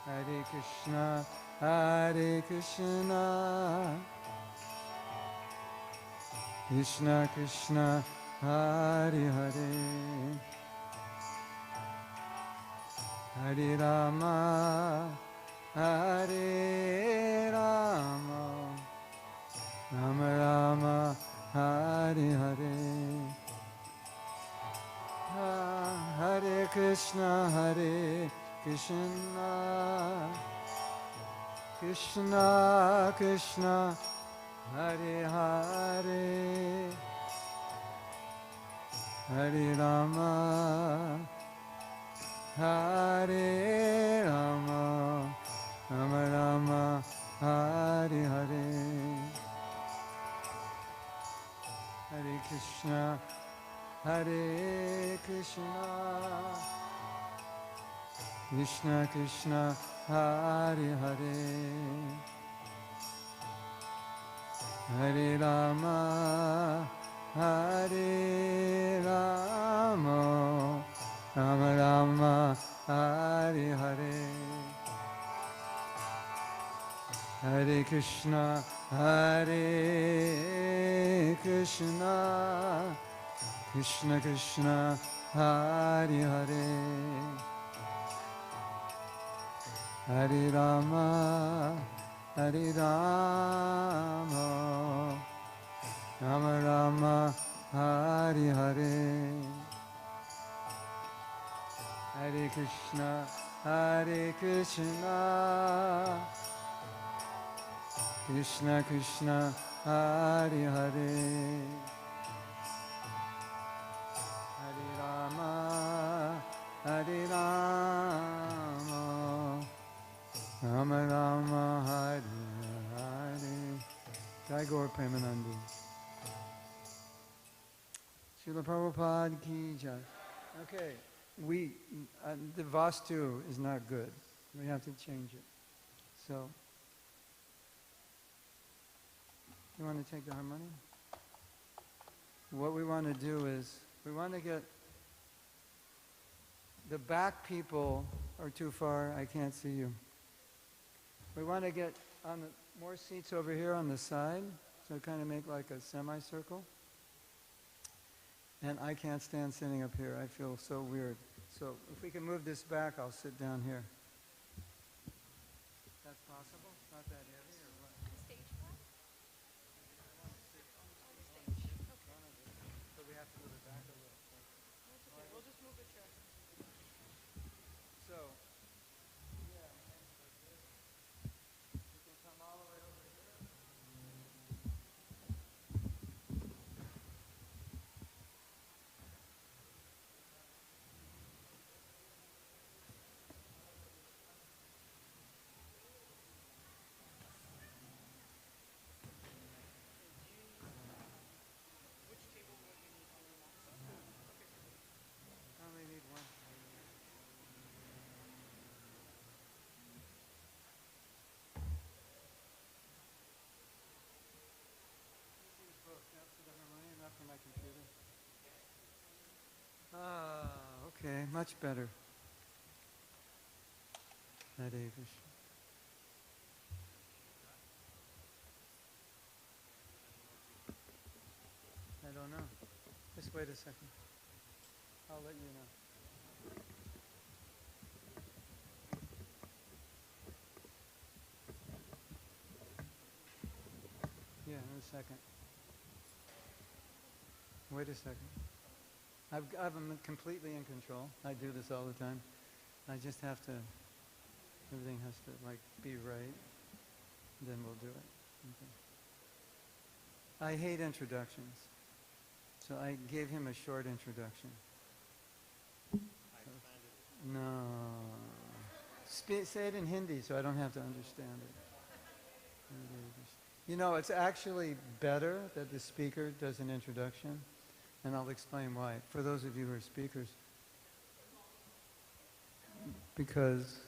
Hare Krishna, Hare Krishna, Krishna Krishna, Hare Hare, Hare Rama, Hare Rama, Rama Rama, Hare Hare, Hare Krishna, Hare Krishna, Krishna Krishna, Hare Hare, Hare Rama, Hare Rama, Rama Rama, Hare Hare, Hare Krishna, Hare Krishna, Krishna Krishna, Hare Hare, Hare Rama, Hare Rama, Rama Rama, Hare Hare, Hare Krishna, Hare Krishna, Krishna Krishna, Hare Hare, Hare Rama, Hare Rama, Rama Rama, Hare Hare, Hare Krishna, Hare Krishna, Krishna Krishna, Hare Hare, Hare Rama, Hare Rama, Rama Rama, Hare Hare. Jai Gaur Premanandi. Srila Prabhupada ki jai. Okay, the Vastu is not good. We have to change it. So, you want to take the harmonium? What we want to do is, we want to get, the back people are too far, I can't see you. We want to get on more seats over here on the side, so kind of make like a semicircle. And I can't stand sitting up here. I feel so weird. So if we can move this back, I'll sit down here. That's possible? It's not that heavy or what? The stage back? On the stage. Okay. So we have to move it back a little. That's okay. We'll just move the chair. So, yeah, like this. You can come all the way over here. Which table would we need on the left side? Okay. I only need one. These both, that's for the harmonium, not for my computer. Ah, okay, much better. Hare Krishna. I don't know. Just wait a second. I'll let you know. Yeah, in a second. Wait a second. I'm completely in control. I do this all the time. I just have to, everything has to like be right. Then we'll do it. Okay. I hate introductions. So I gave him a short introduction. No. Say it in Hindi so I don't have to understand it. You know, it's actually better that the speaker does an introduction, and I'll explain why. For those of you who are speakers, because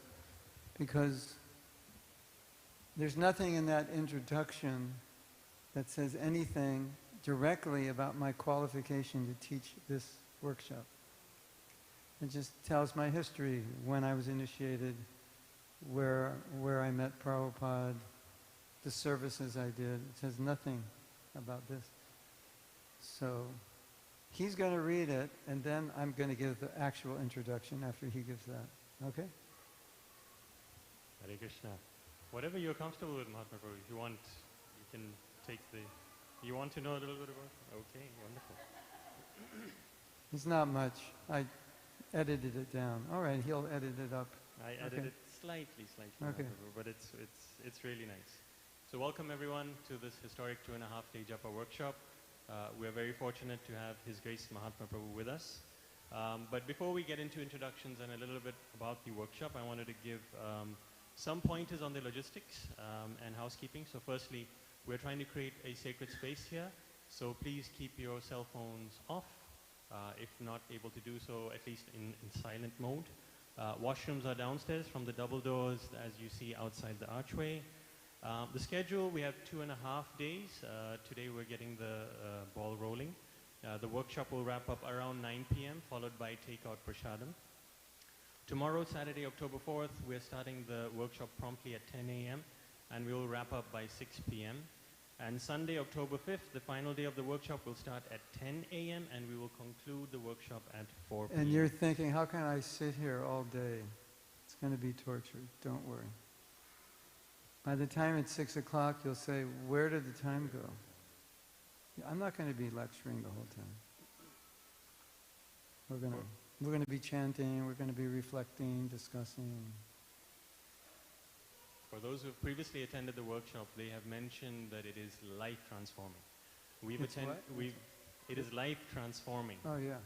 there's nothing in that introduction that says anything directly about my qualification to teach this workshop. It just tells my history, when I was initiated, where the services I did. It says nothing about this. So he's going to read it, and then I'm going to give the actual introduction after he gives that. Okay? Hare Krishna. Whatever you're comfortable with, Mahatma Prabhu. If you want, you can take the... You want to know a little bit about it? Okay, wonderful. It's not much. I edited it down. All right, he'll edit it up. I edited it slightly, Okay. Mahatma Prabhu, but it's really nice. So welcome everyone to this historic 2.5-day Japa workshop. We are very fortunate to have His Grace Mahatma Prabhu with us. But before we get into introductions and a little bit about the workshop, I wanted to give some pointers on the logistics and housekeeping. So firstly, we're trying to create a sacred space here. So please keep your cell phones off. If not able to do so, at least in silent mode. Washrooms are downstairs from the double doors as you see outside the archway. The schedule, we have 2.5 days. Today we're getting the ball rolling. The workshop will wrap up around 9 p.m. followed by takeout prasadam. Tomorrow, Saturday, October 4th, we're starting the workshop promptly at 10 a.m. and we will wrap up by 6 p.m. And Sunday, October 5th, the final day of the workshop will start at 10 a.m. and we will conclude the workshop at 4 p.m. And you're thinking, how can I sit here all day? It's going to be torture. Don't worry. By the time it's 6 o'clock, you'll say, where did the time go? I'm not going to be lecturing the whole time. We're going to be chanting, we're going to be reflecting, discussing. For those who have previously attended the workshop, they have mentioned that it is life transforming. It is life transforming. Oh yeah.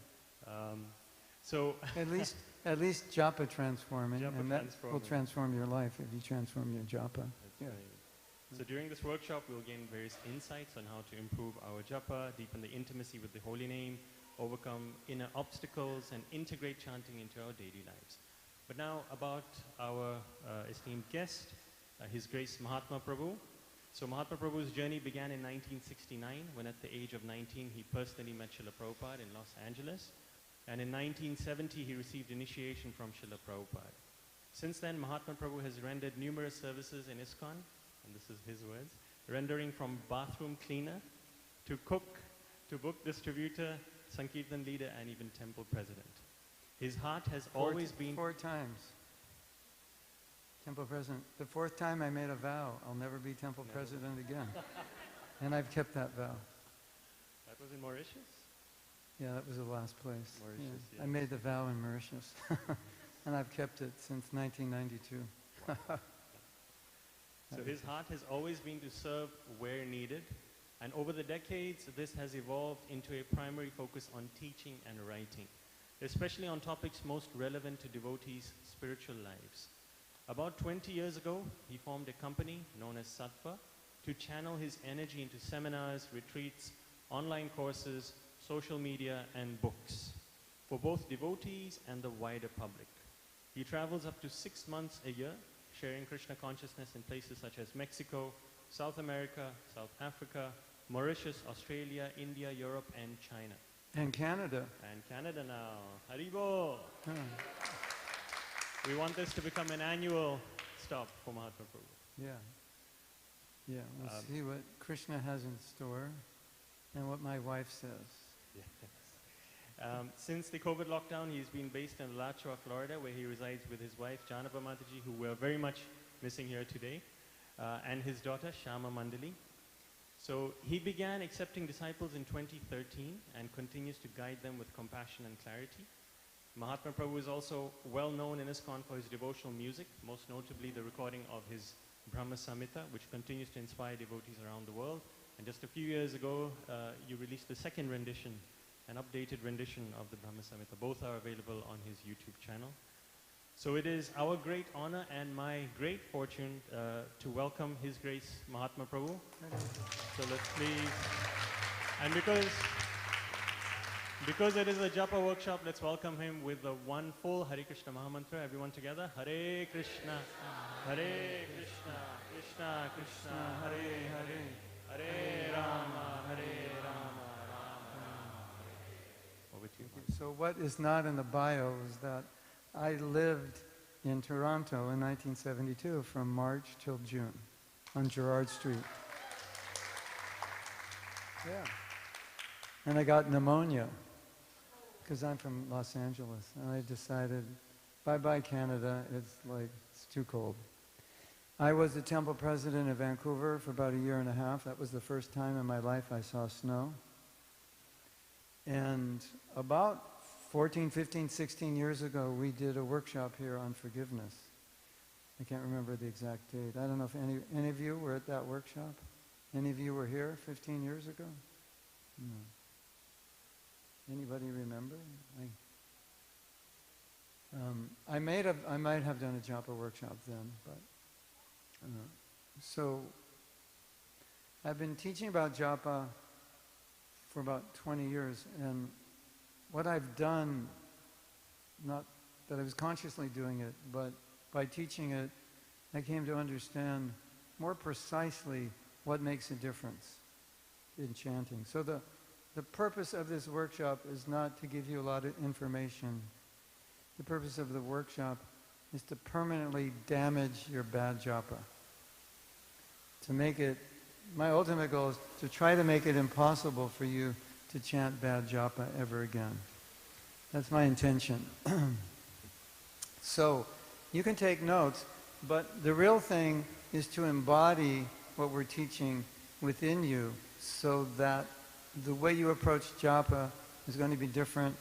So at least Japa transforming, Japa and that transforming. will transform your life if you transform your Japa. That's right. So during this workshop, we'll gain various insights on how to improve our Japa, deepen the intimacy with the holy name, overcome inner obstacles, and integrate chanting into our daily lives. But now about our esteemed guest, His Grace Mahatma Prabhu. So Mahatma Prabhu's journey began in 1969 when at the age of 19 he personally met Srila Prabhupada in Los Angeles. And in 1970 he received initiation from Srila Prabhupada. Since then Mahatma Prabhu has rendered numerous services in ISKCON, and this is his words, rendering from bathroom cleaner to cook to book distributor, Sankirtan leader, and even temple president. His heart has always been... 4 times. Temple president. The 4th time I made a vow, I'll never be temple president again. And I've kept that vow. That was in Mauritius? Yeah, that was the last place. Mauritius, yeah. I made the vow in Mauritius. And I've kept it since 1992. So his heart has always been to serve where needed. And over the decades, this has evolved into a primary focus on teaching and writing, especially on topics most relevant to devotees' spiritual lives. About 20 years ago, he formed a company known as Sattva to channel his energy into seminars, retreats, online courses, social media, and books for both devotees and the wider public. He travels up to 6 months a year, sharing Krishna consciousness in places such as Mexico, South America, South Africa, Mauritius, Australia, India, Europe, and China. And Canada. And Canada now. Haribo! We want this to become an annual stop for Mahatma Prabhu. Yeah. Yeah, we'll see what Krishna has in store and what my wife says. Yes. Since the COVID lockdown, he's been based in Alachua, Florida, where he resides with his wife, Japa Mataji, who we're very much missing here today, and his daughter, Shama Mandali. So he began accepting disciples in 2013 and continues to guide them with compassion and clarity. Mahatma Prabhu is also well known in ISKCON for his devotional music, most notably the recording of his Brahma Samhita, which continues to inspire devotees around the world. And just a few years ago, you released the second rendition, an updated rendition of the Brahma Samhita. Both are available on his YouTube channel. So it is our great honor and my great fortune to welcome His Grace Mahatma Prabhu. So let's please, and because it is a Japa workshop, let's welcome him with the one full Hare Krishna Mahamantra. Everyone together. Hare Krishna, Hare Krishna, Krishna Krishna, Hare Hare, Hare Rama, Hare Rama, Rama Rama, Hare. Over to you. So what is not in the bio is that I lived in Toronto in 1972 from March till June. on Girard Street. Yeah. And I got pneumonia because I'm from Los Angeles. And I decided, bye-bye Canada, it's too cold. I was the temple president of Vancouver for about a year and a half. That was the first time in my life I saw snow. And about 14, 15, 16 years ago, we did a workshop here on forgiveness. I can't remember the exact date. I don't know if any of you were at that workshop. Any of you were here 15 years ago? No. Anybody remember? I might have done a Japa workshop then, but so I've been teaching about Japa for about 20 years, and what I've done, not that I was consciously doing it, but by teaching it, I came to understand more precisely what makes a difference in chanting. So the purpose of this workshop is not to give you a lot of information. The purpose of the workshop is to permanently damage your bad japa. To make it, my ultimate goal is to try to make it impossible for you to chant bad japa ever again. That's my intention. So, you can take notes, but the real thing is to embody what we're teaching within you so that the way you approach japa is going to be different,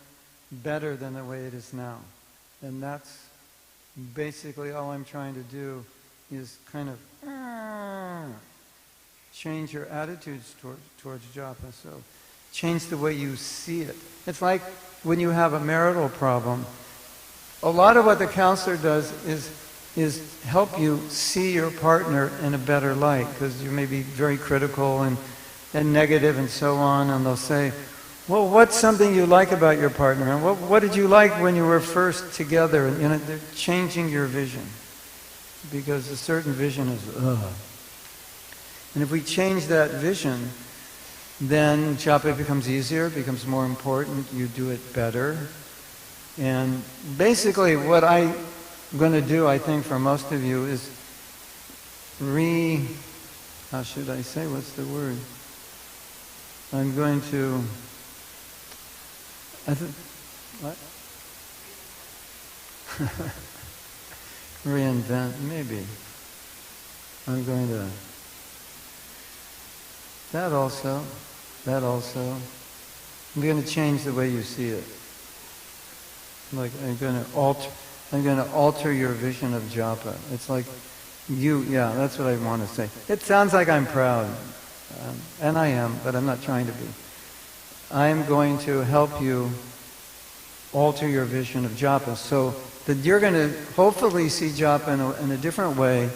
better than the way it is now. And that's basically all I'm trying to do, is kind of change your attitudes towards japa. So change the way you see it. It's like when you have a marital problem, a lot of what the counselor does is help you see your partner in a better light, because you may be very critical and negative and so on, and they'll say, well, what's something you like about your partner? And what did you like when you were first together? And they're changing your vision, because a certain vision is, ugh. And if we change that vision, then japa becomes easier, becomes more important, you do it better. And basically what I'm going to do, I think, for most of you is how should I say, what's the word? I'm going to, what? Reinvent, maybe. I'm going to, that also. I'm going to change the way you see it. Like I'm going to alter your vision of japa. It's like yeah, that's what I want to say. It sounds like I'm proud, and I am, but I'm not trying to be. I'm going to help you alter your vision of japa so that you're going to hopefully see japa in a different way,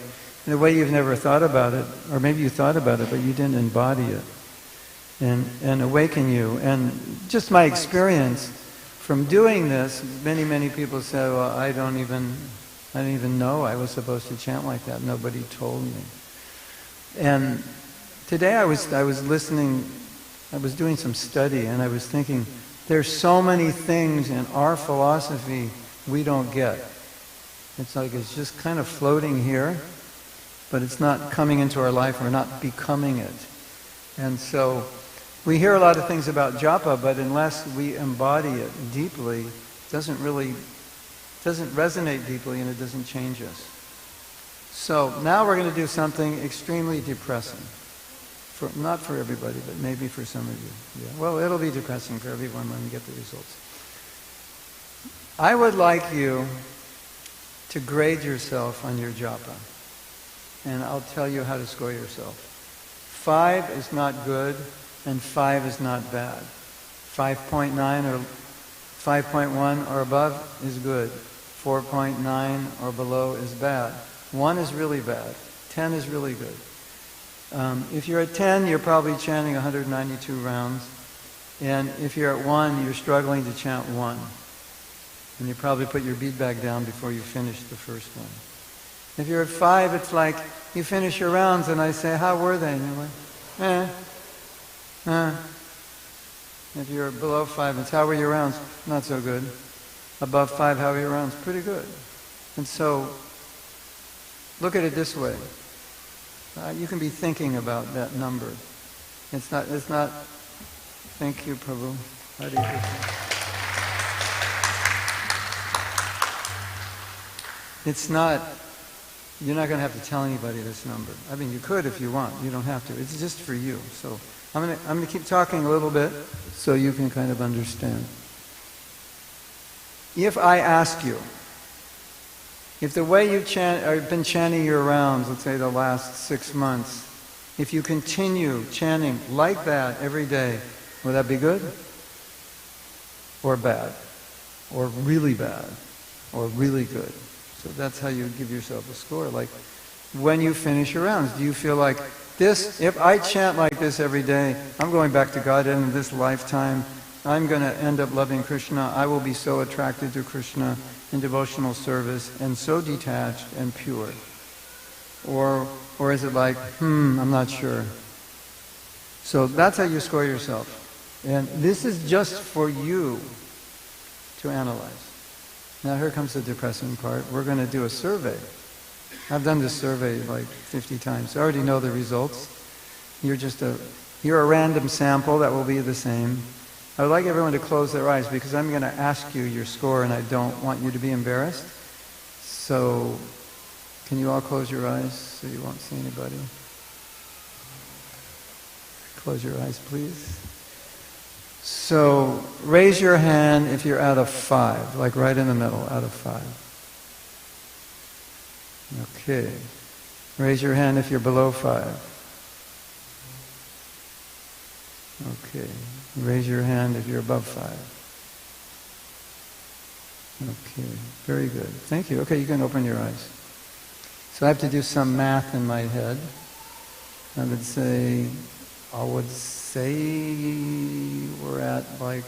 in a way you've never thought about it, or maybe you thought about it, but you didn't embody it, and awaken you. And just my experience from doing this, many people say, well, I didn't even know I was supposed to chant like that. Nobody told me. And today I was listening, I was doing some study, and I was thinking, there's so many things in our philosophy we don't get. It's like it's just kind of floating here, but it's not coming into our life, we're not becoming it. And so we hear a lot of things about japa, but unless we embody it deeply, it doesn't resonate deeply, and it doesn't change us. So now we're going to do something extremely depressing. Not for everybody, but maybe for some of you. Yeah. Well, it'll be depressing for everyone when we get the results. I would like you to grade yourself on your japa. And I'll tell you how to score yourself. 5 is not good, and 5 is not bad. 5.9 or 5.1 or above is good. 4.9 or below is bad. 1 is really bad. 10 is really good. If you're at 10, you're probably chanting 192 rounds. And if you're at 1, you're struggling to chant 1. And you probably put your bead bag down before you finish the first one. If you're at 5, it's like you finish your rounds and I say, how were they? And you're like, If you're below 5, it's how were your rounds? Not so good. Above 5, how were your rounds? Pretty good. And so, look at it this way. You can be thinking about that number. It's not, thank you, Prabhu. Hare Krishna. It's not, you're not going to have to tell anybody this number. I mean, you could if you want. You don't have to. It's just for you. So I'm going to keep talking a little bit so you can kind of understand. If I ask you, if the way you have been chanting your rounds, let's say the last 6 months, if you continue chanting like that every day, will that be good? Or bad? Or really bad? Or really good? So that's how you give yourself a score. Like, when you finish your rounds, do you feel like this, if I chant like this every day, I'm going back to God in this lifetime, I'm going to end up loving Krishna, I will be so attracted to Krishna in devotional service and so detached and pure? Or is it like, I'm not sure. So that's how you score yourself. And this is just for you to analyze. Now here comes the depressing part. We're going to do a survey. I've done this survey like 50 times. I already know the results. You're a random sample that will be the same. I would like everyone to close their eyes because I'm going to ask you your score and I don't want you to be embarrassed. So can you all close your eyes so you won't see anybody? Close your eyes, please. So raise your hand if you're out of 5, like right in the middle, out of 5. Okay. Raise your hand if you're below 5. Okay. Raise your hand if you're above 5. Okay. Very good. Thank you. Okay, you can open your eyes. So I have to do some math in my head. I would say we're at like,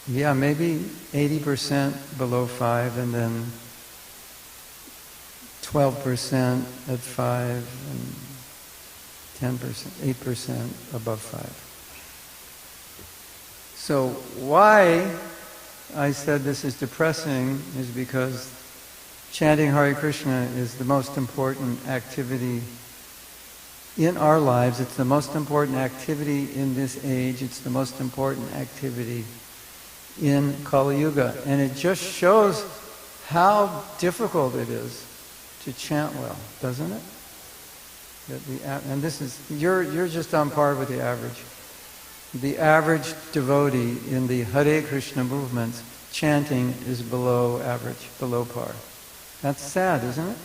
yeah, maybe 80% below 5 and then 12% at 5 and 10%, 8% above 5. So why I said this is depressing is because chanting Hare Krishna is the most important activity in our lives. It's the most important activity in this age. It's the most important activity in Kali Yuga. And it just shows how difficult it is to chant well, doesn't it? And this is, you're just on par with the average. The average devotee in the Hare Krishna movement, chanting is below average, below par. That's sad, isn't it?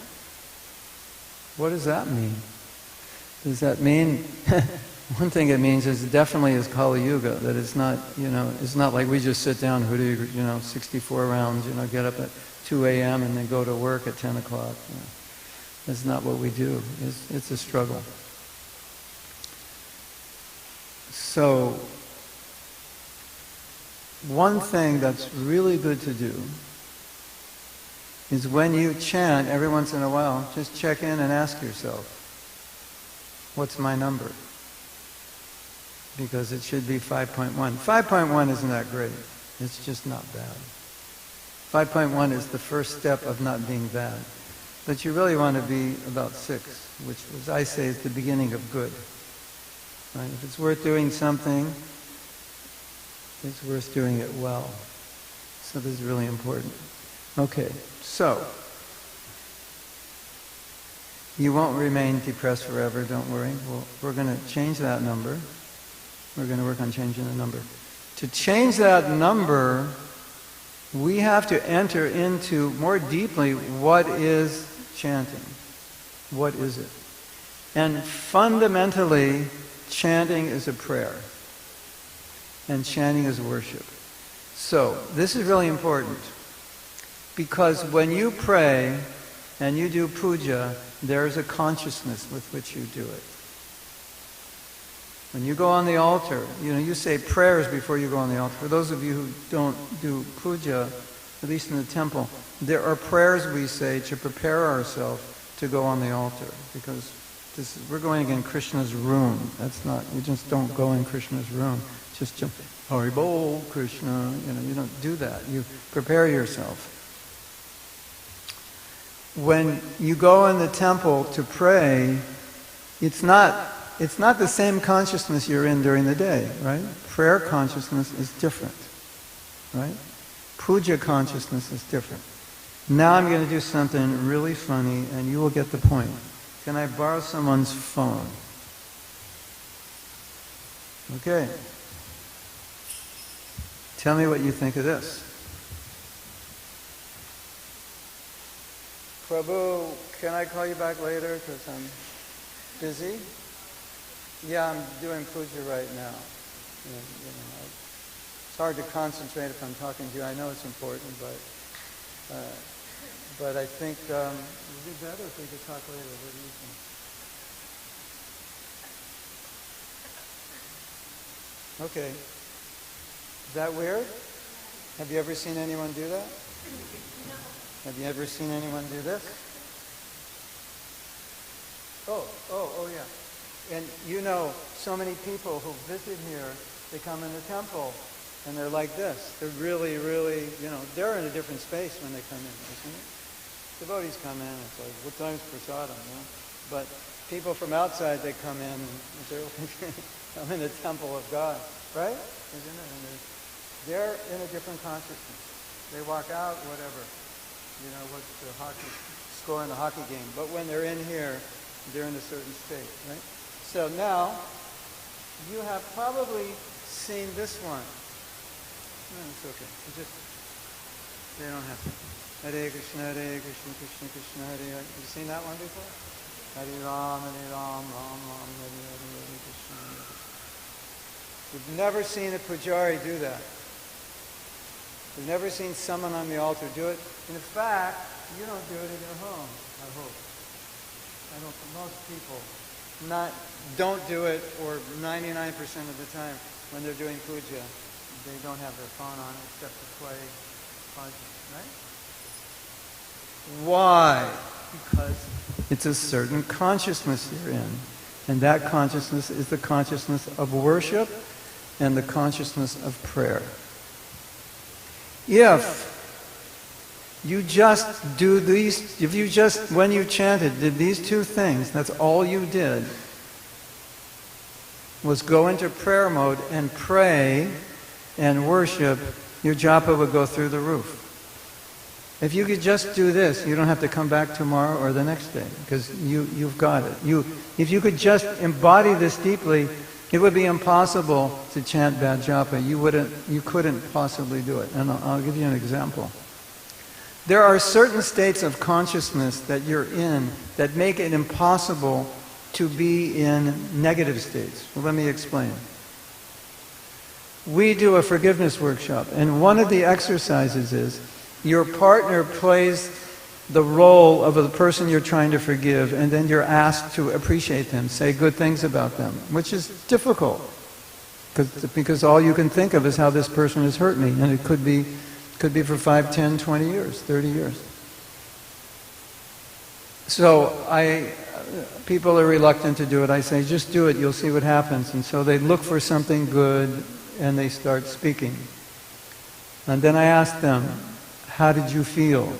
What does that mean? Does that mean, one thing it means is definitely is Kali Yuga, that it's not, it's not like we just sit down, 64 rounds, get up at 2 a.m. and then go to work at 10 o'clock. That's not what we do. It's a struggle. So, one thing that's really good to do is when you chant, every once in a while, just check in and ask yourself, what's my number? Because it should be 5.1. 5.1 isn't that great. It's just not bad. 5.1 is the first step of not being bad. But you really want to be about 6, which was, I say, is the beginning of good. Right? If it's worth doing something, it's worth doing it well. So this is really important. Okay, so you won't remain depressed forever, don't worry. We're going to change that number. We're going to work on changing the number. To change that number, we have to enter into more deeply what is chanting. What is it? And fundamentally, chanting is a prayer. And chanting is worship. So, this is really important. Because when you pray and you do puja, there is a consciousness with which you do it. When you go on the altar, you say prayers before you go on the altar. For those of you who don't do puja, at least in the temple, there are prayers we say to prepare ourselves to go on the altar. Because we're going in Krishna's room. That's not, you just don't go in Krishna's room. Just jump, Hari Bol, Krishna, you don't do that. You prepare yourself. when you go in the temple to pray, it's not the same consciousness you're in during the day, right? Prayer consciousness is different, right? Puja consciousness is different. Now I'm going to do something really funny, and you will get the point. Can I borrow someone's phone? Okay. Tell me what you think of this. Prabhu, can I call you back later because I'm busy? Yeah, I'm doing puja right now. It's hard to concentrate if I'm talking to you. I know it's important, but I think it would be better if we could talk later. What do you think? Okay. Is that weird? Have you ever seen anyone do that? Have you ever seen anyone do this? Oh, yeah. And you know, so many people who visit here, they come in the temple, and they're like this. They're really, really, they're in a different space when they come in, isn't it? Devotees come in, it's like, what time's prasadam, But people from outside, they come in, and they're I'm in the temple of God, right? Isn't it? And they're in a different consciousness. They walk out, whatever. What's the hockey score in the hockey game. But when they're in here, they're in a certain state, right? So now, you have probably seen this one. No, it's okay. They don't have to. Hare Krishna, Krishna Krishna, Hare Hare. Have you seen that one before? Hare Ram, Ram Ram, Hare Hare Krishna. We've never seen a pujari do that. We've never seen someone on the altar do it. And in fact, you don't do it in your home, I hope. I know most people don't do it, or 99% of the time when they're doing puja, they don't have their phone on except to play puja, right? Why? Because it's a certain consciousness you're in. And that consciousness is the consciousness of worship and the consciousness of prayer. If you just do these, if you just, when you chanted, did these two things, that's all you did, was go into prayer mode and pray and worship, your japa would go through the roof. If you could just do this, you don't have to come back tomorrow or the next day, because you've got it. If you could just embody this deeply, it would be impossible to chant bad japa. You couldn't possibly do it. And I'll give you an example. There are certain states of consciousness that you're in that make it impossible to be in negative states. Well, let me explain. We do a forgiveness workshop, and one of the exercises is your partner plays the role of the person you're trying to forgive, and then you're asked to appreciate them, say good things about them, which is difficult, because all you can think of is how this person has hurt me, and it could be for 5, 10, 20 years, 30 years. So people are reluctant to do it. I say, just do it, you'll see what happens. And so they look for something good, and they start speaking. And then I ask them, how did you feel?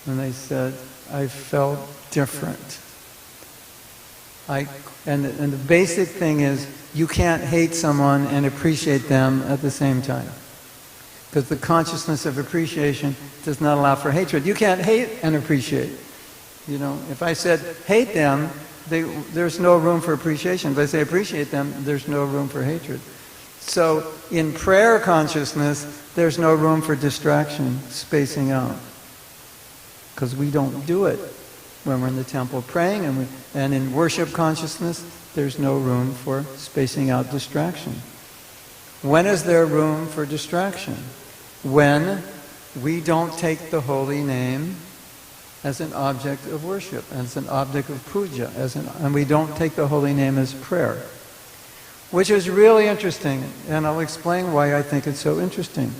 And they said, I felt different. And the basic thing is, you can't hate someone and appreciate them at the same time. Because the consciousness of appreciation does not allow for hatred. You can't hate and appreciate. If I said hate them, there's no room for appreciation. If I say appreciate them, there's no room for hatred. So in prayer consciousness, there's no room for distraction, spacing out. Because we don't do it when we're in the temple praying, and in worship consciousness, there's no room for spacing out distraction. When is there room for distraction? When we don't take the holy name as an object of worship, as an object of puja, and we don't take the holy name as prayer. Which is really interesting, and I'll explain why I think it's so interesting.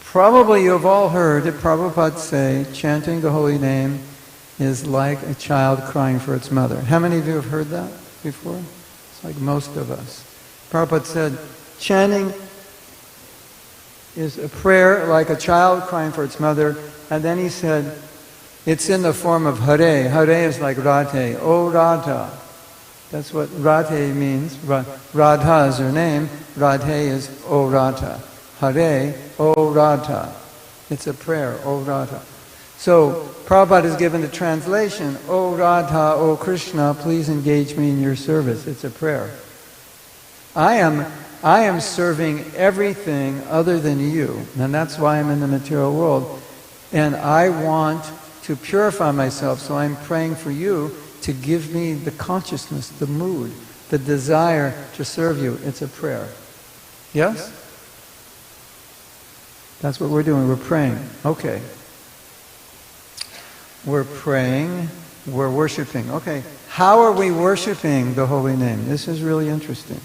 Probably you've all heard Prabhupada say, chanting the holy name is like a child crying for its mother. How many of you have heard that before? It's like most of us. Prabhupada said, chanting is a prayer like a child crying for its mother, and then he said, It's in the form of Hare. Hare is like Radhe. Oh Radha. That's what Radhe means. Radha is her name. Radhe is O Radha. Hare, O Radha. It's a prayer, O Radha. So, Prabhupada has given the translation, O Radha, O Krishna, please engage me in your service. It's a prayer. I am serving everything other than you, and that's why I'm in the material world. And I want to purify myself, so I'm praying for you to give me the consciousness, the mood, the desire to serve you. It's a prayer. Yes? That's what we're doing. We're praying. Okay. We're praying. We're worshiping. Okay. How are we worshiping the holy name? This is really interesting.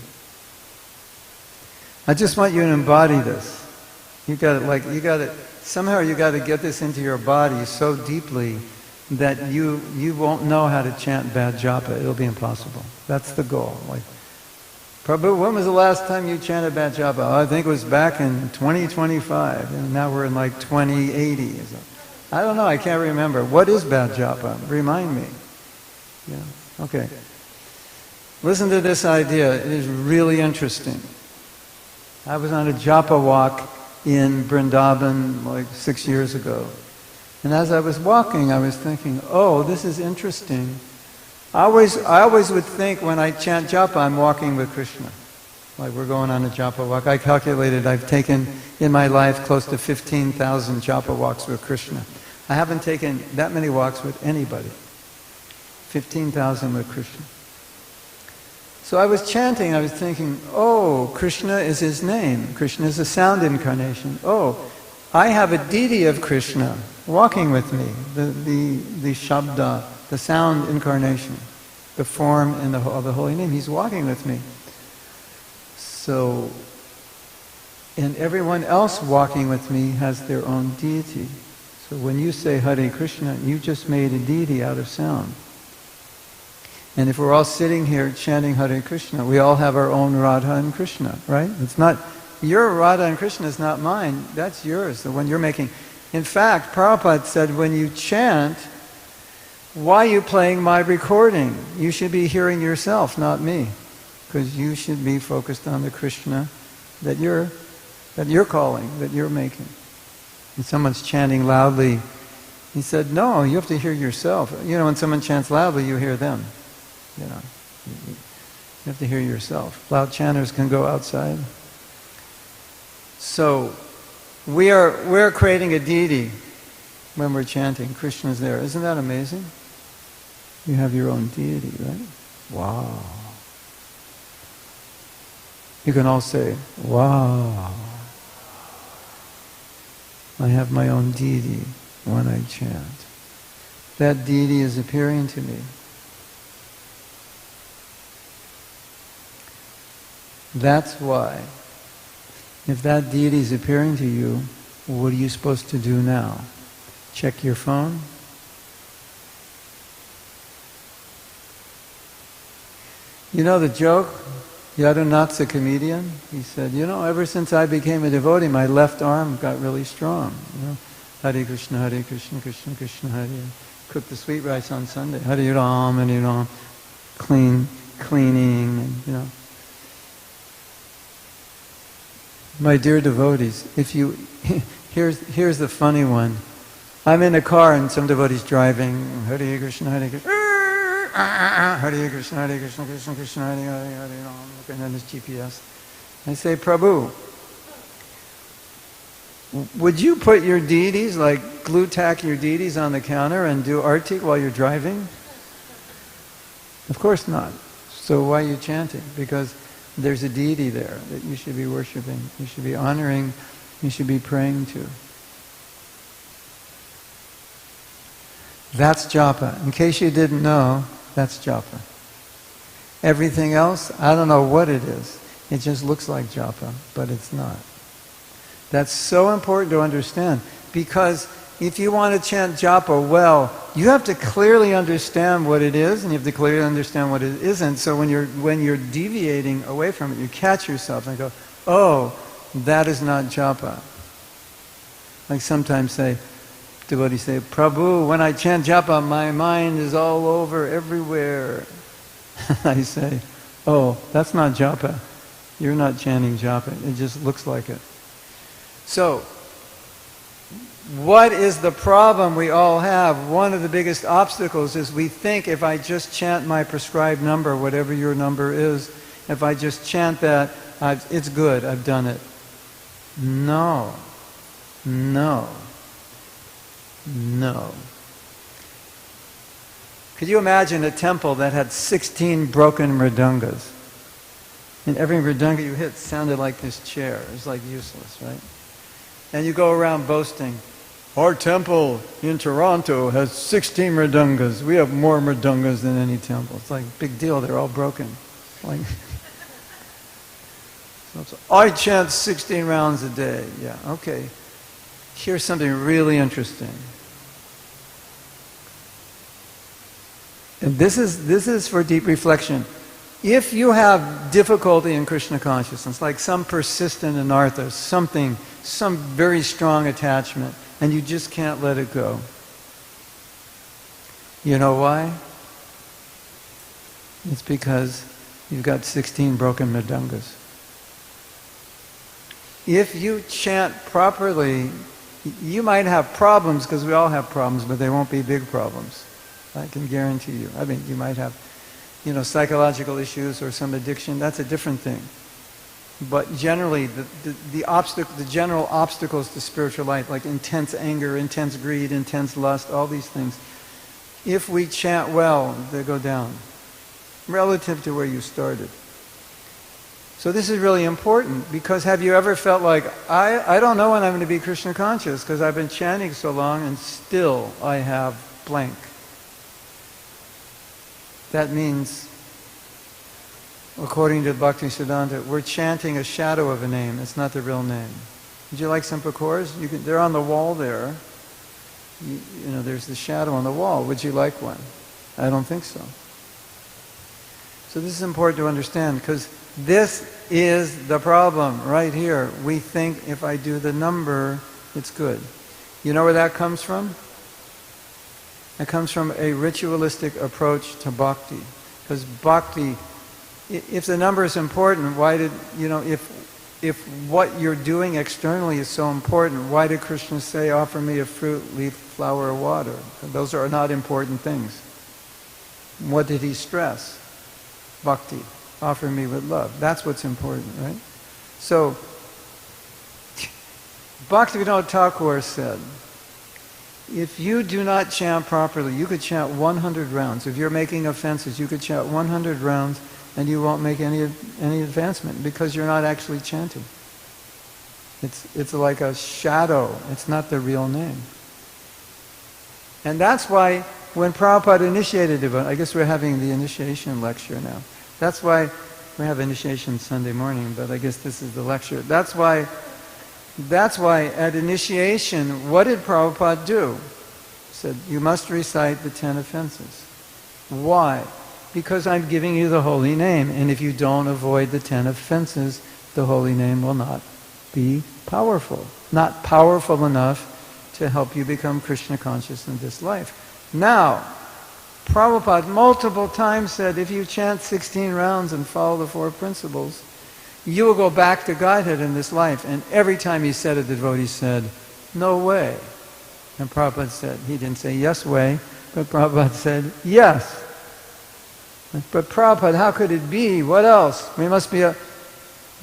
I just want you to embody this. Somehow you got to get this into your body so deeply that you won't know how to chant bad japa. It'll be impossible. That's the goal. Like, Prabhu, when was the last time you chanted bad japa? Oh, I think it was back in 2025, and now we're in like 2080. I don't know, I can't remember. What is bad japa? Remind me. Yeah. Okay. Listen to this idea. It is really interesting. I was on a japa walk in Vrindavan like 6 years ago. And as I was walking, I was thinking, oh, this is interesting. I always would think when I chant japa, I'm walking with Krishna. Like we're going on a japa walk. I calculated I've taken in my life close to 15,000 japa walks with Krishna. I haven't taken that many walks with anybody. 15,000 with Krishna. So I was chanting, I was thinking, oh, Krishna is his name. Krishna is a sound incarnation. Oh, I have a deity of Krishna walking with me, the Shabda, the sound incarnation, the form of the holy name. He's walking with me. So, and everyone else walking with me has their own deity. So when you say Hare Krishna, you just made a deity out of sound. And if we're all sitting here chanting Hare Krishna, we all have our own Radha and Krishna, right? It's not, your Radha and Krishna is not mine, that's yours, the one you're making. In fact, Prabhupada said, when you chant, why are you playing my recording? You should be hearing yourself, not me. Because you should be focused on the Krishna that you're calling, that you're making. And someone's chanting loudly. He said, no, you have to hear yourself. You know, when someone chants loudly, you hear them. You know, you have to hear yourself. Loud chanters can go outside. So, we're creating a deity when we're chanting. Krishna's there. Isn't that amazing? You have your own deity, right? Wow. You can all say, wow. I have my own deity when I chant. That deity is appearing to me. That's why, if that deity is appearing to you, what are you supposed to do now? Check your phone? You know the joke? Yadunath's a comedian. He said, you know, ever since I became a devotee, my left arm got really strong. You know, Hare Krishna, Krishna Krishna, Hare. Cook the sweet rice on Sunday. Hare Ram, cleaning, and, you know. My dear devotees, here's the funny one. I'm in a car and some devotee's driving, Hare Krishna, Hare Krishna, Hare Krishna, Krishna Krishna, Hare Ram, looking at his GPS. I say, Prabhu, would you put your deities, like glue tack your deities on the counter and do artik while you're driving? Of course not. So why are you chanting? Because there's a deity there that you should be worshiping, you should be honoring, you should be praying to. That's japa. In case you didn't know, that's japa. Everything else, I don't know what it is. It just looks like japa, but it's not. That's so important to understand, because if you want to chant japa well, you have to clearly understand what it is, and you have to clearly understand what it isn't. So when you're deviating away from it, you catch yourself and go, oh, that is not japa. Like sometimes say, Devotees say, Prabhu, when I chant japa, my mind is all over everywhere. I say, oh, that's not japa. You're not chanting japa. It just looks like it. So, what is the problem we all have? One of the biggest obstacles is we think if I just chant my prescribed number, whatever your number is, if I just chant that, it's good, I've done it. No. No. No. Could you imagine a temple that had 16 broken mridangas? And every mridanga you hit sounded like this chair. It was like useless, right? And you go around boasting, our temple in Toronto has 16 mridangas. We have more mridangas than any temple. It's like a big deal, they're all broken. Like so I chant 16 rounds a day. Yeah, okay. Here's something really interesting. And this is for deep reflection. If you have difficulty in Krishna consciousness, like some persistent anartha, some very strong attachment, and you just can't let it go. You know why? It's because you've got 16 broken mridangas. If you chant properly, you might have problems, because we all have problems, but they won't be big problems. I can guarantee you. I mean, you might have, psychological issues or some addiction. That's a different thing. But generally, the general obstacles to spiritual life, like intense anger, intense greed, intense lust, all these things, if we chant well, they go down, relative to where you started. So this is really important, because have you ever felt like, I don't know when I'm going to be Krishna conscious, because I've been chanting so long and still I have blank. That means, according to Bhaktisiddhanta, we're chanting a shadow of a name. It's not the real name. Would you like some pakors? They're on the wall there. There's the shadow on the wall. Would you like one? I don't think so. So this is important to understand, because this is the problem right here. We think if I do the number, it's good. You know where that comes from? It comes from a ritualistic approach to bhakti. Because bhakti, if the number is important, why did, if what you're doing externally is so important, why did Krishna say, offer me a fruit, leaf, flower, or water? Those are not important things. What did he stress? Bhakti. Offer me with love. That's what's important, right? So, Bhaktivinoda Thakur said, if you do not chant properly, you could chant 100 rounds. If you're making offenses, you could chant 100 rounds and you won't make any advancement, because you're not actually chanting. It's like a shadow. It's not the real name. And that's why when Prabhupada initiated Devotee, I guess we're having the initiation lecture now. That's why we have initiation Sunday morning, but I guess this is the lecture. That's why at initiation, what did Prabhupada do? He said, you must recite the 10 offenses. Why? Because I'm giving you the holy name, and if you don't avoid the 10 offenses, the holy name will not be powerful. Not powerful enough to help you become Krishna conscious in this life. Now, Prabhupada multiple times said, if you chant 16 rounds and follow the 4 principles, you will go back to Godhead in this life. And every time he said it, the devotee said, no way. And Prabhupada said, he didn't say yes way, but Prabhupada said yes. But Prabhupada, how could it be? What else? We must be a...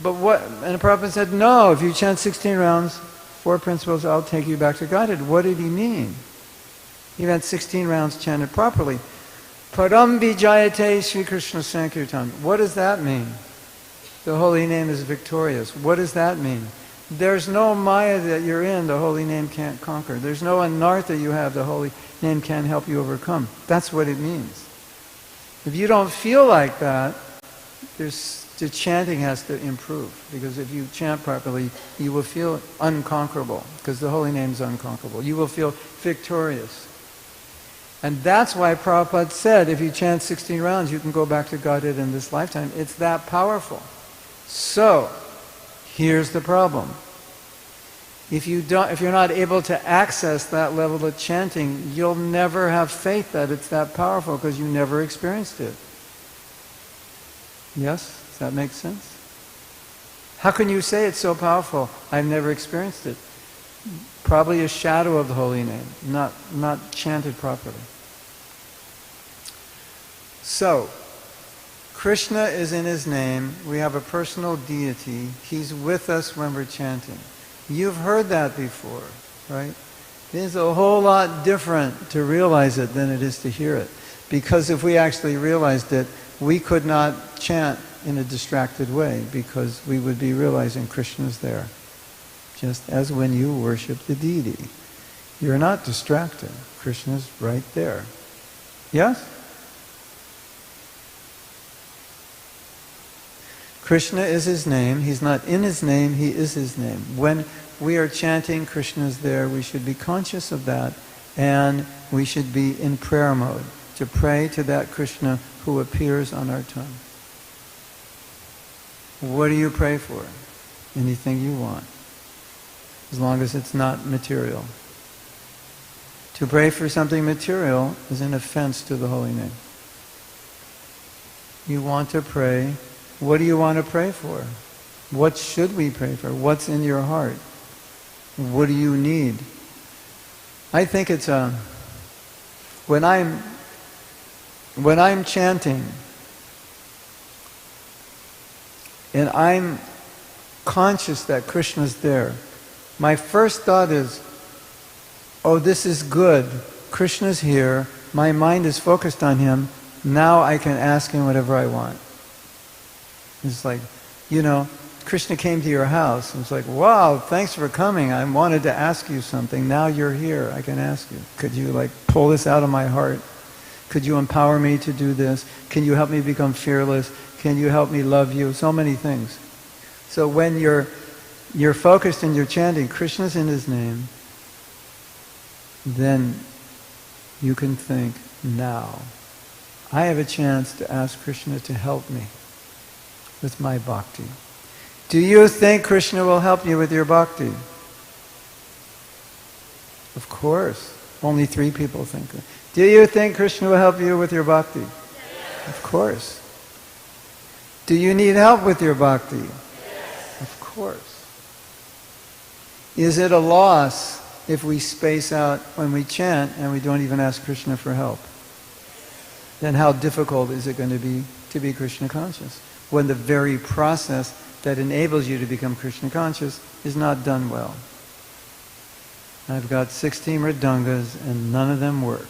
But what? And Prabhupada said, no, if you chant 16 rounds, 4 principles, I'll take you back to Godhead. What did he mean? He meant 16 rounds chanted properly. Param vijayate Sri Krishna Sankirtan. What does that mean? The holy name is victorious. What does that mean? There's no maya that you're in, the holy name can't conquer. There's no anartha you have, the holy name can't help you overcome. That's what it means. If you don't feel like that, the chanting has to improve. Because if you chant properly, you will feel unconquerable. Because the holy name is unconquerable. You will feel victorious. And that's why Prabhupada said, if you chant 16 rounds, you can go back to Godhead in this lifetime. It's that powerful. So, here's the problem. If you're not able to access that level of chanting, you'll never have faith that it's that powerful because you never experienced it. Yes? Does that make sense? How can you say it's so powerful? I've never experienced it. Probably a shadow of the holy name, not chanted properly. So, Krishna is in his name. We have a personal deity. He's with us when we're chanting. You've heard that before, right? It's a whole lot different to realize it than it is to hear it. Because if we actually realized it, we could not chant in a distracted way because we would be realizing Krishna's there. Just as when you worship the deity. You're not distracted. Krishna's right there. Yes? Krishna is his name. He's not in his name, he is his name. When we are chanting Krishna is there, we should be conscious of that, and we should be in prayer mode to pray to that Krishna who appears on our tongue. What do you pray for? Anything you want, as long as it's not material. To pray for something material is an offense to the holy name. You want to pray. What do you want to pray for? What should we pray for? What's in your heart? What do you need? I think it's when I'm chanting and I'm conscious that Krishna's there, my first thought is, oh, this is good. Krishna's here. My mind is focused on him. Now I can ask him whatever I want. It's like, Krishna came to your house. It's like, wow, thanks for coming. I wanted to ask you something. Now you're here. I can ask you. Could you pull this out of my heart? Could you empower me to do this? Can you help me become fearless? Can you help me love you? So many things. So when you're focused and you're chanting Krishna's in his name, then you can think, now I have a chance to ask Krishna to help me with my bhakti. Do you think Krishna will help you with your bhakti? Of course. Only 3 people think that. Do you think Krishna will help you with your bhakti? Yes. Of course. Do you need help with your bhakti? Yes. Of course. Is it a loss if we space out when we chant and we don't even ask Krishna for help? Then how difficult is it going to be Krishna conscious when the very process that enables you to become Krishna conscious is not done well? I've got 16 mridangas and none of them work.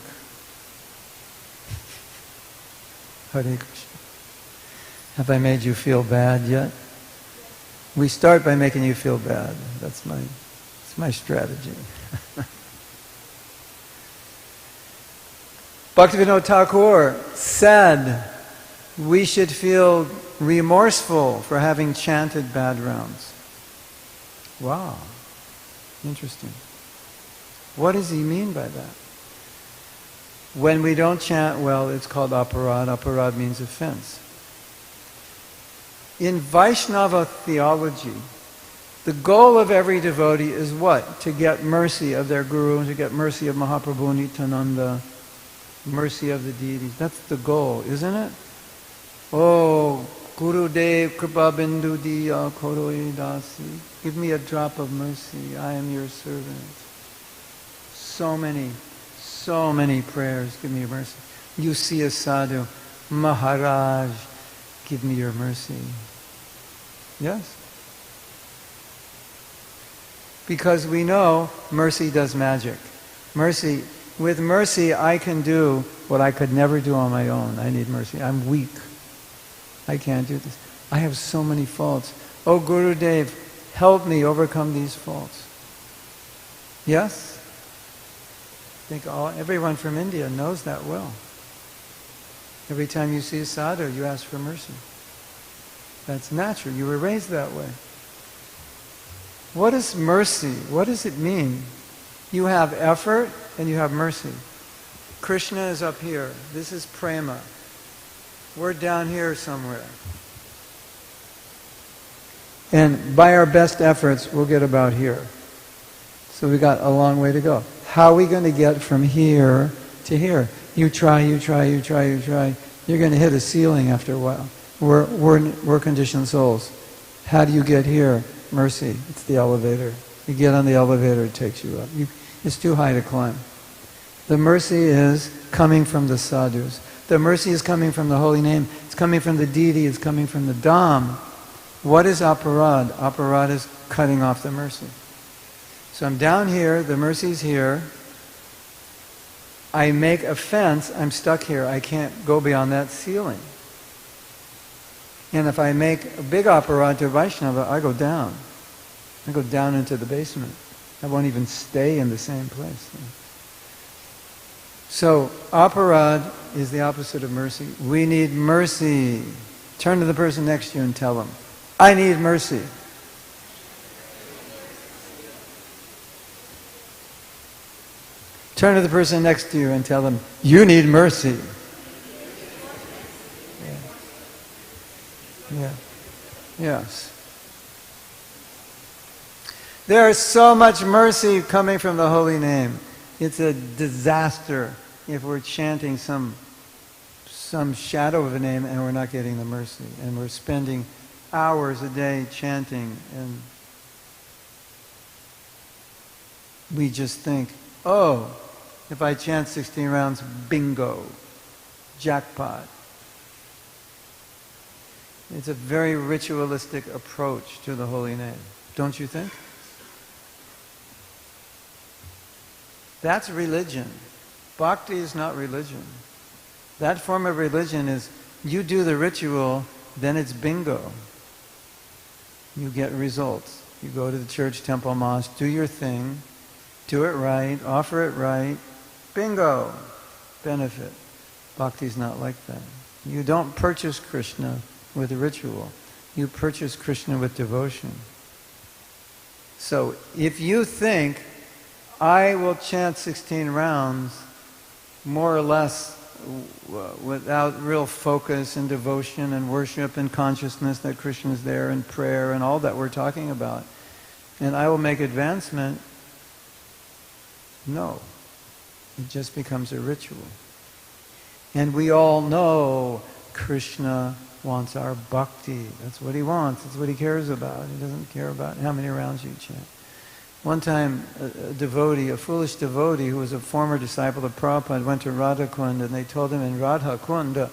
Hare Krishna. Have I made you feel bad yet? We start by making you feel bad. That's my strategy. Bhaktivinoda Thakur said we should feel remorseful for having chanted bad rounds. Wow. Interesting. What does he mean by that? When we don't chant well, it's called aparad. Aparad means offense. In Vaishnava theology, the goal of every devotee is what? To get mercy of their guru, to get mercy of Mahaprabhu Nityananda, mercy of the deities. That's the goal, isn't it? Oh, Gurudev Kripa Bindu Diya Koroi Dasi. Give me a drop of mercy. I am your servant. So many prayers. Give me mercy. You see a sadhu. Maharaj, give me your mercy. Yes? Because we know mercy does magic. With mercy I can do what I could never do on my own. I need mercy. I'm weak. I can't do this. I have so many faults. Oh Gurudev, help me overcome these faults. Yes? I think everyone from India knows that well. Every time you see a sadhu, you ask for mercy. That's natural. You were raised that way. What is mercy? What does it mean? You have effort and you have mercy. Krishna is up here. This is prema. We're down here somewhere. And by our best efforts, we'll get about here. So we got a long way to go. How are we going to get from here to here? You try. You're going to hit a ceiling after a while. We're conditioned souls. How do you get here? Mercy. It's the elevator. You get on the elevator, it takes you up. It's too high to climb. The mercy is coming from the sadhus. The mercy is coming from the holy name. It's coming from the deity. It's coming from the Dham. What is aparad? Aparad is cutting off the mercy. So I'm down here, the mercy's here. I make a fence, I'm stuck here. I can't go beyond that ceiling. And if I make a big aparad to Vaishnava, I go down. I go down into the basement. I won't even stay in the same place. So, aparad is the opposite of mercy. We need mercy. Turn to the person next to you and tell them, I need mercy. Turn to the person next to you and tell them, you need mercy. Yeah. Yes. There is so much mercy coming from the holy name. It's a disaster if we're chanting some shadow of a name and we're not getting the mercy. And we're spending hours a day chanting and we just think, oh, if I chant 16 rounds, bingo, jackpot. It's a very ritualistic approach to the holy name, don't you think? That's religion. Bhakti is not religion. That form of religion is, you do the ritual, then it's bingo. You get results. You go to the church, temple, mosque, do your thing, do it right, offer it right, bingo, benefit. Bhakti is not like that. You don't purchase Krishna with a ritual. You purchase Krishna with devotion. So if you think, I will chant 16 rounds more or less without real focus and devotion and worship and consciousness that Krishna is there and prayer and all that we're talking about, and I will make advancement, no. It just becomes a ritual. And we all know Krishna wants our bhakti. That's what he wants. That's what he cares about. He doesn't care about how many rounds you chant. One time, a devotee, a foolish devotee who was a former disciple of Prabhupada, went to Radha Kund and they told him in Radha Kund,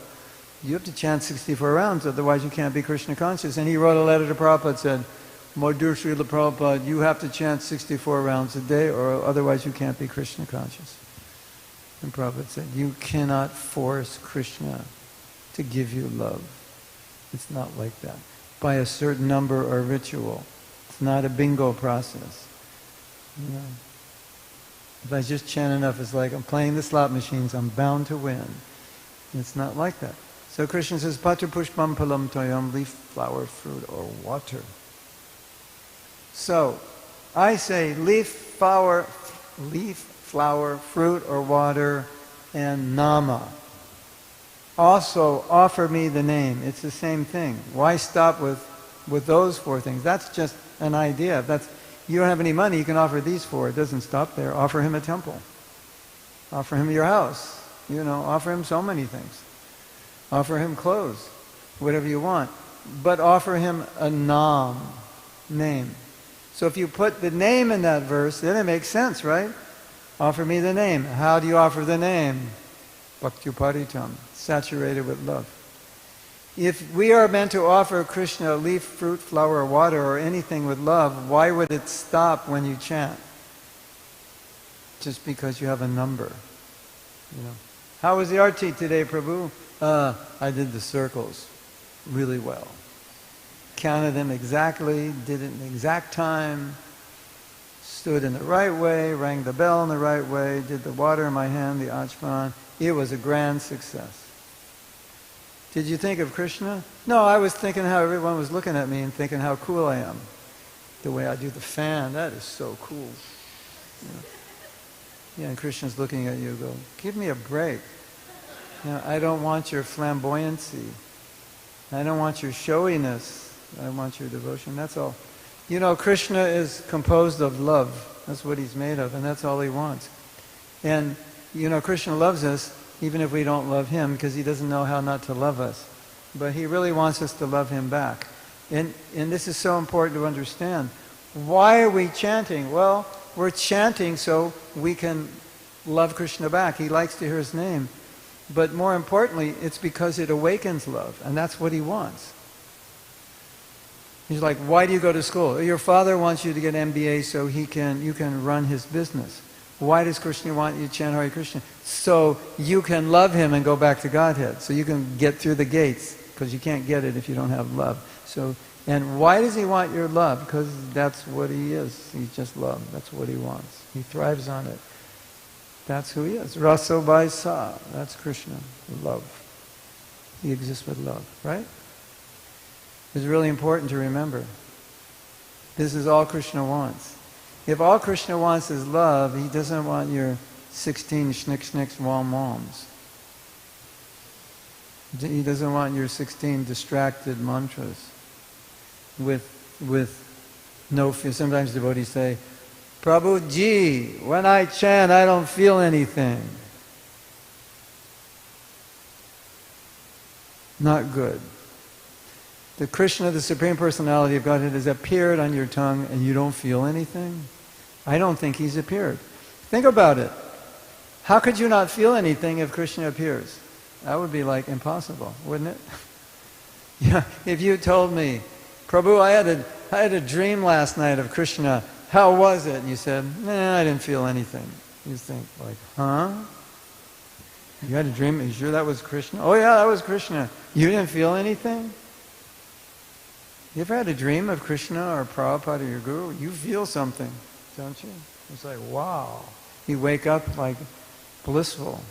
you have to chant 64 rounds, otherwise you can't be Krishna conscious. And he wrote a letter to Prabhupada and said, my dear Srila Prabhupada, you have to chant 64 rounds a day or otherwise you can't be Krishna conscious. And Prabhupada said, you cannot force Krishna to give you love. It's not like that. By a certain number or ritual. It's not a bingo process. You know, if I just chant enough, it's like I'm playing the slot machines, I'm bound to win. It's not like that. So Krishna says, Patra pushpam palam toyam, leaf, flower, fruit, or water. So, I say leaf, flower, fruit, or water, and nama. Also, offer me the name. It's the same thing. Why stop with those four things? That's just an idea. You don't have any money, you can offer these four. It doesn't stop there. Offer him a temple. Offer him your house. Offer him so many things. Offer him clothes. Whatever you want. But offer him a name. So if you put the name in that verse, then it makes sense, right? Offer me the name. How do you offer the name? Bhaktuparitam. Saturated with love. If we are meant to offer Krishna a leaf, fruit, flower, water, or anything with love, why would it stop when you chant? Just because you have a number. How was the arti today, Prabhu? I did the circles really well. Counted them exactly, did it in the exact time, stood in the right way, rang the bell in the right way, did the water in my hand, the achman. It was a grand success. Did you think of Krishna? No, I was thinking how everyone was looking at me and thinking how cool I am. The way I do the fan, that is so cool. And Krishna's looking at you and go, give me a break. I don't want your flamboyancy. I don't want your showiness. I want your devotion. That's all. You know, Krishna is composed of love. That's what he's made of, and that's all he wants. And, you know, Krishna loves us even if we don't love him, because he doesn't know how not to love us. But he really wants us to love him back. And this is so important to understand. Why are we chanting? Well, we're chanting so we can love Krishna back. He likes to hear his name. But more importantly, it's because it awakens love, and that's what he wants. He's like, why do you go to school? Your father wants you to get an MBA so you can run his business. Why does Krishna want you to chant Hare Krishna? So you can love him and go back to Godhead. So you can get through the gates, because you can't get it if you don't have love. So, and why does he want your love? Because that's what he is. He's just love. That's what he wants. He thrives on it. That's who he is. Rasa by sa. That's Krishna. Love. He exists with love, right? It's really important to remember. This is all Krishna wants. If all Krishna wants is love, he doesn't want your 16 schnick-schnicks, wom-woms. He doesn't want your 16 distracted mantras with no fear. Sometimes devotees say, Prabhu ji, when I chant, I don't feel anything. Not good. The Krishna, the Supreme Personality of Godhead, has appeared on your tongue and you don't feel anything? I don't think he's appeared. Think about it. How could you not feel anything if Krishna appears? That would be like impossible, wouldn't it? Yeah, if you told me, Prabhu, I had a dream last night of Krishna. How was it? And you said, I didn't feel anything. You think like, huh? You had a dream? Are you sure that was Krishna? Oh yeah, that was Krishna. You didn't feel anything? You ever had a dream of Krishna or Prabhupada or your guru? You feel something, don't you? It's like, wow. You wake up like blissful.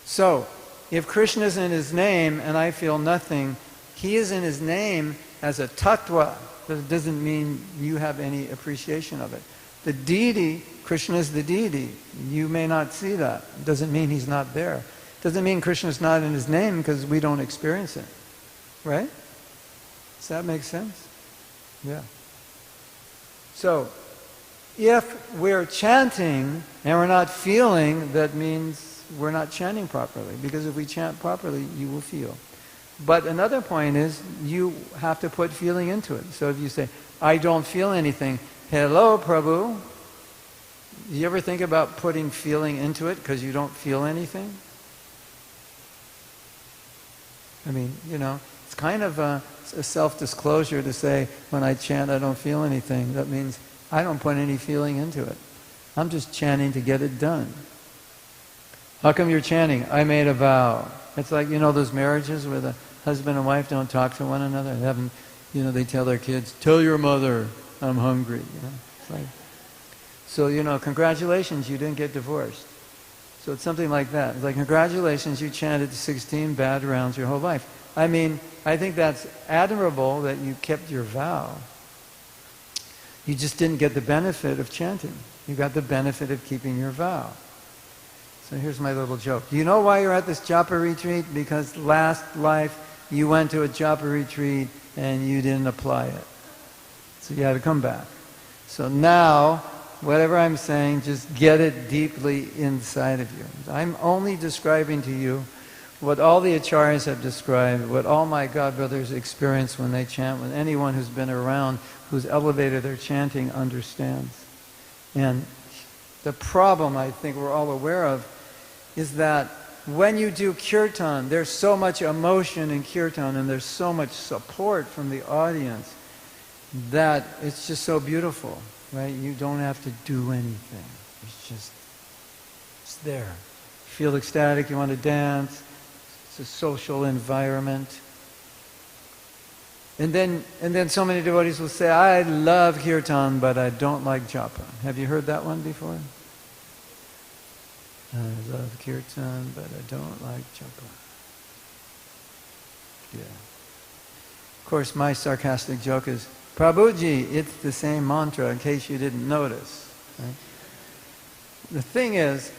So, if Krishna is in his name and I feel nothing, he is in his name as a tattva. That doesn't mean you have any appreciation of it. The deity, Krishna is the deity. You may not see that. It doesn't mean he's not there. It doesn't mean Krishna is not in his name because we don't experience it. Right? Does that make sense? Yeah. So, if we're chanting and we're not feeling, that means we're not chanting properly. Because if we chant properly, you will feel. But another point is, you have to put feeling into it. So if you say, I don't feel anything, hello, Prabhu. You ever think about putting feeling into it because you don't feel anything? I mean, you know, it's kind of a self-disclosure to say, when I chant, I don't feel anything. That means I don't put any feeling into it. I'm just chanting to get it done. How come you're chanting? I made a vow. It's like, you know, those marriages where the husband and wife don't talk to one another. They haven't, you know, they tell their kids, tell your mother I'm hungry. You know? It's like, so, you know, congratulations, you didn't get divorced. So it's something like that. It's like, congratulations, you chanted 16 bad rounds your whole life. I mean, I think that's admirable that you kept your vow. You just didn't get the benefit of chanting. You got the benefit of keeping your vow. So here's my little joke. You know why you're at this Japa retreat? Because last life you went to a Japa retreat and you didn't apply it. So you had to come back. So now, whatever I'm saying, just get it deeply inside of you. I'm only describing to you what all the acharyas have described, what all my God brothers experience when they chant, when anyone who's been around, who's elevated their chanting understands. And the problem I think we're all aware of is that when you do kirtan, there's so much emotion in kirtan and there's so much support from the audience that it's just so beautiful, right? You don't have to do anything. It's there. You feel ecstatic, you want to dance. It's a social environment. And then so many devotees will say, I love kirtan, but I don't like japa. Have you heard that one before? I love kirtan, but I don't like japa. Yeah. Of course, my sarcastic joke is, Prabhuji, it's the same mantra in case you didn't notice. Right? The thing is,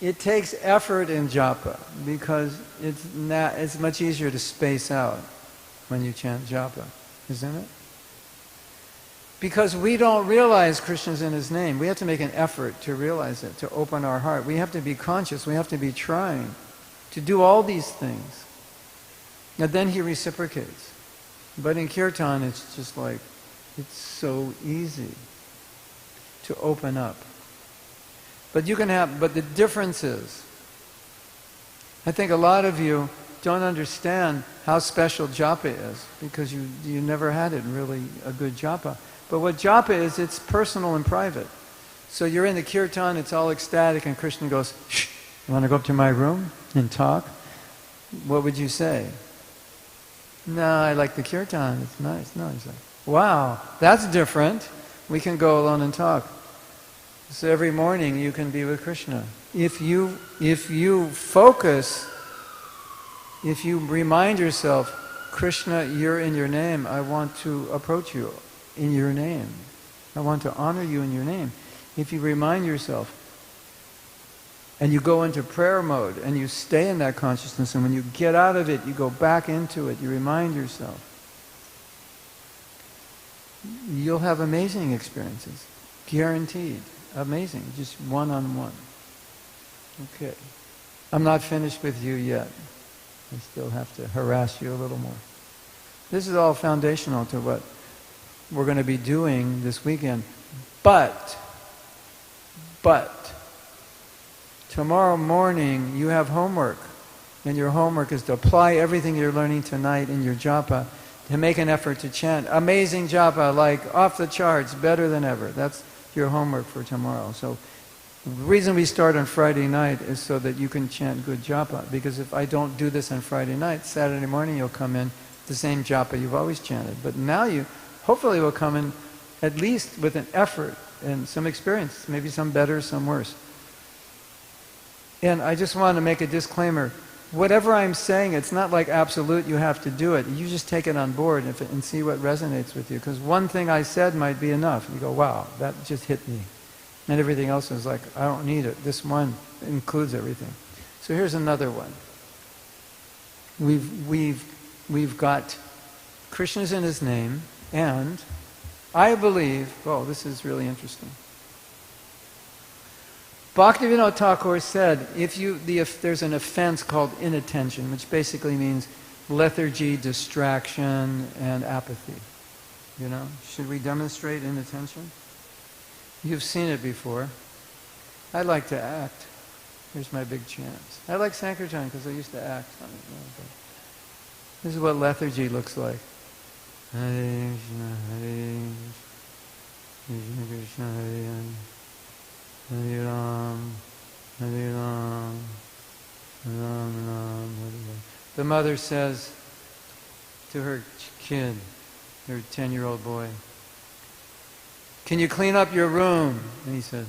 it takes effort in japa because it's much easier to space out when you chant japa, isn't it? Because we don't realize Krishna's in His name. We have to make an effort to realize it, to open our heart. We have to be conscious. We have to be trying to do all these things. And then He reciprocates. But in Kirtan, it's just like, it's so easy to open up. But the difference is, I think a lot of you don't understand how special Japa is because you never had it really a good Japa. But what Japa is, it's personal and private. So you're in the Kirtan, it's all ecstatic, and Krishna goes, "Shh, you want to go up to my room and talk?" What would you say? "No, I like the Kirtan, it's nice." No, he's like, "Wow, that's different. We can go alone and talk." So every morning you can be with Krishna. If you focus, if you remind yourself, "Krishna, you're in your name. I want to approach you in your name. I want to honor you in your name." If you remind yourself, and you go into prayer mode, and you stay in that consciousness, and when you get out of it, you go back into it, you remind yourself, you'll have amazing experiences. Guaranteed. Amazing. Just one-on-one. Okay. I'm not finished with you yet. I still have to harass you a little more. This is all foundational to what we're going to be doing this weekend. But, tomorrow morning you have homework. And your homework is to apply everything you're learning tonight in your japa, to make an effort to chant amazing japa, like off the charts, better than ever. That's your homework for tomorrow. So the reason we start on Friday night is so that you can chant good japa. Because if I don't do this on Friday night, Saturday morning you'll come in the same japa you've always chanted. But now you hopefully will come in at least with an effort and some experience, maybe some better, some worse. And I just want to make a disclaimer. Whatever I'm saying, it's not like absolute, you have to do it. You just take it on board and see what resonates with you. Because one thing I said might be enough. You go, wow, that just hit me. And everything else is like, I don't need it. This one includes everything. So here's another one. We've got Krishna's in His name, and I believe, oh, this is really interesting. Bhaktivinoda Thakur said, if there's an offense called inattention, which basically means lethargy, distraction, and apathy. You know, should we demonstrate inattention? You've seen it before. I like to act. Here's my big chance. I like Sankirtan because I used to act. This is what lethargy looks like. Hare Krishna, Hare Krishna, Krishna Hare Hare, Hare Ram, Hare Ram, Ram Ram, Hare Hare. The mother says to her kid, her 10-year-old boy, "Can you clean up your room?" And he said,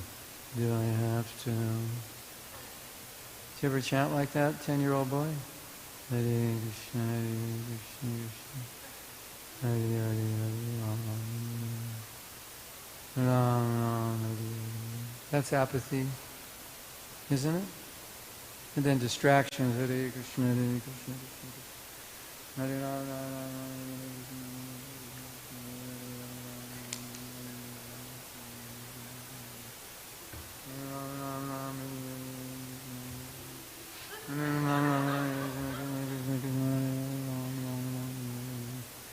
"Do I have to?" Did you ever chant like that, 10-year-old boy? Hare Krishna, Hare Krishna, Krishna Hare Hare, Hare Ram, Ram Ram, Hare Hare. That's apathy, isn't it? And then distractions. Hare Krishna, Hare Krishna, Krishna Krishna, Hare Ram, Ram Ram,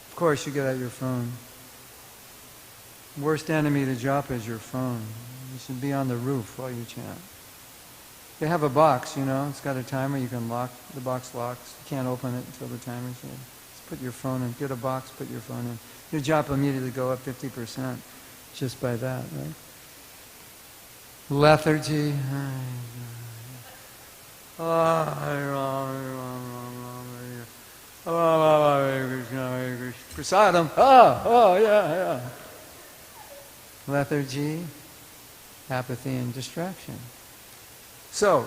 Of course, you get out your phone. Worst enemy to japa is your phone. You should be on the roof while you chant. They have a box, you know, it's got a timer, you can lock, the box locks. You can't open it until the timer's in. Just put your phone in, get a box, put your phone in. Your japa immediately go up 50% just by that, right? Lethargy. Prasadam. Yeah. Lethargy, apathy, and distraction. So,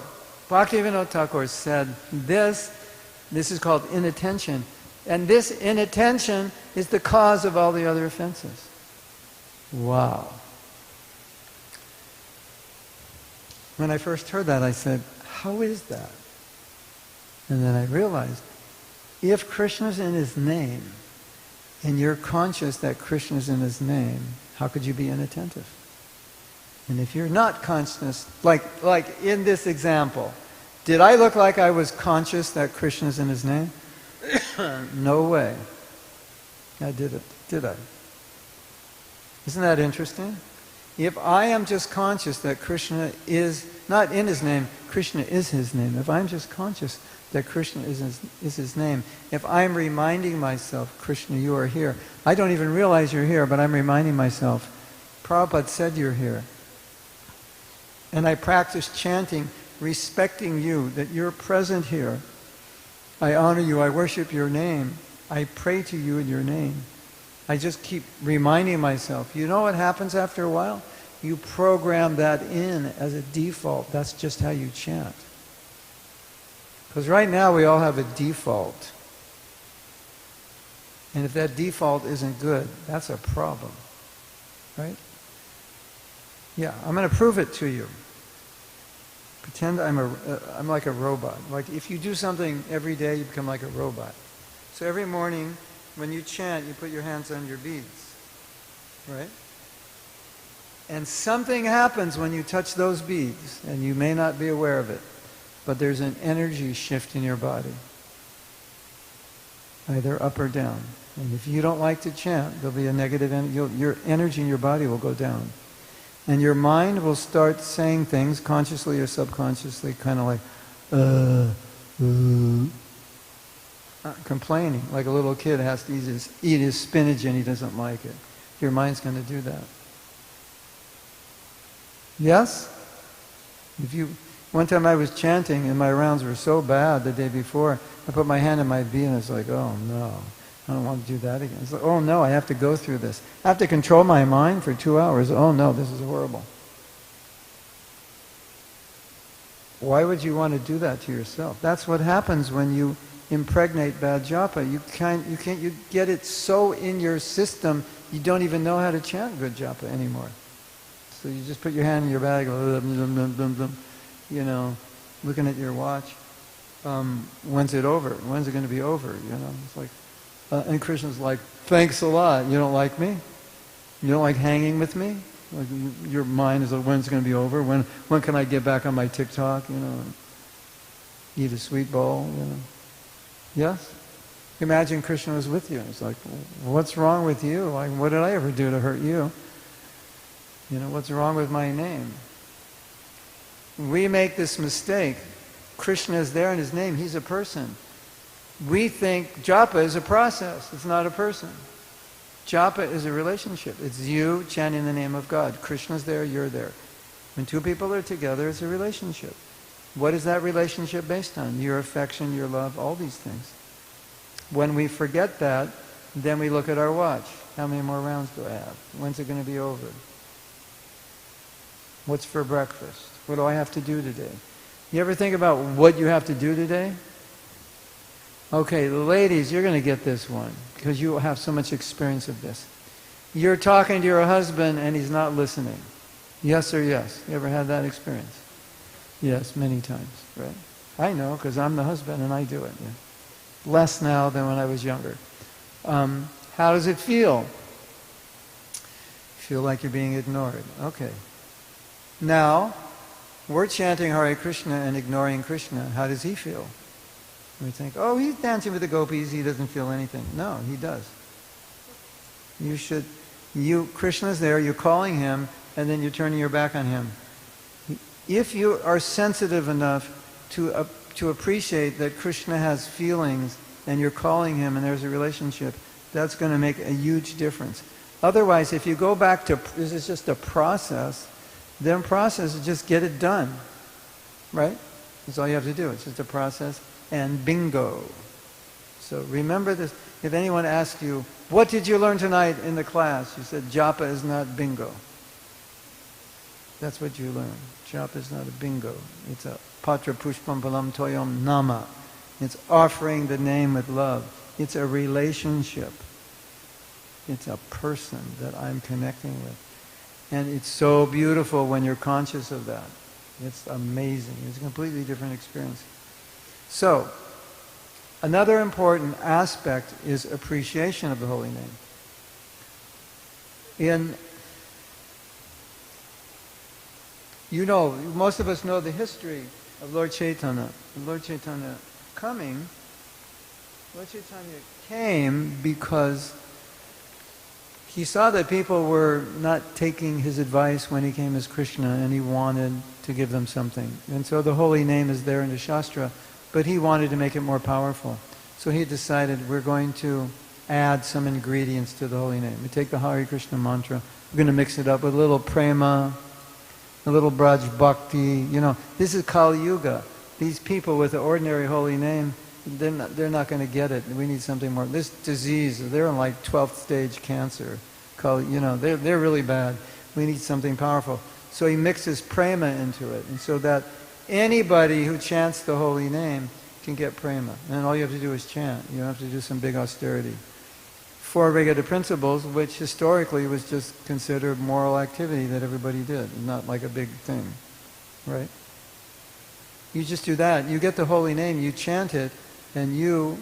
Bhaktivinoda Thakur said this is called inattention. And this inattention is the cause of all the other offenses. Wow. When I first heard that, I said, how is that? And then I realized, if Krishna's in His name, and you're conscious that Krishna is in his name, how could you be inattentive? And if you're not conscious, like in this example, did I look like I was conscious that Krishna is in his name? No way. I didn't, did I? Isn't that interesting? If I am just conscious that Krishna is not in his name, Krishna is his name. If I'm just conscious that Krishna is his name, if I'm reminding myself, Krishna, you are here. I don't even realize you're here, but I'm reminding myself, Prabhupada said you're here. And I practice chanting, respecting you, that you're present here. I honor you, I worship your name. I pray to you in your name. I just keep reminding myself. You know what happens after a while? You program that in as a default. That's just how you chant. Because right now we all have a default. And if that default isn't good, that's a problem. Right? Yeah, I'm going to prove it to you. Pretend I'm like a robot. Like if you do something every day, you become like a robot. So every morning, when you chant, you put your hands on your beads. Right? And something happens when you touch those beads, and you may not be aware of it, but there's an energy shift in your body. Either up or down. And if you don't like to chant, there'll be a negative energy. Your energy in your body will go down. And your mind will start saying things, consciously or subconsciously, kind of like, complaining, like a little kid has to eat his spinach and he doesn't like it. Your mind's going to do that. Yes? One time I was chanting and my rounds were so bad the day before, I put my hand in my bead and it's like, oh no, I don't want to do that again. It's like, oh no, I have to go through this. I have to control my mind for 2 hours. Oh no, this is horrible. Why would you want to do that to yourself? That's what happens when you impregnate bad japa. You get it so in your system, you don't even know how to chant good japa anymore. So you just put your hand in your bag, you know, looking at your watch. When's it over? When's it going to be over? You know, it's like, and Krishna's like, thanks a lot. You don't like me? You don't like hanging with me? Like your mind is like, when's it going to be over? When can I get back on my TikTok? You know, and eat a sweet bowl. You know. Yes. Imagine Krishna was with you. It's like, what's wrong with you? Like, what did I ever do to hurt you? You know, what's wrong with my name? We make this mistake. Krishna is there in his name. He's a person. We think japa is a process. It's not a person. Japa is a relationship. It's you chanting the name of God. Krishna's there, you're there. When two people are together, it's a relationship. What is that relationship based on? Your affection, your love, all these things. When we forget that, then we look at our watch. How many more rounds do I have? When's it going to be over? What's for breakfast? What do I have to do today? You ever think about what you have to do today? Okay, ladies, you're going to get this one because you have so much experience of this. You're talking to your husband and he's not listening. Yes or yes? You ever had that experience? Yes, many times, right? I know because I'm the husband and I do it. Yeah. Less now than when I was younger. How does it feel? Feel like you're being ignored. Okay. Now, we're chanting Hare Krishna and ignoring Krishna. How does he feel? We think, oh, he's dancing with the gopis, he doesn't feel anything. No, he does. Krishna's there, you're calling him, and then you're turning your back on him. If you are sensitive enough to appreciate that Krishna has feelings, and you're calling him, and there's a relationship, that's going to make a huge difference. Otherwise, if you go back to, this is just a process, then process is just get it done. Right? That's all you have to do. It's just a process. And bingo. So remember this. If anyone asks you, what did you learn tonight in the class? You said, japa is not bingo. That's what you learn. Japa is not a bingo. It's a patra pushpam palam toyam nama. It's offering the name with love. It's a relationship. It's a person that I'm connecting with. And it's so beautiful when you're conscious of that. It's amazing. It's a completely different experience. So, Another important aspect is appreciation of the holy name. Most of us know the history of Lord Chaitanya. Lord Chaitanya came because he saw that people were not taking his advice when he came as Krishna, and he wanted to give them something. And so the holy name is there in the Shastra, but he wanted to make it more powerful. So he decided, we're going to add some ingredients to the holy name. We take the Hare Krishna mantra, we're going to mix it up with a little prema, a little Braj Bhakti. This is Kali Yuga. These people with the ordinary holy name, they're not going to get it. We need something more. This disease, they're in like 12th stage cancer. They're really bad. We need something powerful. So he mixes prema into it, and so that anybody who chants the holy name can get prema. And all you have to do is chant. You don't have to do some big austerity. 4 regulative principles, which historically was just considered moral activity that everybody did, not like a big thing, right? You just do that. You get the holy name, you chant it, and you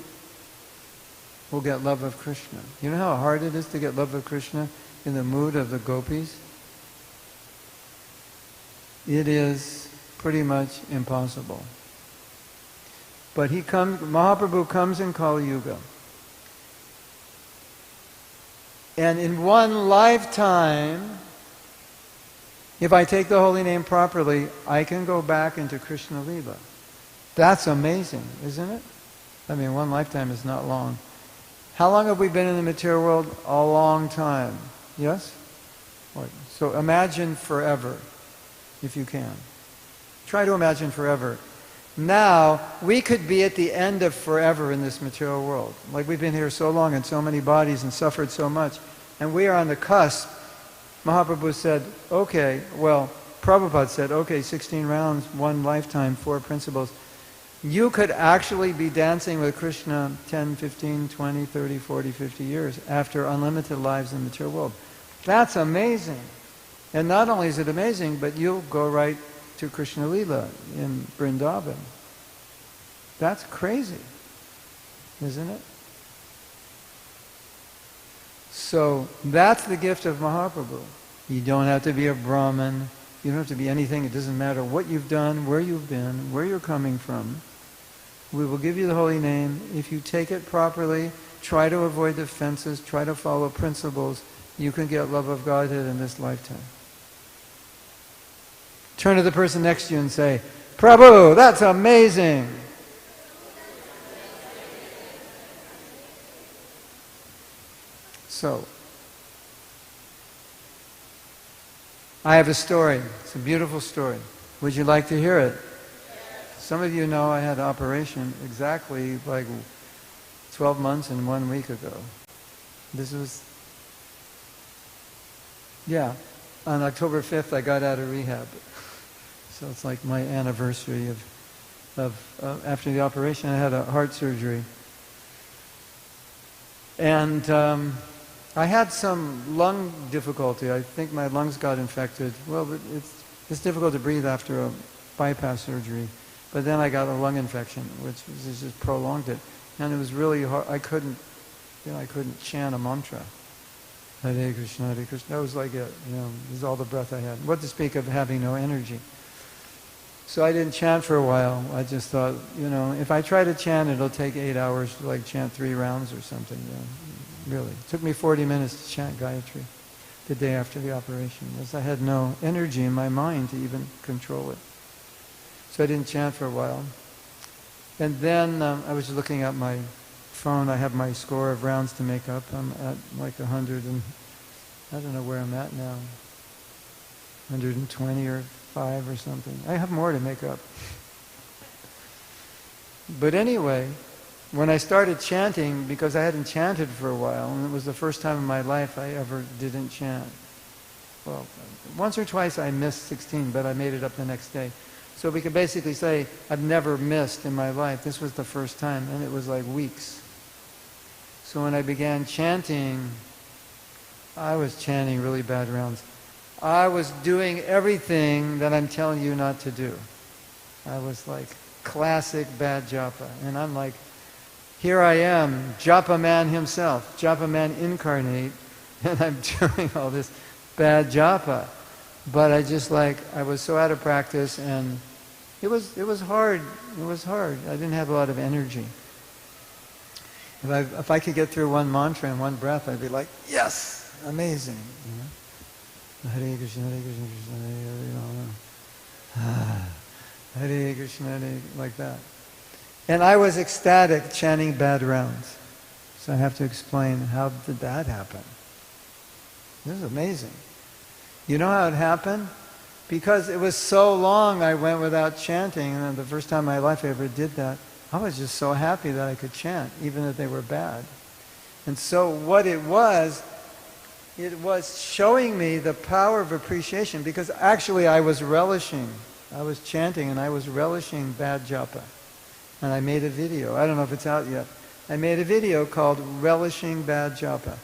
will get love of Krishna. You know how hard it is to get love of Krishna in the mood of the gopis? It is pretty much impossible. But Mahaprabhu comes in Kali Yuga. And in one lifetime, if I take the holy name properly, I can go back into Krishna Lila. That's amazing, isn't it? I mean, one lifetime is not long. How long have we been in the material world? A long time. Yes? So imagine forever, if you can. Try to imagine forever. Now, we could be at the end of forever in this material world. Like we've been here so long in so many bodies and suffered so much. And we are on the cusp. Mahaprabhu said, Prabhupada said, 16 rounds, 1 lifetime, 4 principles. You could actually be dancing with Krishna 10, 15, 20, 30, 40, 50 years after unlimited lives in the material world. That's amazing. And not only is it amazing, but you'll go right to Krishna Lila in Vrindavan. That's crazy, isn't it? So that's the gift of Mahaprabhu. You don't have to be a Brahmin. You don't have to be anything. It doesn't matter what you've done, where you've been, where you're coming from. We will give you the holy name. If you take it properly, try to avoid the fences, try to follow principles, you can get love of Godhead in this lifetime. Turn to the person next to you and say, Prabhu, that's amazing. So, I have a story. It's a beautiful story. Would you like to hear it? Some of you know I had an operation exactly like 12 months and 1 week ago. This was, on October 5th I got out of rehab. So it's like my anniversary of after the operation. I had a heart surgery. And I had some lung difficulty. I think my lungs got infected. Well, it's difficult to breathe after a bypass surgery. But then I got a lung infection, which just prolonged it. And it was really hard. I couldn't chant a mantra. Hare Krishna, Hare Krishna. That was like it. It was all the breath I had. What to speak of having no energy. So I didn't chant for a while. I just thought, if I try to chant, it'll take 8 hours to chant 3 rounds or something. Really. It took me 40 minutes to chant Gayatri the day after the operation, because I had no energy in my mind to even control it. So I didn't chant for a while. And then I was looking at my phone. I have my score of rounds to make up. I'm at like 100 and I don't know where I'm at now. 120 or 5 or something. I have more to make up. But anyway, when I started chanting, because I hadn't chanted for a while, and it was the first time in my life I ever didn't chant. Well, once or twice I missed 16, but I made it up the next day. So we could basically say I've never missed in my life. This was the first time, and it was like weeks. So when I began chanting, I was chanting really bad rounds. I was doing everything that I'm telling you not to do. I was like classic bad japa. And I'm like here I am, Japa man himself, Japa man incarnate, and I'm doing all this bad japa. But I was so out of practice, and it was hard. It was hard. I didn't have a lot of energy. If I could get through one mantra in one breath, I'd be like, yes, amazing. You know? Hare Krishna, Hare Krishna, Krishna Hare Hare, Hare Krishna, Hare, like that. And I was ecstatic chanting bad rounds. So I have to explain, how did that happen? This is amazing. You know how it happened? Because it was so long I went without chanting, and the first time in my life I ever did that, I was just so happy that I could chant, even if they were bad. And so what it was showing me the power of appreciation, because actually I was chanting and I was relishing bad japa. And I made a video. I don't know if it's out yet. I made a video called Relishing Bad Japa.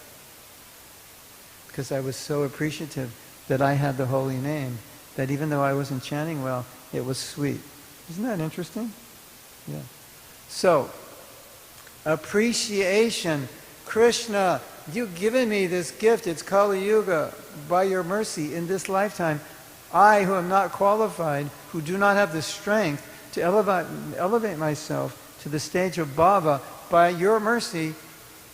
Because I was so appreciative that I had the holy name, that even though I wasn't chanting well, it was sweet. Isn't that interesting? Yeah. So, appreciation. Krishna, you've given me this gift. It's Kali Yuga. By your mercy, in this lifetime, I, who am not qualified, who do not have the strength to elevate myself to the stage of bhava, by your mercy,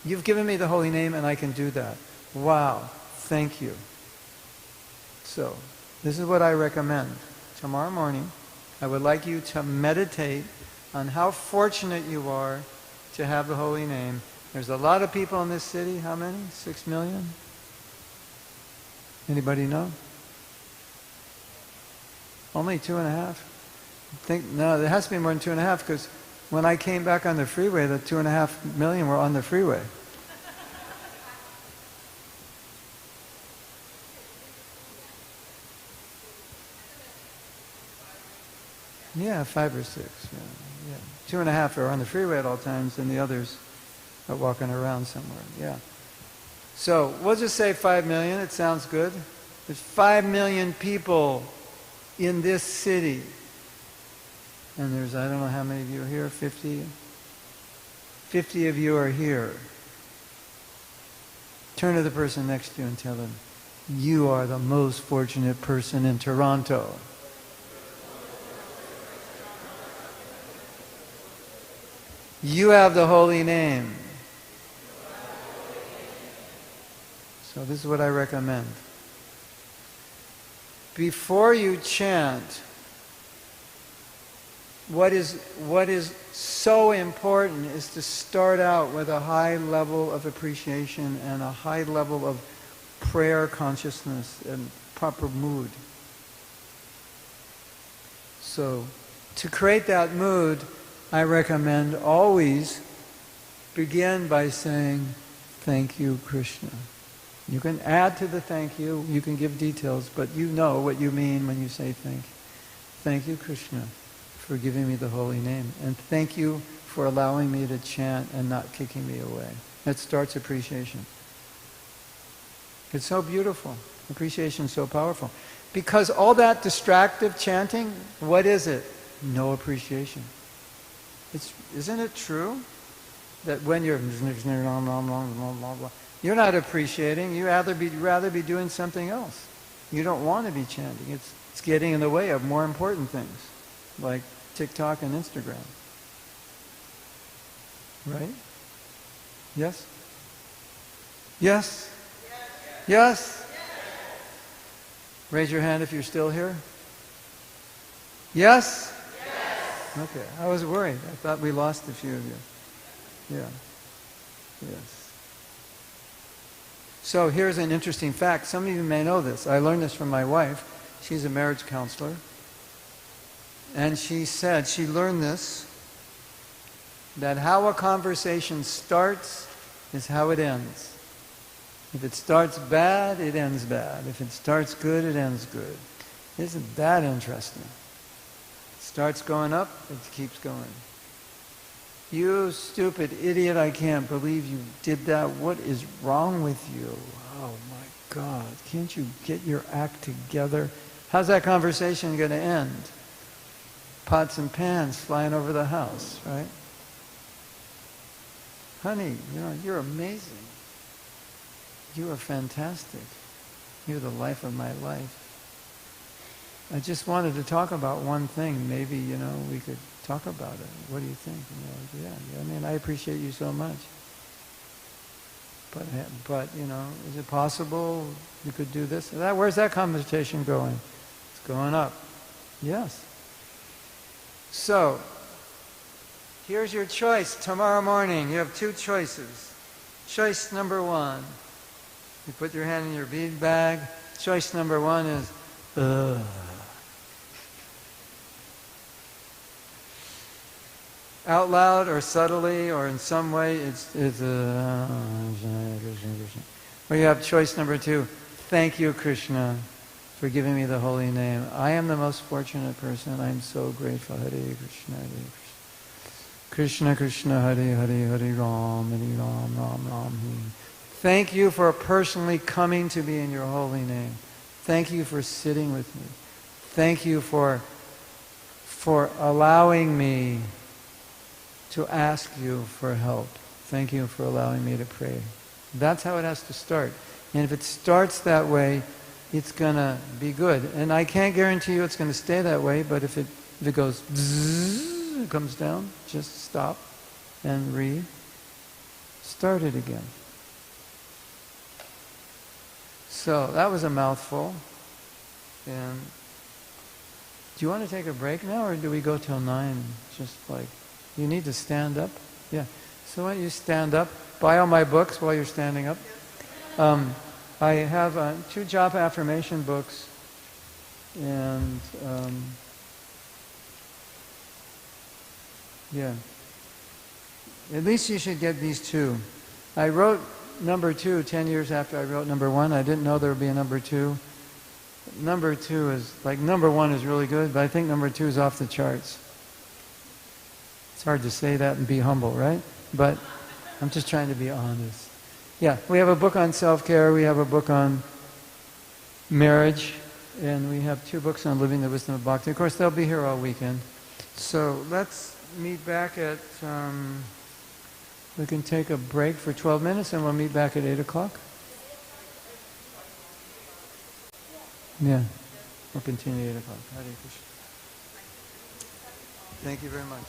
you've given me the holy name and I can do that. Wow. Thank you. So, this is what I recommend. Tomorrow morning, I would like you to meditate on how fortunate you are to have the holy name. There's a lot of people in this city. How many? 6 million? Anybody know? Only 2.5? No, there has to be more than 2.5, because when I came back on the freeway, the 2.5 million were on the freeway. Yeah, 5 or 6. Yeah. 2.5 are on the freeway at all times, and the others are walking around somewhere. Yeah. So we'll just say 5 million. It sounds good. There's 5 million people in this city, and there's, I don't know how many of you are here. 50. 50 of you are here. Turn to the person next to you and tell them, you are the most fortunate person in Toronto. You have the holy name. So this is what I recommend. Before you chant, what is so important is to start out with a high level of appreciation and a high level of prayer consciousness and proper mood. So to create that mood, I recommend always begin by saying, thank you, Krishna. You can add to the thank you, you can give details, but you know what you mean when you say thank you. Thank you, Krishna, for giving me the holy name. And thank you for allowing me to chant and not kicking me away. That starts appreciation. It's so beautiful. Appreciation is so powerful. Because all that distractive chanting, what is it? No appreciation. Isn't it true that when you're not appreciating, you rather be doing something else. You don't want to be chanting. It's getting in the way of more important things, like TikTok and Instagram. Right? Yes? Yes? Yes? Raise your hand if you're still here. Yes? Okay, I was worried. I thought we lost a few of you. Yeah. Yes. So here's an interesting fact. Some of you may know this. I learned this from my wife. She's a marriage counselor. And she said, she learned this, that how a conversation starts is how it ends. If it starts bad, it ends bad. If it starts good, it ends good. Isn't that interesting? Starts going up, it keeps going. You stupid idiot, I can't believe you did that. What is wrong with you? Oh my God, can't you get your act together? How's that conversation going to end? Pots and pans flying over the house, right? honey, you're amazing. You are fantastic. You're the life of my life. I just wanted to talk about one thing. Maybe, we could talk about it. What do you think? Yeah, I appreciate you so much. But is it possible you could do this? Where's that conversation going? It's going up. Yes. So, here's your choice. Tomorrow morning, you have two choices. Choice number one, you put your hand in your bead bag. Choice number one is, ugh. Out loud or subtly or in some way, it's or you have choice number two, thank you, Krishna, for giving me the holy name. I am the most fortunate person. I am so grateful. Hare Krishna, Hare Krishna, Krishna Krishna, Hare Hare, Hare Ram, Ram Ram. Thank you for personally coming to me in your holy name. Thank you for sitting with me. Thank you for allowing me to ask you for help. Thank you for allowing me to pray. That's how it has to start. And if it starts that way, it's going to be good. And I can't guarantee you it's going to stay that way, but if it goes bzzz, it comes down, just stop and start it again. So that was a mouthful. And do you want to take a break now, or do we go till 9? Just like, you need to stand up? Yeah. So why don't you stand up? Buy all my books while you're standing up. I have 2 Japa affirmation books, and yeah. At least you should get these 2. I wrote number 2 10 years after I wrote number 1. I didn't know there would be a number 2. Number 2 is, like, number 1 is really good, but I think number 2 is off the charts. It's hard to say that and be humble, right? But I'm just trying to be honest. Yeah, we have a book on self-care, we have a book on marriage, and we have 2 books on living the wisdom of bhakti. Of course, they'll be here all weekend. So let's meet back at, we can take a break for 12 minutes and we'll meet back at 8 o'clock. Yeah, we'll continue at 8 o'clock. Hare Krishna. Thank you very much.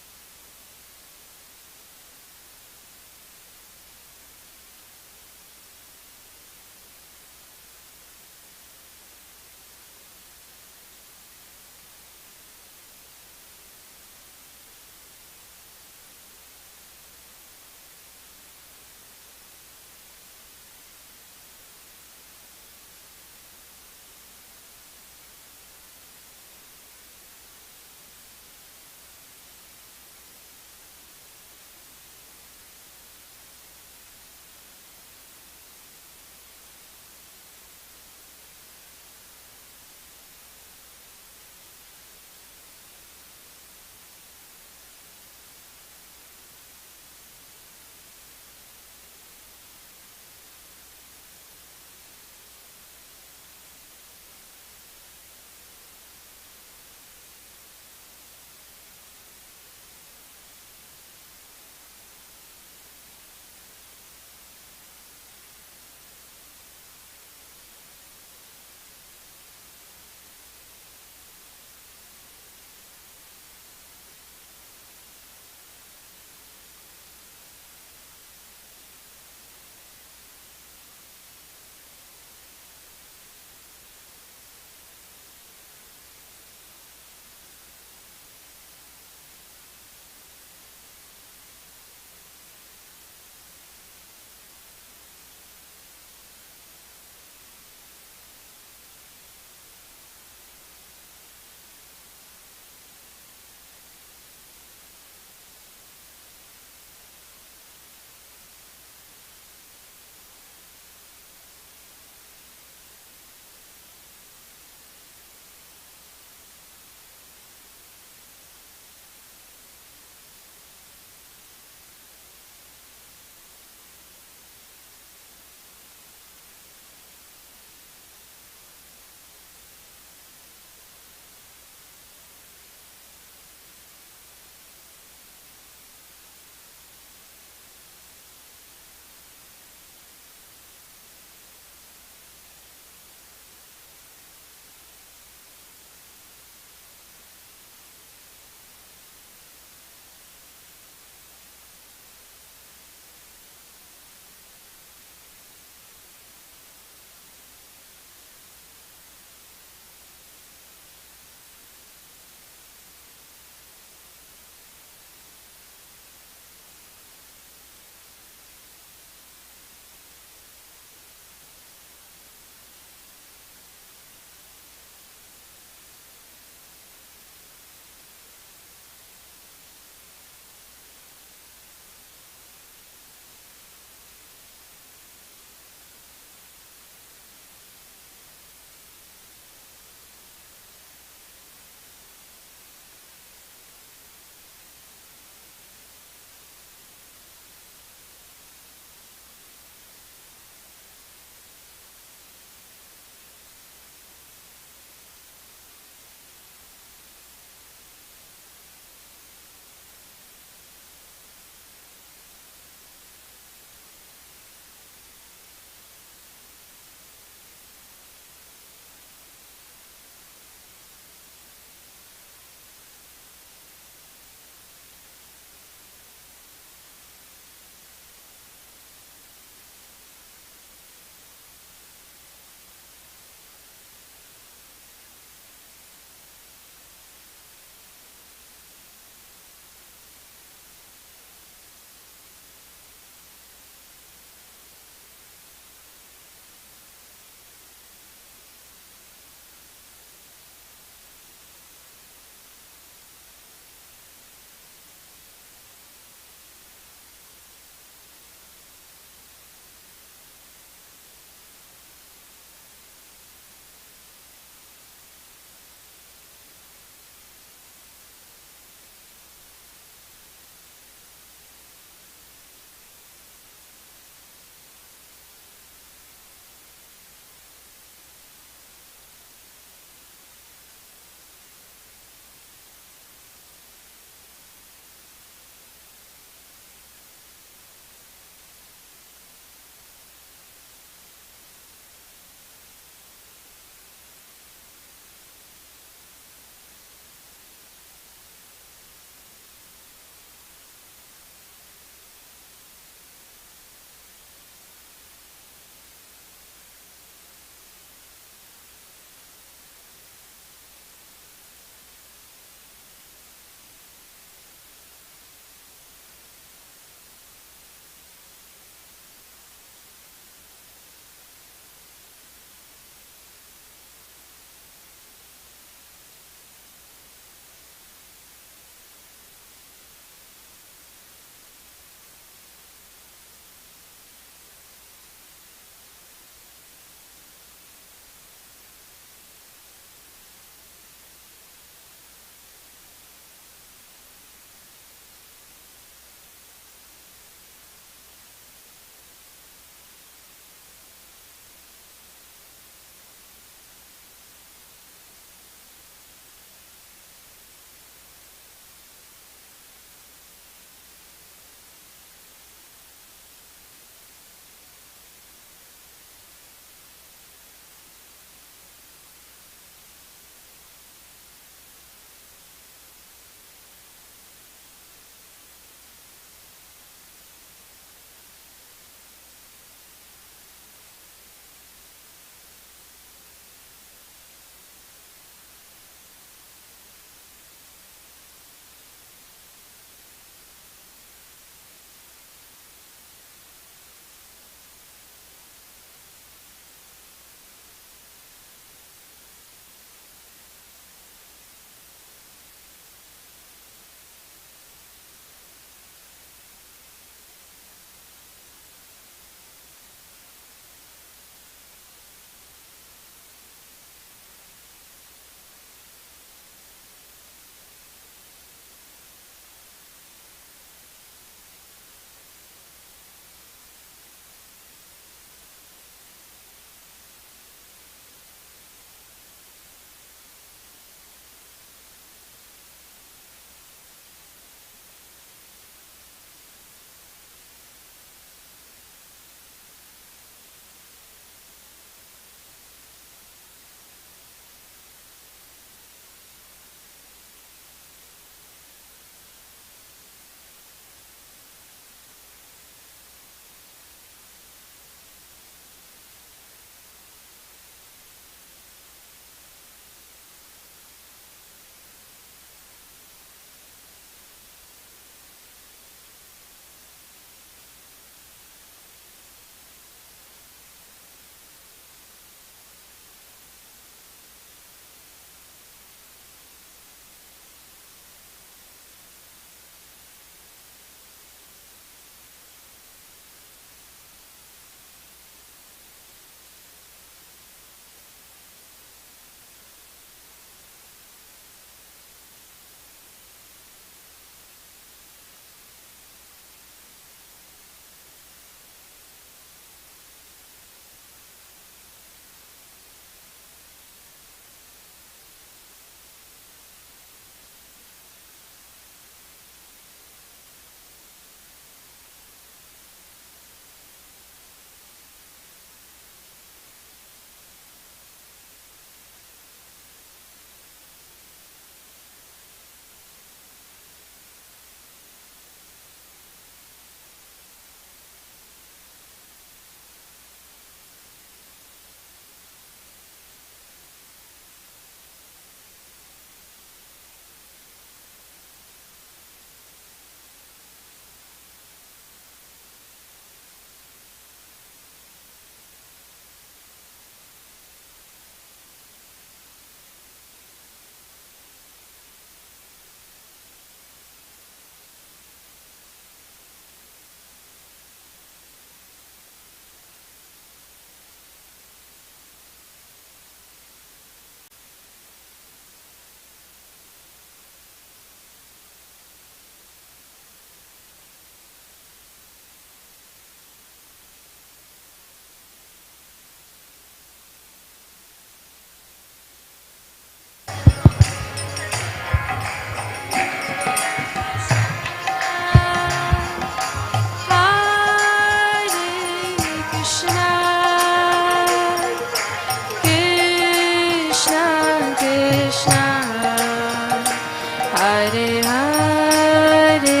Hare Hare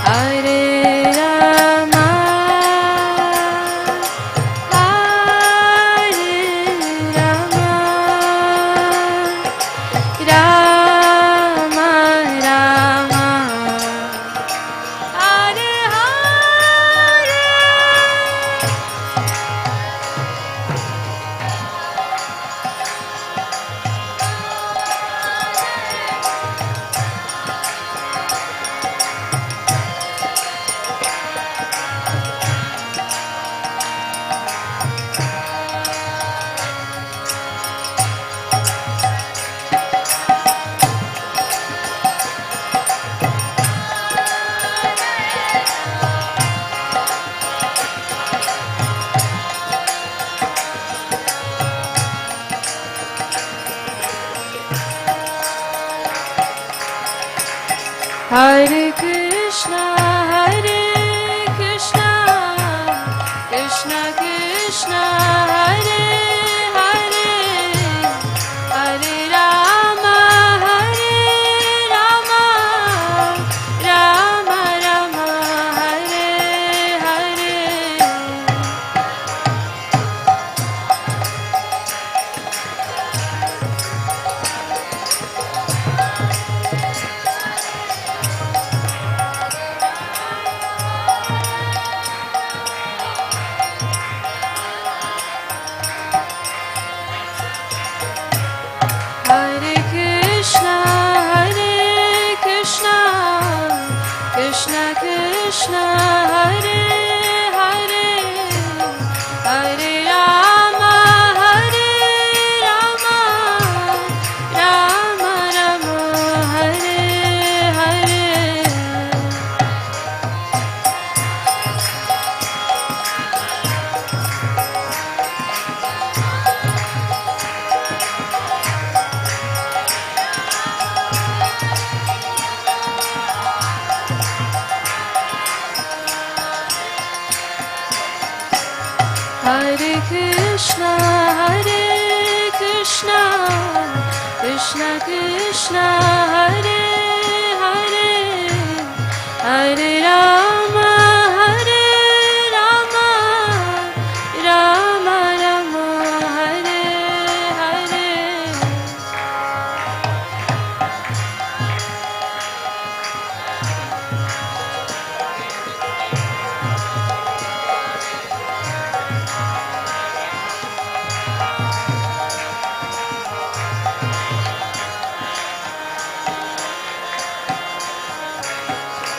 Hare Rama Hare Rama Rama Rama Hare Hare Hare Krishna, Hare Krishna, Krishna Krishna, Hare Hare, Hare Rama, Hare Rama, Rama Rama, Hare Hare. Hare Krishna, Hare Krishna, Krishna Krishna, Hare Hare, Hare Rama, Hare Rama, Rama Rama, Hare Hare. Hare Krishna, Hare Krishna, Krishna Krishna, Hare Hare, Hare Rama, Hare Rama, Rama Rama, Hare Hare.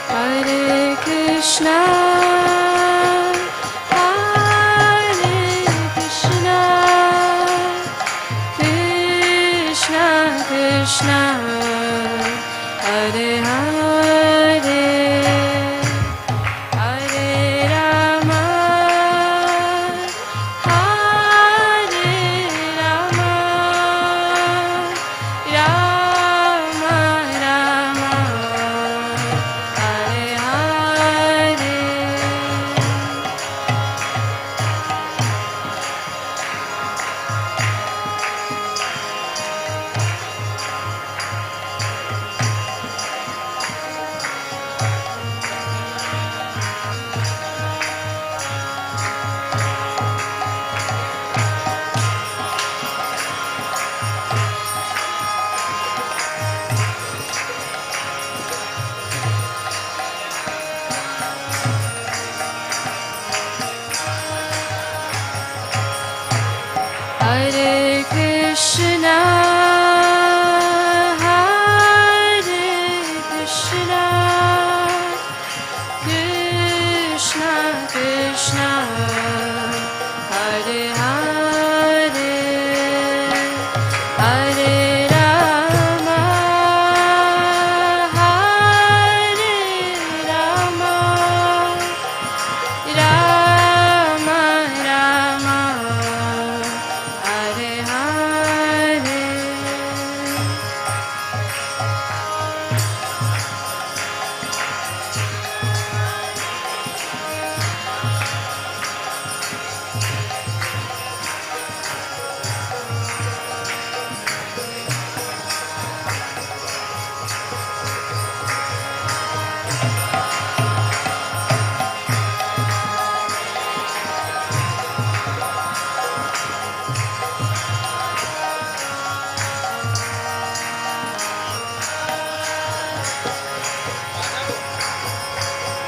Hare Krishna, Hare Krishna, Krishna Krishna, Hare Hare, Hare Rama, Hare Rama, Rama Rama, Hare Hare.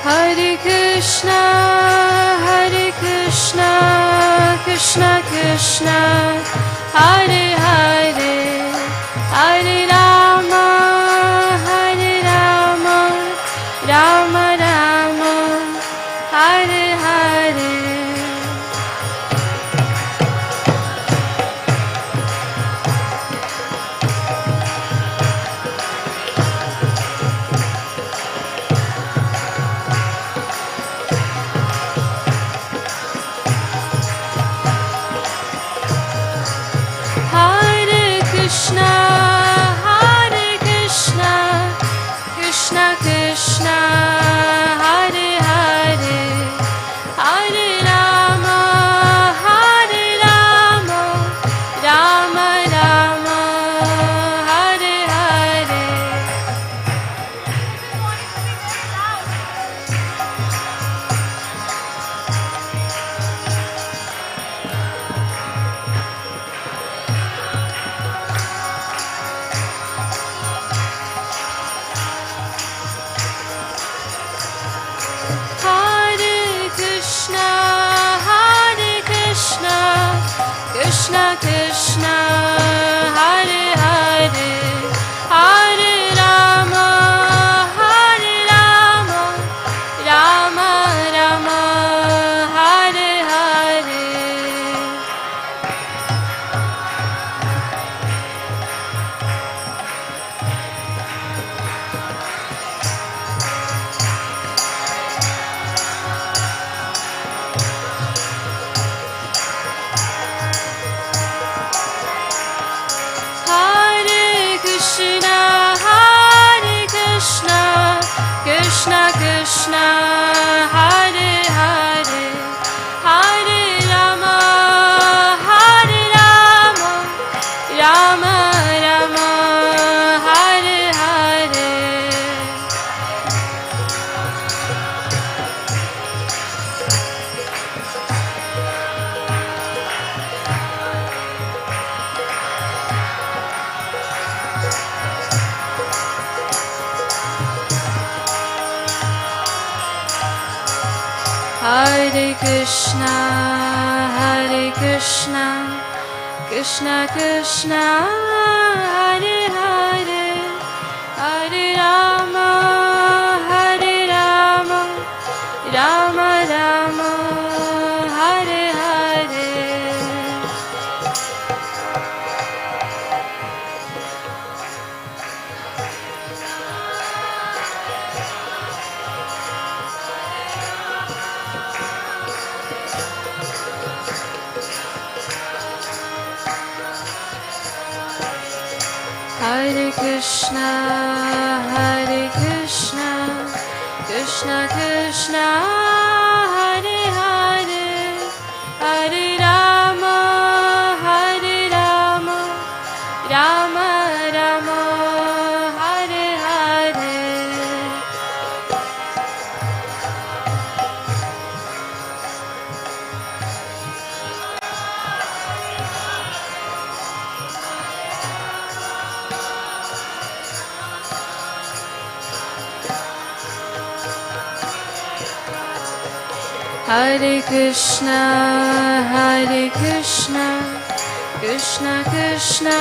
Hare Krishna, Krishna Krishna, Hare Hare, Hare Rama, Rama Rama, Hare Hare. Hare Krishna, Krishna Krishna, Hare Hare, Hare Rama, Rama Rama, Hare Hare. Hare Krishna, Krishna Krishna, Hare Hare, Hare Rama, Rama Rama, Hare Hare. Hare Krishna, Krishna Krishna, Hare Hare, Hare Rama, Rama Rama, Hare Hare. Hare Krishna, Krishna Krishna, Hare Hare, Hare Rama, Rama Rama, Hare Hare. Hare Krishna, Krishna Krishna, Hare Hare, Hare Rama, Rama Rama, Hare Hare. Hare Krishna, Krishna Krishna,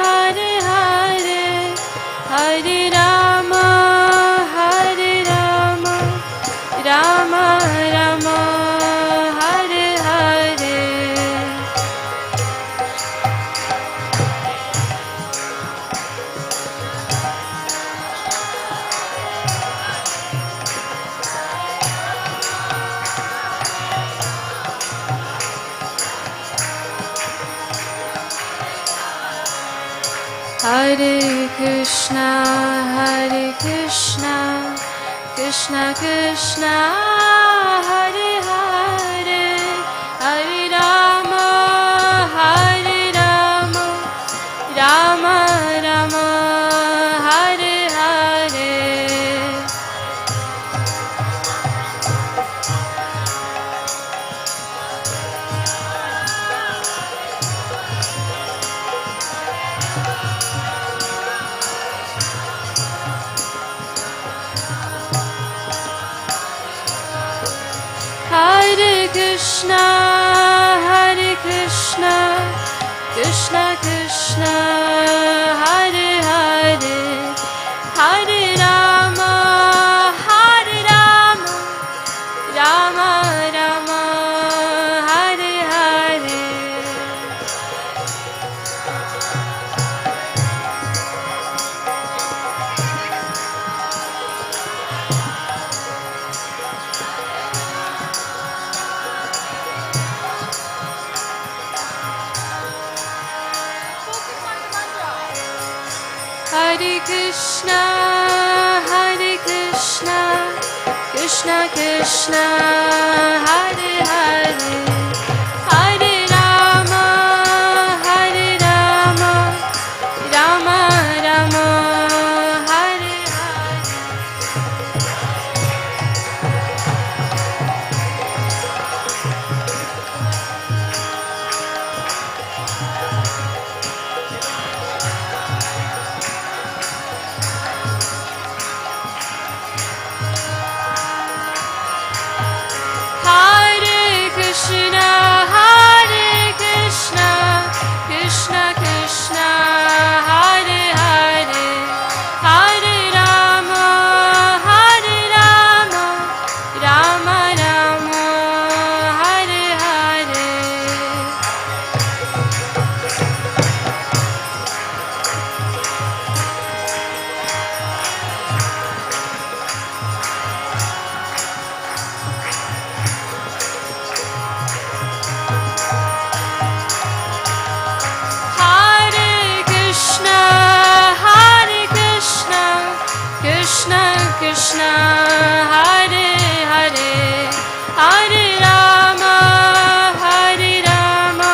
Hare Hare, Hare Rama, Rama Rama, Hare Hare. Hare Krishna, Krishna Krishna, Hare Hare, Hare Rama, Rama Rama, Hare Hare. Krishna, Hare Krishna, Krishna Krishna, Hare Hare, Hare Rama, Hare Rama, Rama Rama, Hare Hare. Hare Krishna, Hare Krishna, Krishna Krishna, Hare Hare, Hare Rama, Hare Rama, Rama Rama, Hare Hare. Hare Krishna, Hare Krishna, Krishna Krishna, Hare Hare, Hare Rama, Hare Rama, Rama Rama, Hare Hare. Hare Krishna, Hare Krishna, Krishna Krishna, Hare Hare, Hare Rama, Hare Rama,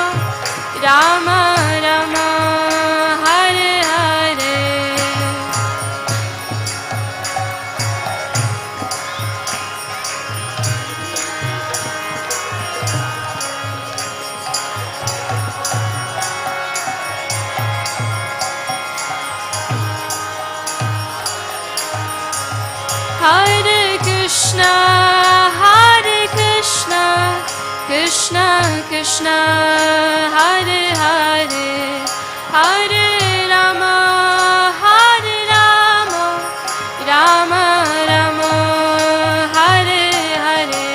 Rama Rama, Hare Hare. Hare Krishna, Hare Krishna, Krishna Krishna, Hare Hare, Hare Rama, Hare Rama, Rama Rama, Hare Hare.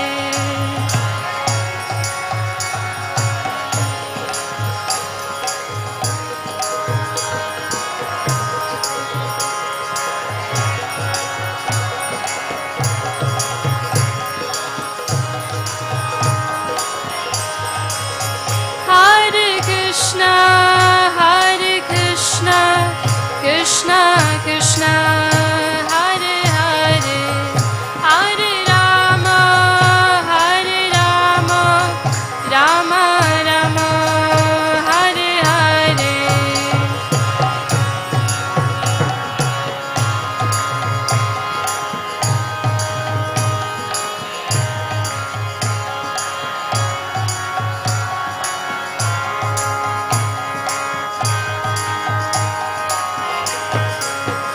Hare Krishna, Hare Krishna, Krishna Krishna, Hare Hare, Hare Rama, Hare Rama, Rama Rama, Hare Hare.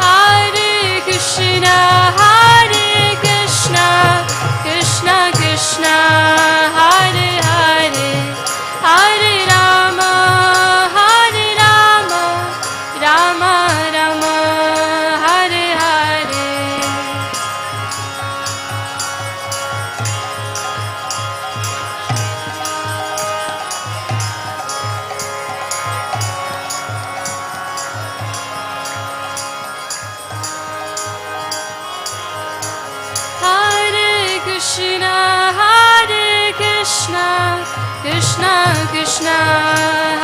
Hare Krishna, Hare Krishna, Krishna Krishna, Hare Hare, Hare Rama, Hare Rama, Rama Rama, Hare Hare. Hare Krishna, Hare Krishna, Krishna Krishna,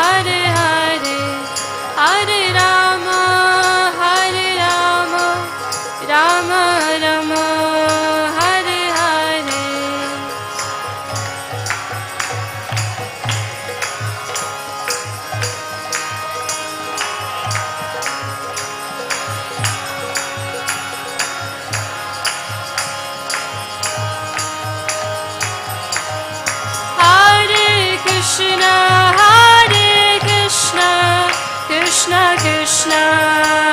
Hare Hare, Hare Rama, Hare Rama, Rama Rama, Hare Hare. Hare Krishna, Hare Krishna, Krishna Krishna,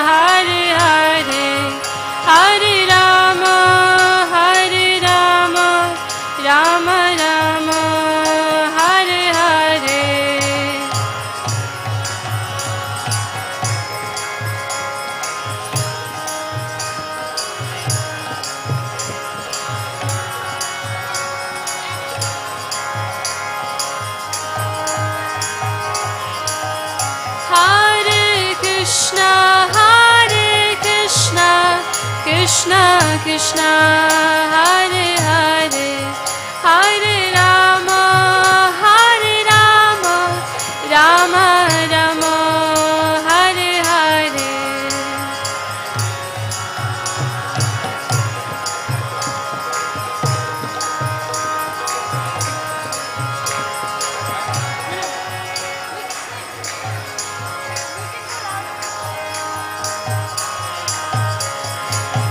Hare Hare, Hare Rama, Hare Rama, Rama Rama, Krishna Krishna Hare Hare Hare Rama Hare Rama Rama Rama Hare Hare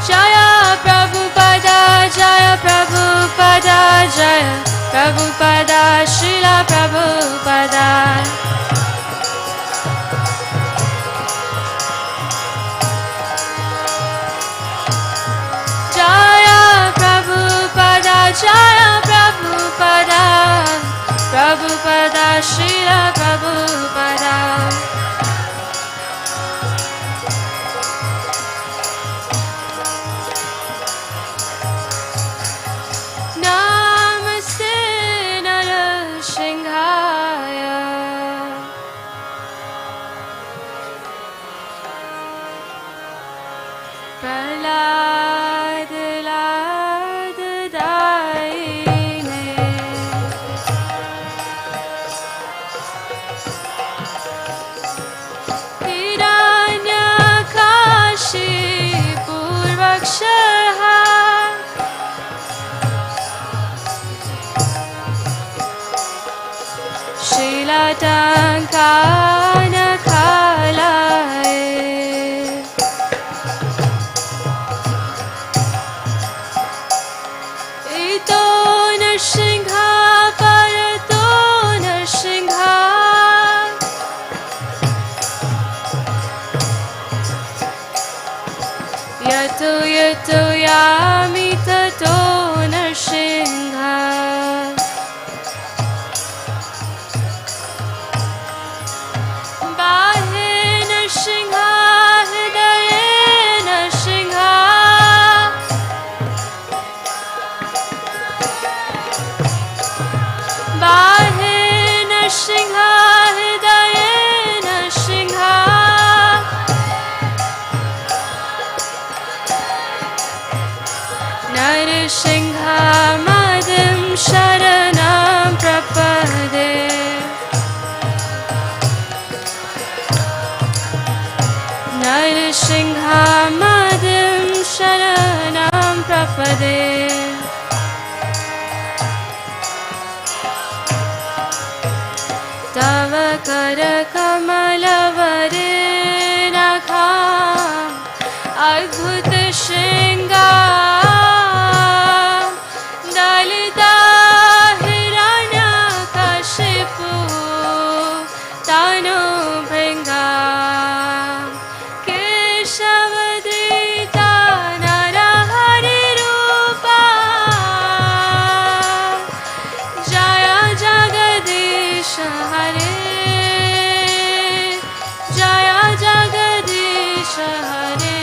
Jaya Prabhupada Jaya Prabhupada Jaya Prabhupada Srila Prabhupada Jaya Prabhupada Jaya Prabhupada Prabhupada Srila Prabhupada Namaste Narashinghaya Prahlad Daine Hiranyakashi Purvakshaha Shilatangkana Kalae Ito Narsingha Parato Narsingha Yato Yato Yami Tato Narsingha Bahe Narsingha Hridaye Narsingha Bahe Narsingha Hridaye Narsingha Narsingha Madhim Sharanam Prapade Narsingha Madhim Sharanam Prapade Tava Kara Kamalavare Nakha Adbhut Shringar Dalita Hiranyakashipu Tanu Bringa Keshavadita Narahari Rupa Jaya Jagadish Hare Jaya Jagadish Hare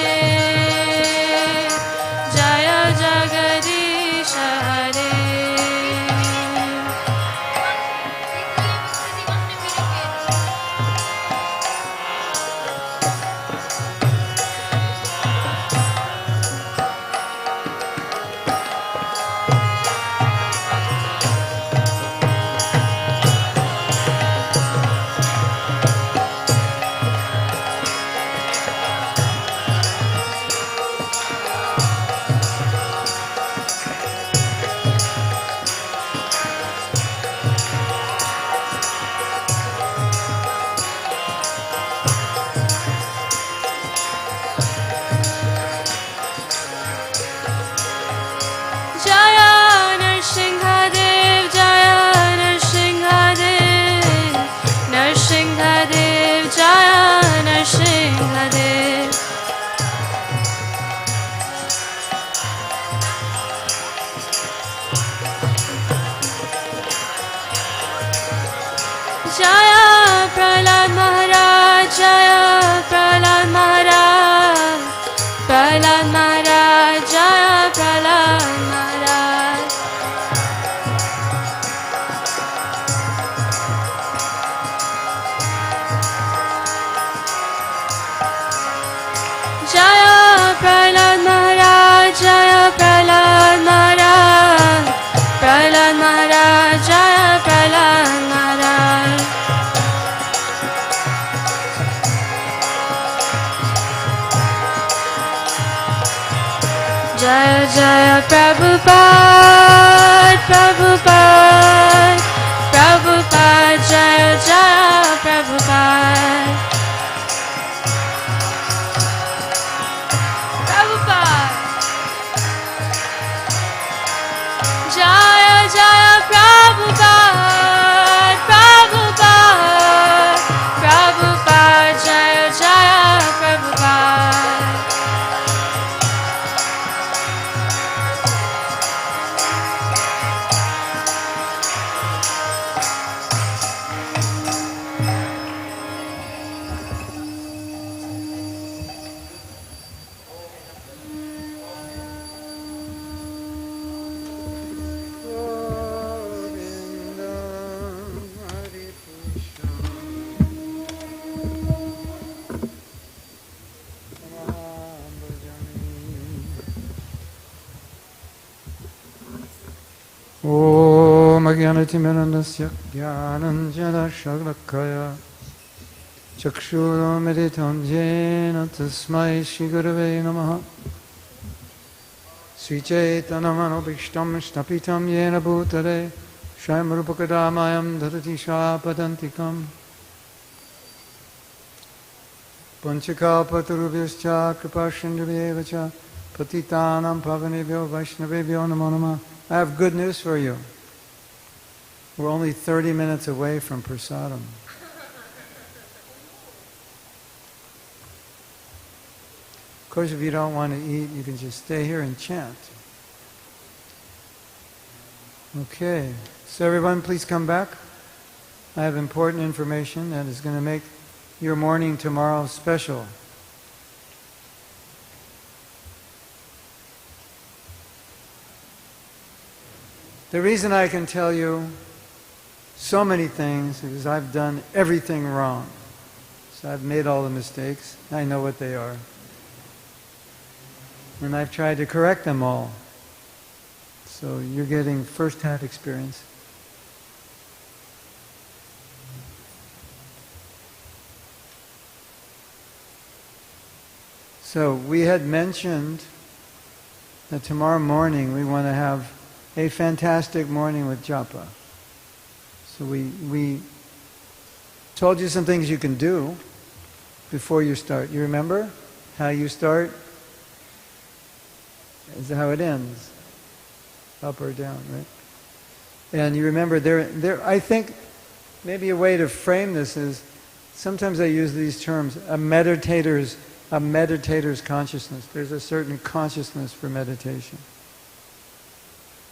Jaya Jaya Prabhupada, Prabhupada, Prabhupada, Jaya Jaya Prabhupada. Prabhupada. Jaya Jaya Prabhupada, Prabhupada, Prabhupada, Jaya Jaya Prabhupada. Om Agyanatimirandasya Gyananjana Shaglakaya Chakshuromeditam Jena Tasmai Shigurave Namaha Sri Chaitanamanopistam Shnapitam Yena Bhutare Shaimrupakadamayam Dharati Shapadantikam Panchakalpatarubhyascha Kripashindravevacha Patitanam Pavanebhyo Vaishnavebhyo Namo Namah. I have good news for you. We're only 30 minutes away from prasadam. Of course, if you don't want to eat, you can just stay here and chant. Okay, so everyone please come back. I have important information that is going to make your morning tomorrow special. The reason I can tell you so many things is I've done everything wrong. So I've made all the mistakes. I know what they are. And I've tried to correct them all. So you're getting first-hand experience. So we had mentioned that tomorrow morning we want to have a fantastic morning with Japa. So we told you some things you can do before you start. You remember how you start? Is how it ends. Up or down, right? And you remember there I think maybe a way to frame this is sometimes I use these terms, a meditator's consciousness. There's a certain consciousness for meditation.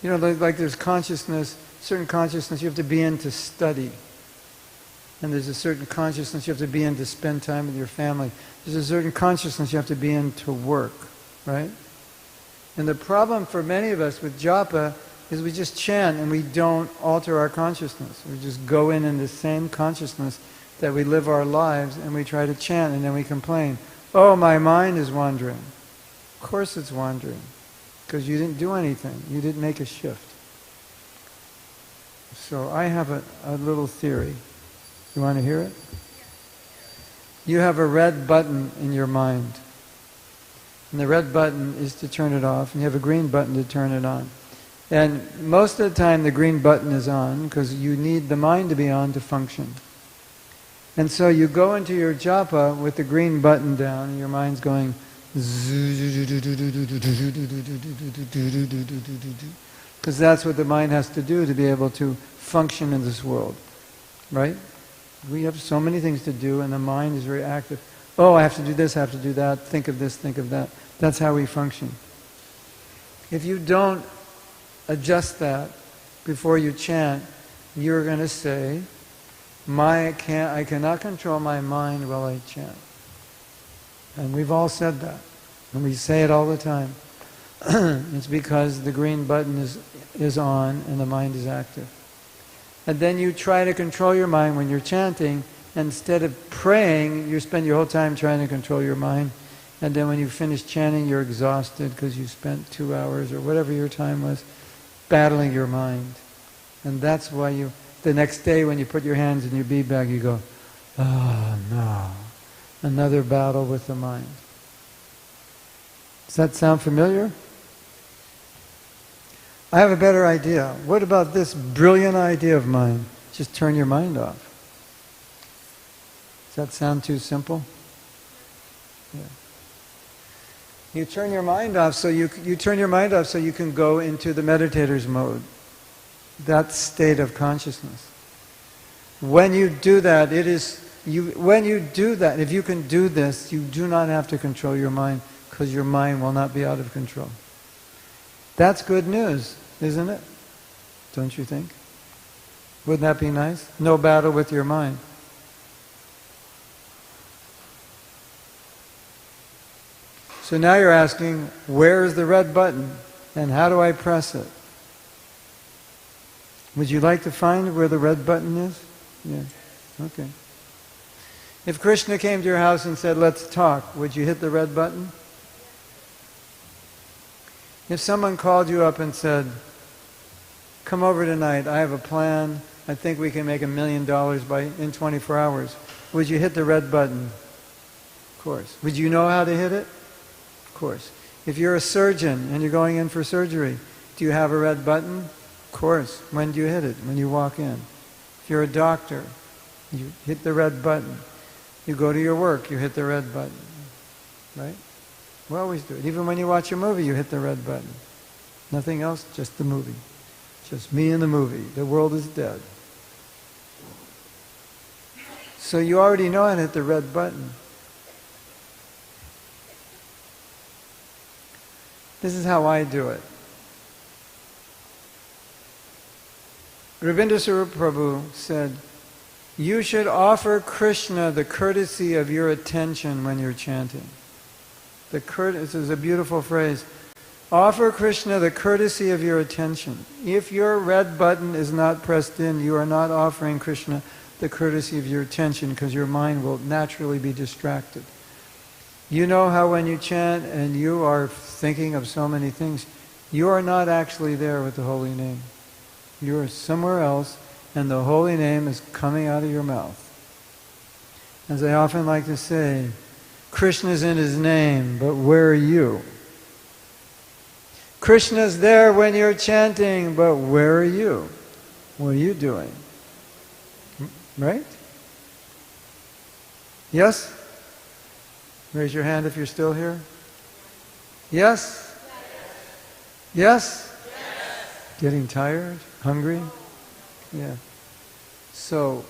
You know, like there's consciousness, certain consciousness you have to be in to study. And there's a certain consciousness you have to be in to spend time with your family. There's a certain consciousness you have to be in to work, right? And the problem for many of us with Japa is we just chant and we don't alter our consciousness. We just go in the same consciousness that we live our lives, and we try to chant and then we complain, oh, my mind is wandering. Of course it's wandering. Because you didn't do anything. You didn't make a shift. So I have a little theory. You want to hear it? You have a red button in your mind. And the red button is to turn it off. And you have a green button to turn it on. And most of the time the green button is on because you need the mind to be on to function. And so you go into your japa with the green button down and your mind's going because that's what the mind has to do to be able to function in this world, right? We have so many things to do and the mind is very active. Oh, I have to do this, I have to do that, think of this, think of that. That's how we function. If you don't adjust that before you chant, you're going to say, I cannot control my mind while I chant. And we've all said that. And we say it all the time. It's because the green button is on and the mind is active. And then you try to control your mind when you're chanting. Instead of praying, you spend your whole time trying to control your mind. And then when you finish chanting, you're exhausted because you spent 2 hours or whatever your time was battling your mind. And that's why the next day when you put your hands in your bead bag, you go, oh no. Another battle with the mind. Does that sound familiar? I have a better idea. What about this brilliant idea of mine? Just turn your mind off. Does that sound too simple? Yeah. You turn your mind off so you turn your mind off so you can go into the meditator's mode. That state of consciousness. When you do that, when you do that, if you can do this, you do not have to control your mind, because your mind will not be out of control. That's good news, isn't it? Don't you think? Wouldn't that be nice? No battle with your mind. So now you're asking, where is the red button and how do I press it? Would you like to find where the red button is? Yeah. Okay. If Krishna came to your house and said, let's talk, would you hit the red button? If someone called you up and said, come over tonight, I have a plan, I think we can make $1 million in 24 hours, would you hit the red button? Of course. Would you know how to hit it? Of course. If you're a surgeon and you're going in for surgery, do you have a red button? Of course. When do you hit it? When you walk in. If you're a doctor, you hit the red button. You go to your work, you hit the red button. Right? We always do it. Even when you watch a movie, you hit the red button. Nothing else, just the movie. Just me and the movie. The world is dead. So you already know how to hit the red button. This is how I do it. Ravindraswara Prabhu said, you should offer Krishna the courtesy of your attention when you're chanting. This is a beautiful phrase. Offer Krishna the courtesy of your attention. If your red button is not pressed in, you are not offering Krishna the courtesy of your attention, because your mind will naturally be distracted. You know how when you chant and you are thinking of so many things, you are not actually there with the holy name. You are somewhere else, and the holy name is coming out of your mouth. As I often like to say, Krishna's in his name, but where are you? Krishna's there when you're chanting, but where are you? What are you doing? Right? Yes? Raise your hand if you're still here. Yes? Yes? Getting tired? Hungry? Yeah. So,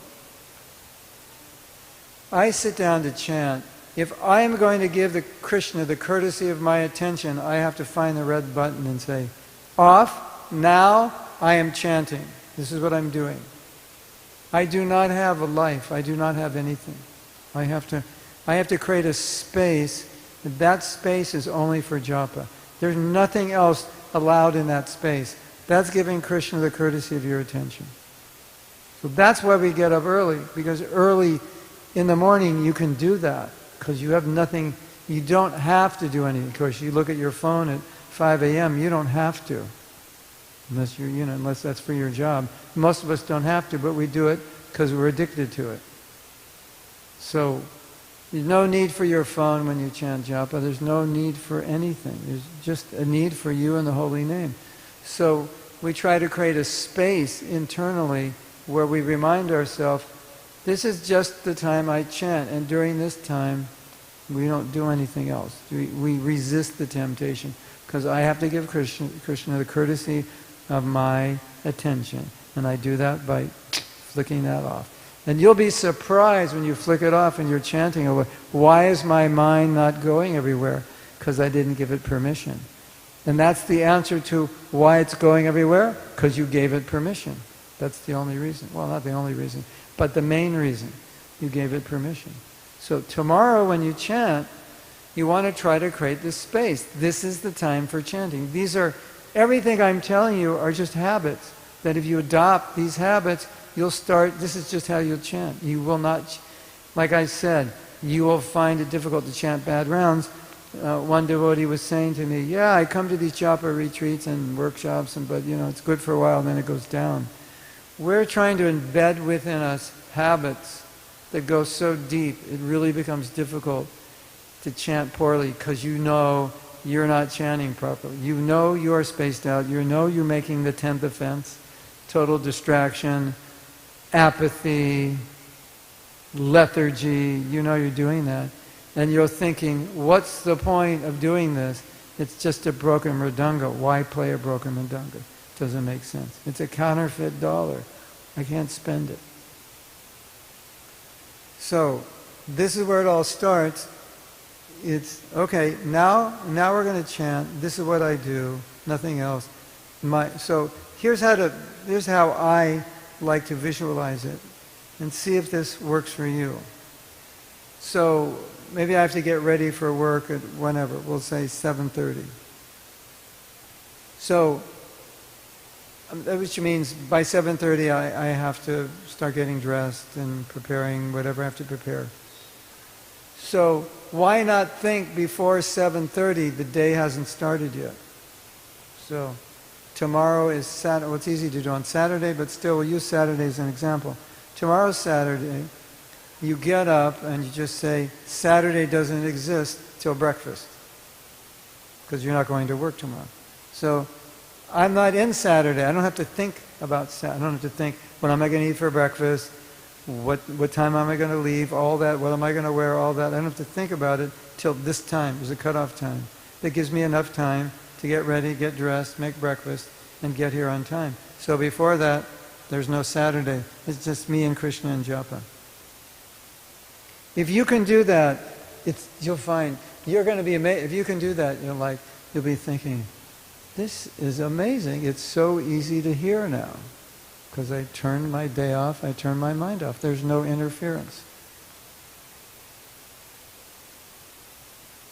I sit down to chant. If I'm going to give the Krishna the courtesy of my attention, I have to find the red button and say, off, now I am chanting. This is what I'm doing. I do not have a life. I do not have anything. I have to create a space. That space is only for japa. There's nothing else allowed in that space. That's giving Krishna the courtesy of your attention. So that's why we get up early, because early in the morning you can do that, because you have nothing, you don't have to do anything. Of course, you look at your phone at 5 a.m., you don't have to, unless unless that's for your job. Most of us don't have to, but we do it because we're addicted to it. So, there's no need for your phone when you chant japa. There's no need for anything. There's just a need for you and the holy name. So, we try to create a space internally where we remind ourselves, this is just the time I chant, and during this time, we don't do anything else. We resist the temptation, because I have to give Krishna the courtesy of my attention, and I do that by flicking that off. And you'll be surprised when you flick it off and you're chanting away. Why is my mind not going everywhere? Because I didn't give it permission. And that's the answer to why it's going everywhere, because you gave it permission. That's the only reason. Well, not the only reason, but the main reason. You gave it permission. So tomorrow when you chant, you want to try to create this space. This is the time for chanting. Everything I'm telling you are just habits, that if you adopt these habits, you'll start, this is just how you'll chant. You will not, like I said, you will find it difficult to chant bad rounds. One devotee was saying to me, yeah, I come to these japa retreats and workshops, but it's good for a while, then it goes down. We're trying to embed within us habits that go so deep, it really becomes difficult to chant poorly, because you know you're not chanting properly. You know you are spaced out. You know you're making the 10th offense. Total distraction, apathy, lethargy. You know you're doing that. And you're thinking, what's the point of doing this? It's just a broken mridanga. Why play a broken mridanga? Doesn't make sense. It's a counterfeit dollar. I can't spend it. So, this is where it all starts. It's, okay, now we're going to chant. This is what I do, nothing else. So, here's how I like to visualize it. And see if this works for you. So, maybe I have to get ready for work at whenever. We'll say 7:30. So, which means by 7:30 I have to start getting dressed and preparing whatever I have to prepare. So, why not think before 7:30? The day hasn't started yet. So, tomorrow is Saturday. Well, it's easy to do on Saturday, but still we'll use Saturday as an example. Tomorrow's Saturday. You get up and you just say, Saturday doesn't exist till breakfast. Because you're not going to work tomorrow. So, I'm not in Saturday. I don't have to think about Saturday. I don't have to think, what am I going to eat for breakfast? What time am I going to leave? All that. What am I going to wear? All that. I don't have to think about it till this time. There's a cutoff time. That gives me enough time to get ready, get dressed, make breakfast, and get here on time. So before that, there's no Saturday. It's just me and Krishna and Japa. If you can do that, you'll find, you're going to be amazed. If you can do that, you'll be thinking, this is amazing. It's so easy to hear now. Because I turn my day off, I turn my mind off. There's no interference.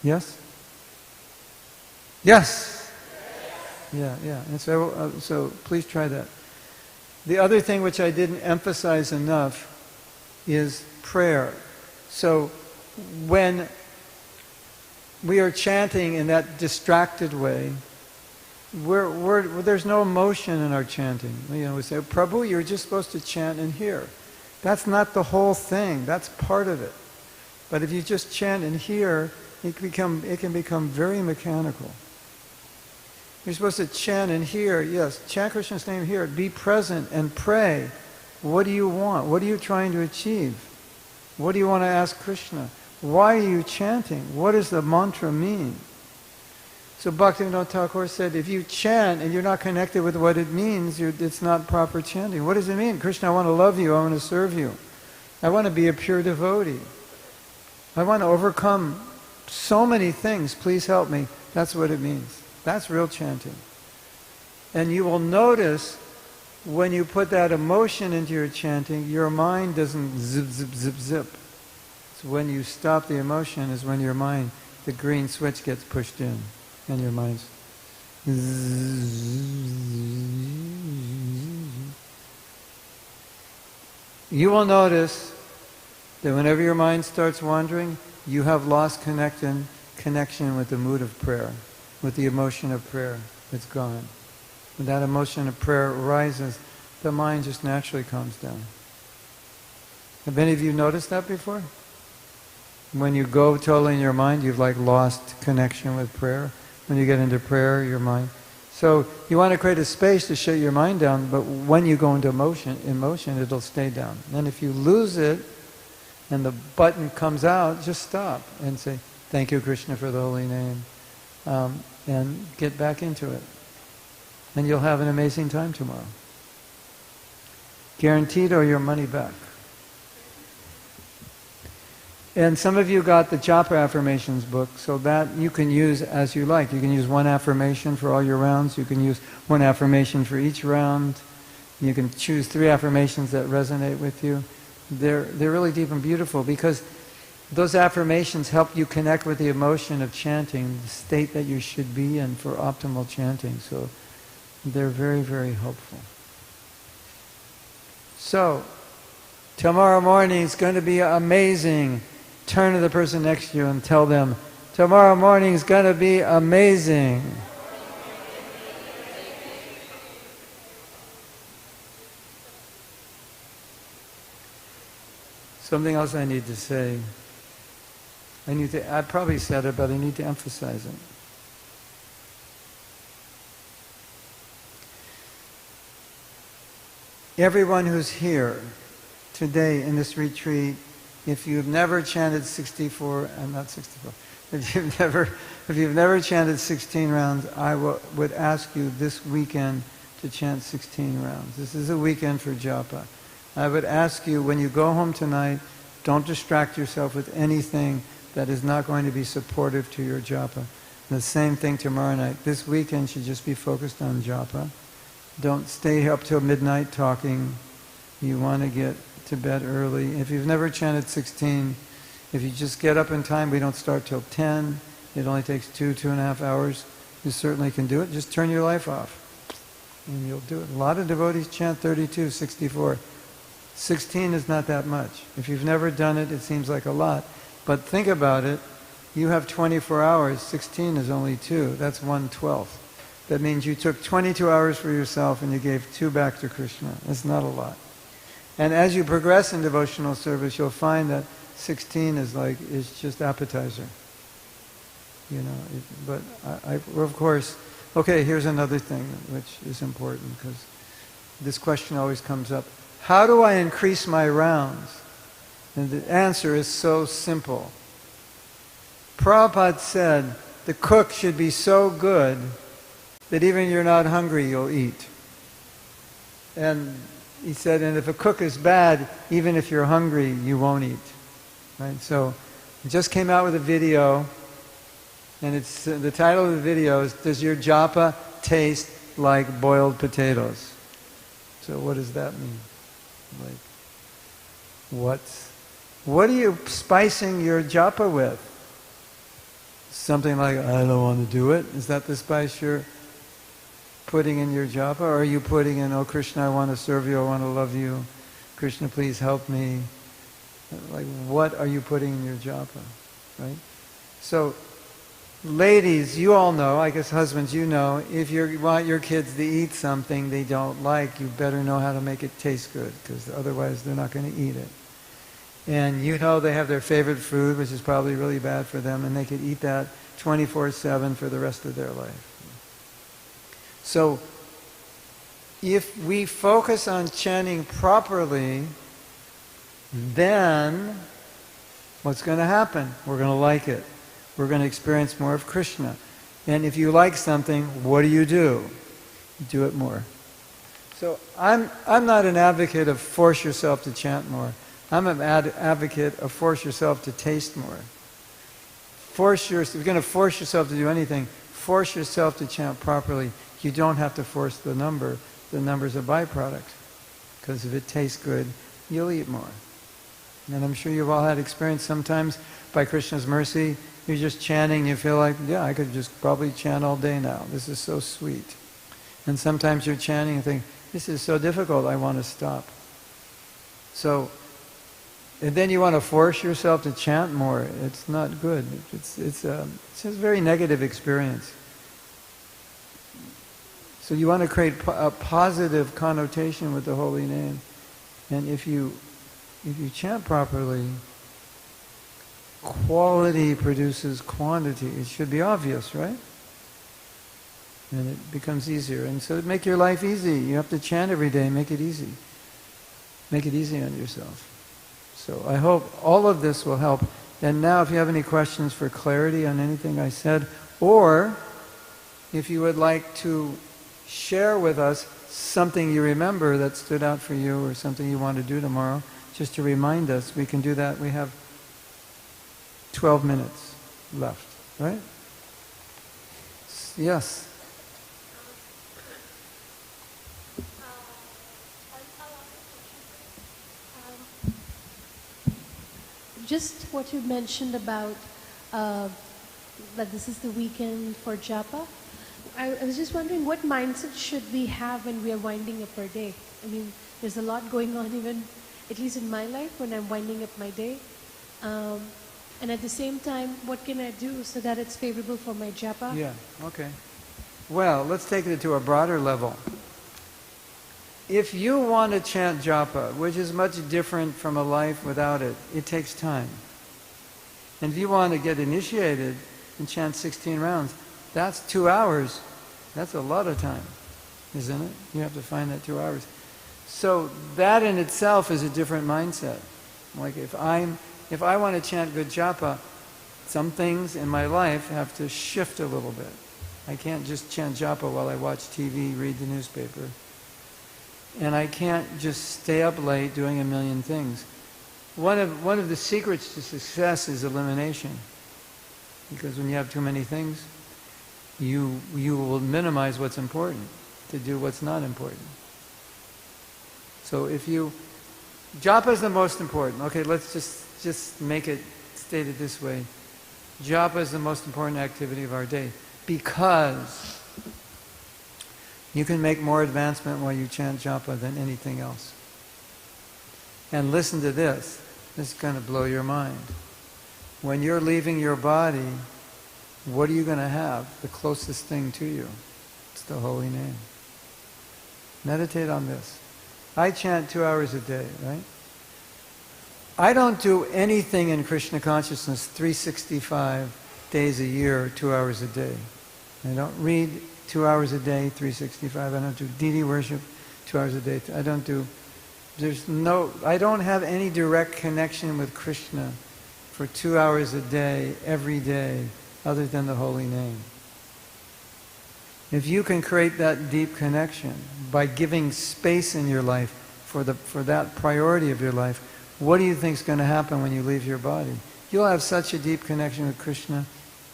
Yes? Yes? Yeah. And so please try that. The other thing which I didn't emphasize enough is prayer. So when we are chanting in that distracted way, there's no emotion in our chanting. We say, Prabhu, you're just supposed to chant in here. That's not the whole thing. That's part of it. But if you just chant in here, it can become very mechanical. You're supposed to chant in here. Yes, chant Krishna's name here. Be present and pray. What do you want? What are you trying to achieve? What do you want to ask Krishna? Why are you chanting? What does the mantra mean? So Bhaktivinoda Thakur said, if you chant and you're not connected with what it means, it's not proper chanting. What does it mean? Krishna, I want to love you. I want to serve you. I want to be a pure devotee. I want to overcome so many things. Please help me. That's what it means. That's real chanting. And you will notice when you put that emotion into your chanting, your mind doesn't zip, zip, zip, zip. So when you stop the emotion is when your mind, the green switch gets pushed in. And your mind's... You will notice that whenever your mind starts wandering, you have lost connection with the mood of prayer, with the emotion of prayer. It's gone. When that emotion of prayer arises, the mind just naturally calms down. Have any of you noticed that before? When you go totally in your mind, you've lost connection with prayer. When you get into prayer, your mind. So you want to create a space to shut your mind down, but when you go into emotion, it'll stay down. And if you lose it, and the button comes out, just stop and say, thank you, Krishna, for the holy name. And get back into it. And you'll have an amazing time tomorrow. Guaranteed or your money back. And some of you got the Japa affirmations book, so that you can use as you like. You can use one affirmation for all your rounds. You can use one affirmation for each round. You can choose 3 affirmations that resonate with you. They're really deep and beautiful because those affirmations help you connect with the emotion of chanting, the state that you should be in for optimal chanting. So they're very, very helpful. So, tomorrow morning is going to be amazing. Turn to the person next to you and tell them, tomorrow morning is going to be amazing. Something else I need to say. I probably said it, but I need to emphasize it. everyone who's here today in this retreat, if you've never chanted 64, not 64, if you've never chanted 16 rounds, I would ask you this weekend to chant 16 rounds. This is a weekend for japa. I would ask you, when you go home tonight, don't distract yourself with anything that is not going to be supportive to your japa. And the same thing tomorrow night. This weekend should just be focused on japa. Don't stay up till midnight talking. You want to get to bed early. If you've never chanted 16, if you just get up in time, we don't start till 10. It only takes 2.5 hours. You certainly can do it. Just turn your life off, and you'll do it. A lot of devotees chant 32, 64. 16 is not that much. If you've never done it, it seems like a lot. But think about it. You have 24 hours. 16 is only 2. That's 1/12. That means you took 22 hours for yourself and you gave 2 back to Krishna. That's not a lot. And as you progress in devotional service, you'll find that 16 is just appetizer. You know, but of course, okay, here's another thing which is important, because this question always comes up. How do I increase my rounds? And the answer is so simple. Prabhupada said the cook should be so good that even if you're not hungry, you'll eat. And he said, and if a cook is bad, even if you're hungry, you won't eat. Right? So, I just came out with a video, and it's the title of the video is, Does Your Japa Taste Like Boiled Potatoes? So what does that mean? Like, what are you spicing your japa with? Something like, I don't want to do it? Is that the spice you're putting in your japa? Or are you putting in, oh Krishna, I want to serve you, I want to love you. Krishna, please help me. Like, what are you putting in your japa? Right? So, ladies, you all know, I guess husbands, you know, if you want your kids to eat something they don't like, you better know how to make it taste good, because otherwise they're not going to eat it. And you know they have their favorite food, which is probably really bad for them, and they could eat that 24/7 for the rest of their life. So, if we focus on chanting properly, then what's going to happen? We're going to like it. We're going to experience more of Krishna. And if you like something, what do? You do it more. So I'm not an advocate of force yourself to chant more. I'm an advocate of force yourself to taste more. If you're going to force yourself to do anything, force yourself to chant properly. You don't have to force the number. The number's a byproduct. Because if it tastes good, you'll eat more. And I'm sure you've all had experience sometimes, by Krishna's mercy, you're just chanting, you feel like, yeah, I could just probably chant all day now. This is so sweet. And sometimes you're chanting and think, this is so difficult, I want to stop. So, and then you want to force yourself to chant more. It's not good. It's a very negative experience. So you want to create a positive connotation with the holy name. And if you chant properly, quality produces quantity. It should be obvious, right? And it becomes easier. And so make your life easy. You have to chant every day. Make it easy. Make it easy on yourself. So I hope all of this will help. And now if you have any questions for clarity on anything I said, or if you would like to share with us something you remember that stood out for you, or something you want to do tomorrow, just to remind us, we can do that. We have 12 minutes left, right? Yes. Just what you mentioned about that this is the weekend for Japa. I was just wondering, what mindset should we have when we are winding up our day? I mean, there's a lot going on, even at least in my life, when I'm winding up my day. And at the same time, what can I do so that it's favorable for my japa? Yeah, okay. Well, let's take it to a broader level. If you want to chant japa, which is much different from a life without it, it takes time. And if you want to get initiated and chant 16 rounds, that's 2 hours. That's a lot of time, isn't it? You have to find that 2 hours. So that in itself is a different mindset. Like if I want to chant good japa, some things in my life have to shift a little bit. I can't just chant japa while I watch TV, read the newspaper. And I can't just stay up late doing a million things. One of the secrets to success is elimination. Because when you have too many things, you will minimize what's important to do what's not important. So if you, japa is the most important. Okay, let's just make it stated this way. Japa is the most important activity of our day because you can make more advancement while you chant japa than anything else. And listen to this. This is going to blow your mind. When you're leaving your body, what are you going to have? The closest thing to you. It's the holy name. Meditate on this. I chant 2 hours a day, right? I don't do anything in Krishna consciousness 365 days a year, 2 hours a day. I don't read 2 hours a day, 365. I don't do deity worship 2 hours a day. I don't have any direct connection with Krishna for 2 hours a day, every day, other than the holy name. If you can create that deep connection by giving space in your life for that priority of your life, what do you think is going to happen when you leave your body? You'll have such a deep connection with Krishna,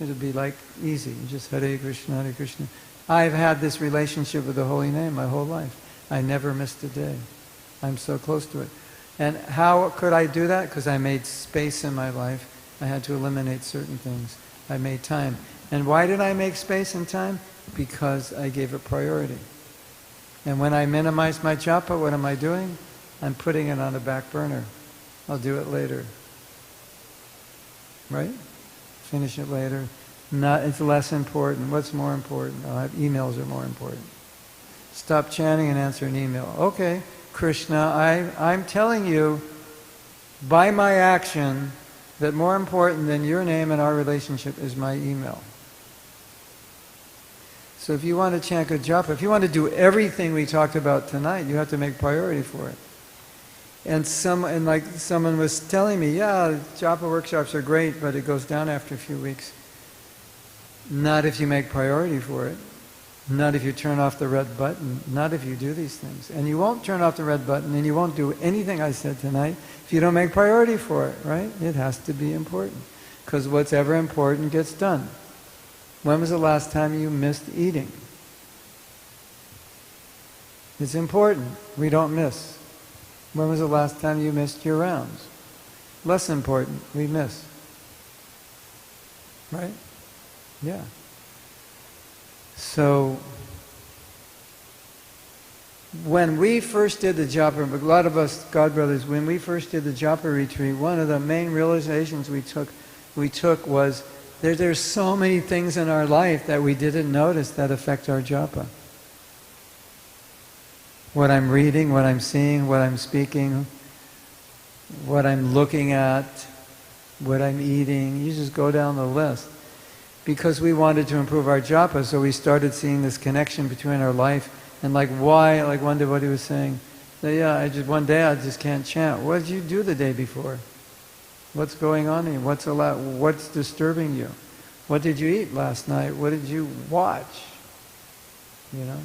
it'll be like easy. You just Hare Krishna, Hare Krishna. I've had this relationship with the holy name my whole life. I never missed a day. I'm so close to it. And how could I do that? Because I made space in my life. I had to eliminate certain things. I made time. And why did I make space and time? Because I gave it priority. And when I minimize my japa, what am I doing? I'm putting it on the back burner. I'll do it later. Right? Finish it later. It's less important. What's more important? Emails are more important. Stop chanting and answer an email. Okay, Krishna, I'm telling you by my action that more important than your name and our relationship is my email. So if you want to chant good japa, if you want to do everything we talked about tonight, you have to make priority for it. And like someone was telling me, yeah, japa workshops are great, but it goes down after a few weeks. Not if you make priority for it. Not if you turn off the red button. Not if you do these things. And you won't turn off the red button, and you won't do anything I said tonight if you don't make priority for it, right? It has to be important. Because what's ever important gets done. When was the last time you missed eating? It's important. We don't miss. When was the last time you missed your rounds? Less important. We miss. Right? Yeah. So, when we first did the japa, a lot of us, God brothers, when we first did the japa retreat, one of the main realizations we took was there's so many things in our life that we didn't notice that affect our japa. What I'm reading, what I'm seeing, what I'm speaking, what I'm looking at, what I'm eating. You just go down the list. Because we wanted to improve our japa, so we started seeing this connection between our life and like why, like one devotee was saying, that, yeah, one day I just can't chant. What did you do the day before? What's going on in you? What's disturbing you? What did you eat last night? What did you watch? You know?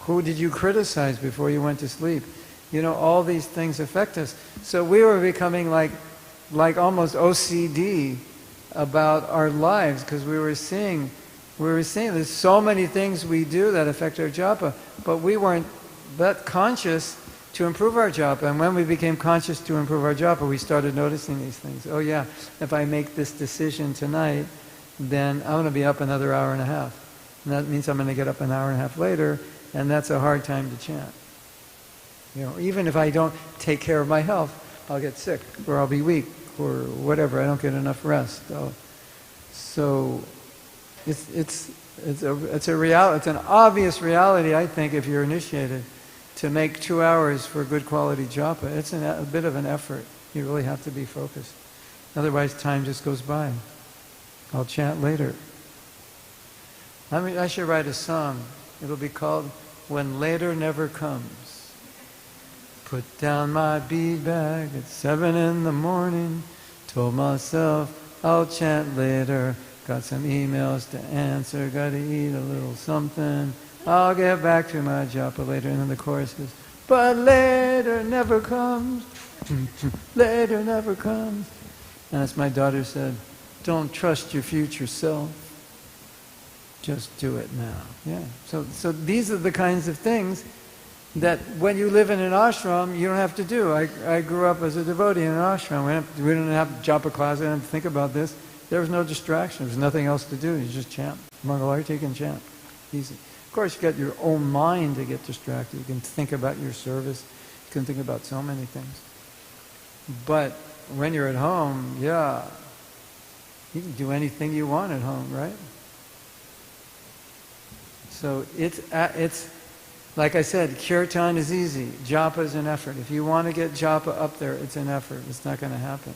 Who did you criticize before you went to sleep? You know, all these things affect us. So we were becoming like almost OCD about our lives because we were seeing there's so many things we do that affect our japa, but we weren't that conscious to improve our japa. And when we became conscious to improve our japa, we started noticing these things. Oh yeah, if I make this decision tonight, then I'm going to be up another hour and a half. And that means I'm going to get up an hour and a half later, and that's a hard time to chant. You know, even if I don't take care of my health, I'll get sick, or I'll be weak, or whatever. I don't get enough rest. So it's a reality. It's an obvious reality, I think, if you're initiated, to make 2 hours for good quality japa. It's a bit of an effort. You really have to be focused. Otherwise, time just goes by. I'll chant later. I should write a song. It'll be called "When Later Never Comes." Put down my bead bag at 7 in the morning. Told myself I'll chant later. Got some emails to answer. Got to eat a little something. I'll get back to my japa later. And then the chorus is, but later never comes. Later never comes. And as my daughter said, don't trust your future self. Just do it now. Yeah. So these are the kinds of things that when you live in an ashram, you don't have to do. I grew up as a devotee in an ashram. We didn't have japa class. I didn't have to think about this. There was no distraction. There was nothing else to do. You just chant. Mangalarti can chant. Easy. Of course, you got your own mind to get distracted. You can think about your service. You can think about so many things. But when you're at home, yeah, you can do anything you want at home, right? So it's like I said, kirtan is easy. Japa is an effort. If you want to get japa up there, it's an effort. It's not going to happen.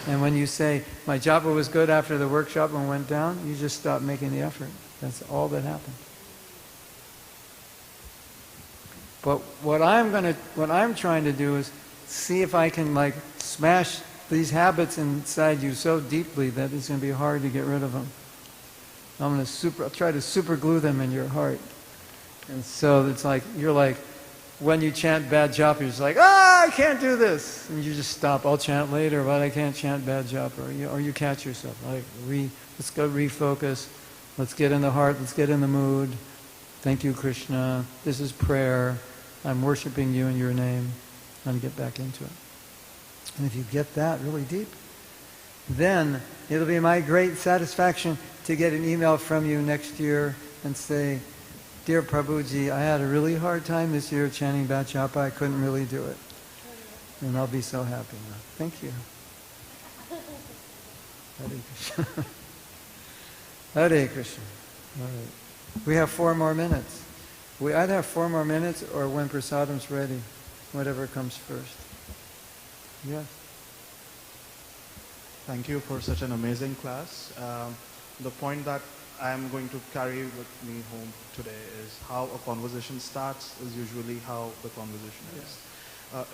And when you say, my japa was good after the workshop and went down, you just stop making the effort. That's all that happened. But what I'm trying to do is see if I can like smash these habits inside you so deeply that it's going to be hard to get rid of them. I'll try to super glue them in your heart. And so it's like, you're like, when you chant bad japa, you're just like, I can't do this. And you just stop. I'll chant later, but I can't chant bad japa. Or you catch yourself. Like, let's go refocus. Let's get in the heart. Let's get in the mood. Thank you, Krishna. This is prayer. I'm worshiping you in your name. And get back into it. And if you get that really deep, then it'll be my great satisfaction to get an email from you next year and say, Dear Prabhuji, I had a really hard time this year chanting bad japa. I couldn't really do it. And I'll be so happy now. Thank you. Hare Krishna. Hare Krishna. All right. We have 4 more minutes. We either have 4 more minutes or when prasadam's ready. Whatever comes first. Yes. Thank you for such an amazing class. The point that I am going to carry with me home today is how a conversation starts is usually how the conversation is.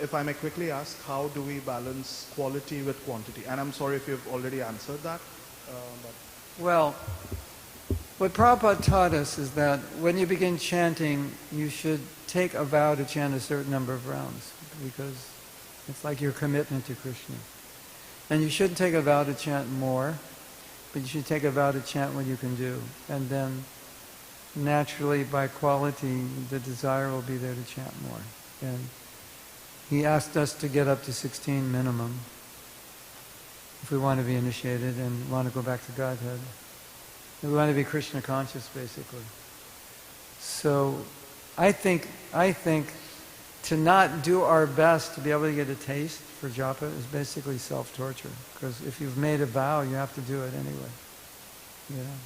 If I may quickly ask, how do we balance quality with quantity? And I'm sorry if you've already answered that. Well, what Prabhupada taught us is that when you begin chanting, you should take a vow to chant a certain number of rounds because it's like your commitment to Krishna. And you shouldn't take a vow to chant more, but you should take a vow to chant what you can do. And then naturally, by quality, the desire will be there to chant more. And he asked us to get up to 16 minimum if we want to be initiated and want to go back to Godhead. We want to be Krishna conscious, basically. So I think to not do our best to be able to get a taste for japa is basically self-torture. Because if you've made a vow, you have to do it anyway. You know?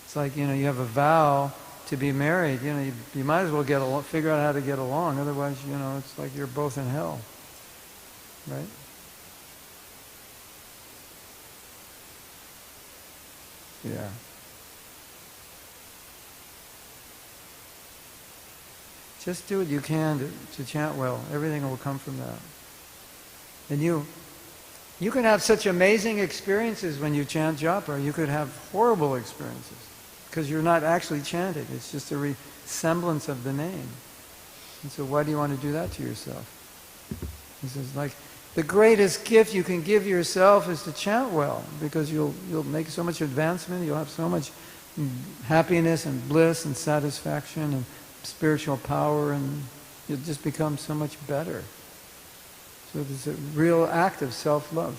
It's like, you have a vow to be married. You might as well figure out how to get along. Otherwise, it's like you're both in hell. Right? Yeah. Just do what you can to chant well. Everything will come from that. And you can have such amazing experiences when you chant japa. You could have horrible experiences because you're not actually chanting. It's just a resemblance of the name. And so why do you want to do that to yourself? This is like the greatest gift you can give yourself is to chant well because you'll make so much advancement. You'll have so much happiness and bliss and satisfaction and spiritual power, and you'll just become so much better. So it's a real act of self-love.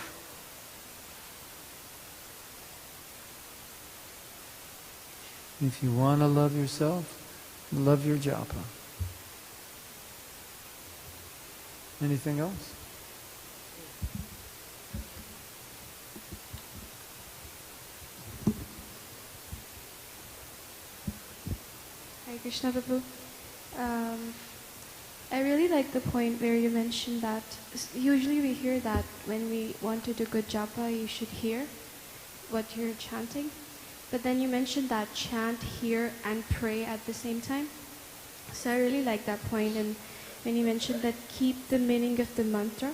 If you want to love yourself, love your japa. Anything else? Hare Krishna, Prabhu. I really like the point where you mentioned that usually we hear that when we want to do good japa, you should hear what you're chanting. But then you mentioned that chant, hear, and pray at the same time. So I really like that point. And when you mentioned that keep the meaning of the mantra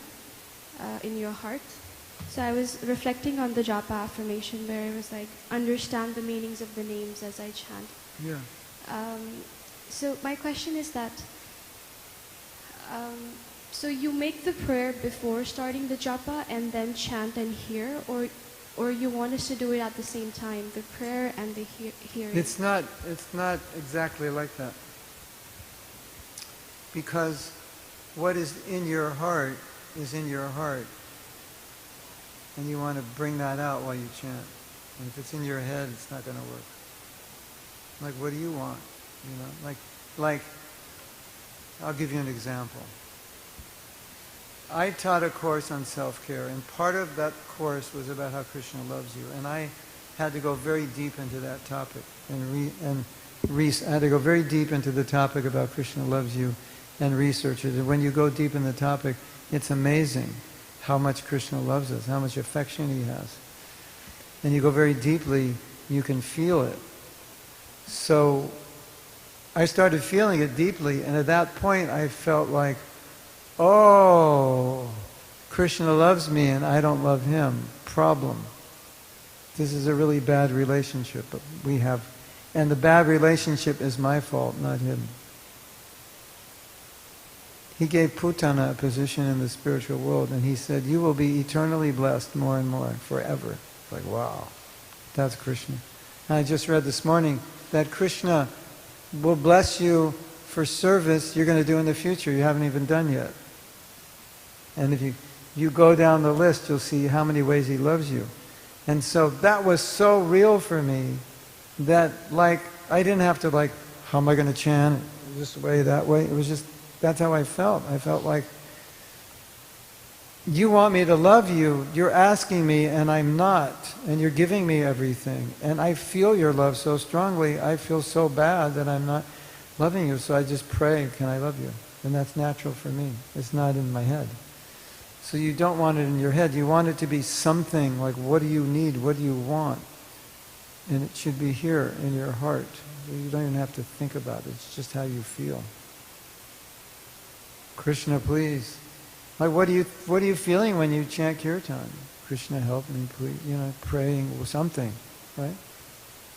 in your heart. So I was reflecting on the Japa affirmation where it was like, understand the meanings of the names as I chant. Yeah. So my question is that, so you make the prayer before starting the Japa and then chant and hear, or you want us to do it at the same time, the prayer and the hearing? It's not exactly like that. Because what is in your heart is in your heart. And you want to bring that out while you chant. And if it's in your head, it's not going to work. Like, what do you want? You know, like, I'll give you an example. I taught a course on self-care, and part of that course was about how Krishna loves you. And I had to go very deep into that topic. I had to go very deep into the topic about Krishna loves you and research it. And when you go deep in the topic, it's amazing how much Krishna loves us, how much affection he has. And you go very deeply, you can feel it. So I started feeling it deeply, and at that point I felt like, oh, Krishna loves me and I don't love him. Problem. This is a really bad relationship that we have. And the bad relationship is my fault, not him. He gave Putana a position in the spiritual world, and he said, you will be eternally blessed more and more, forever. Like, wow, that's Krishna. And I just read this morning that Krishna will bless you for service you're going to do in the future you haven't even done yet. And if you go down the list, you'll see how many ways he loves you. And so that was so real for me that, like, I didn't have to, like, how am I going to chant this way, that way? It was just, that's how I felt. I felt like, you want me to love you, you're asking me and I'm not, and you're giving me everything. And I feel your love so strongly, I feel so bad that I'm not loving you, so I just pray, can I love you? And that's natural for me. It's not in my head. So you don't want it in your head, you want it to be something like, what do you need, what do you want? And it should be here in your heart. You don't even have to think about it, it's just how you feel. Krishna, please. Like, what are you feeling when you chant kirtan? Krishna, help me, please. You know, praying or something, right?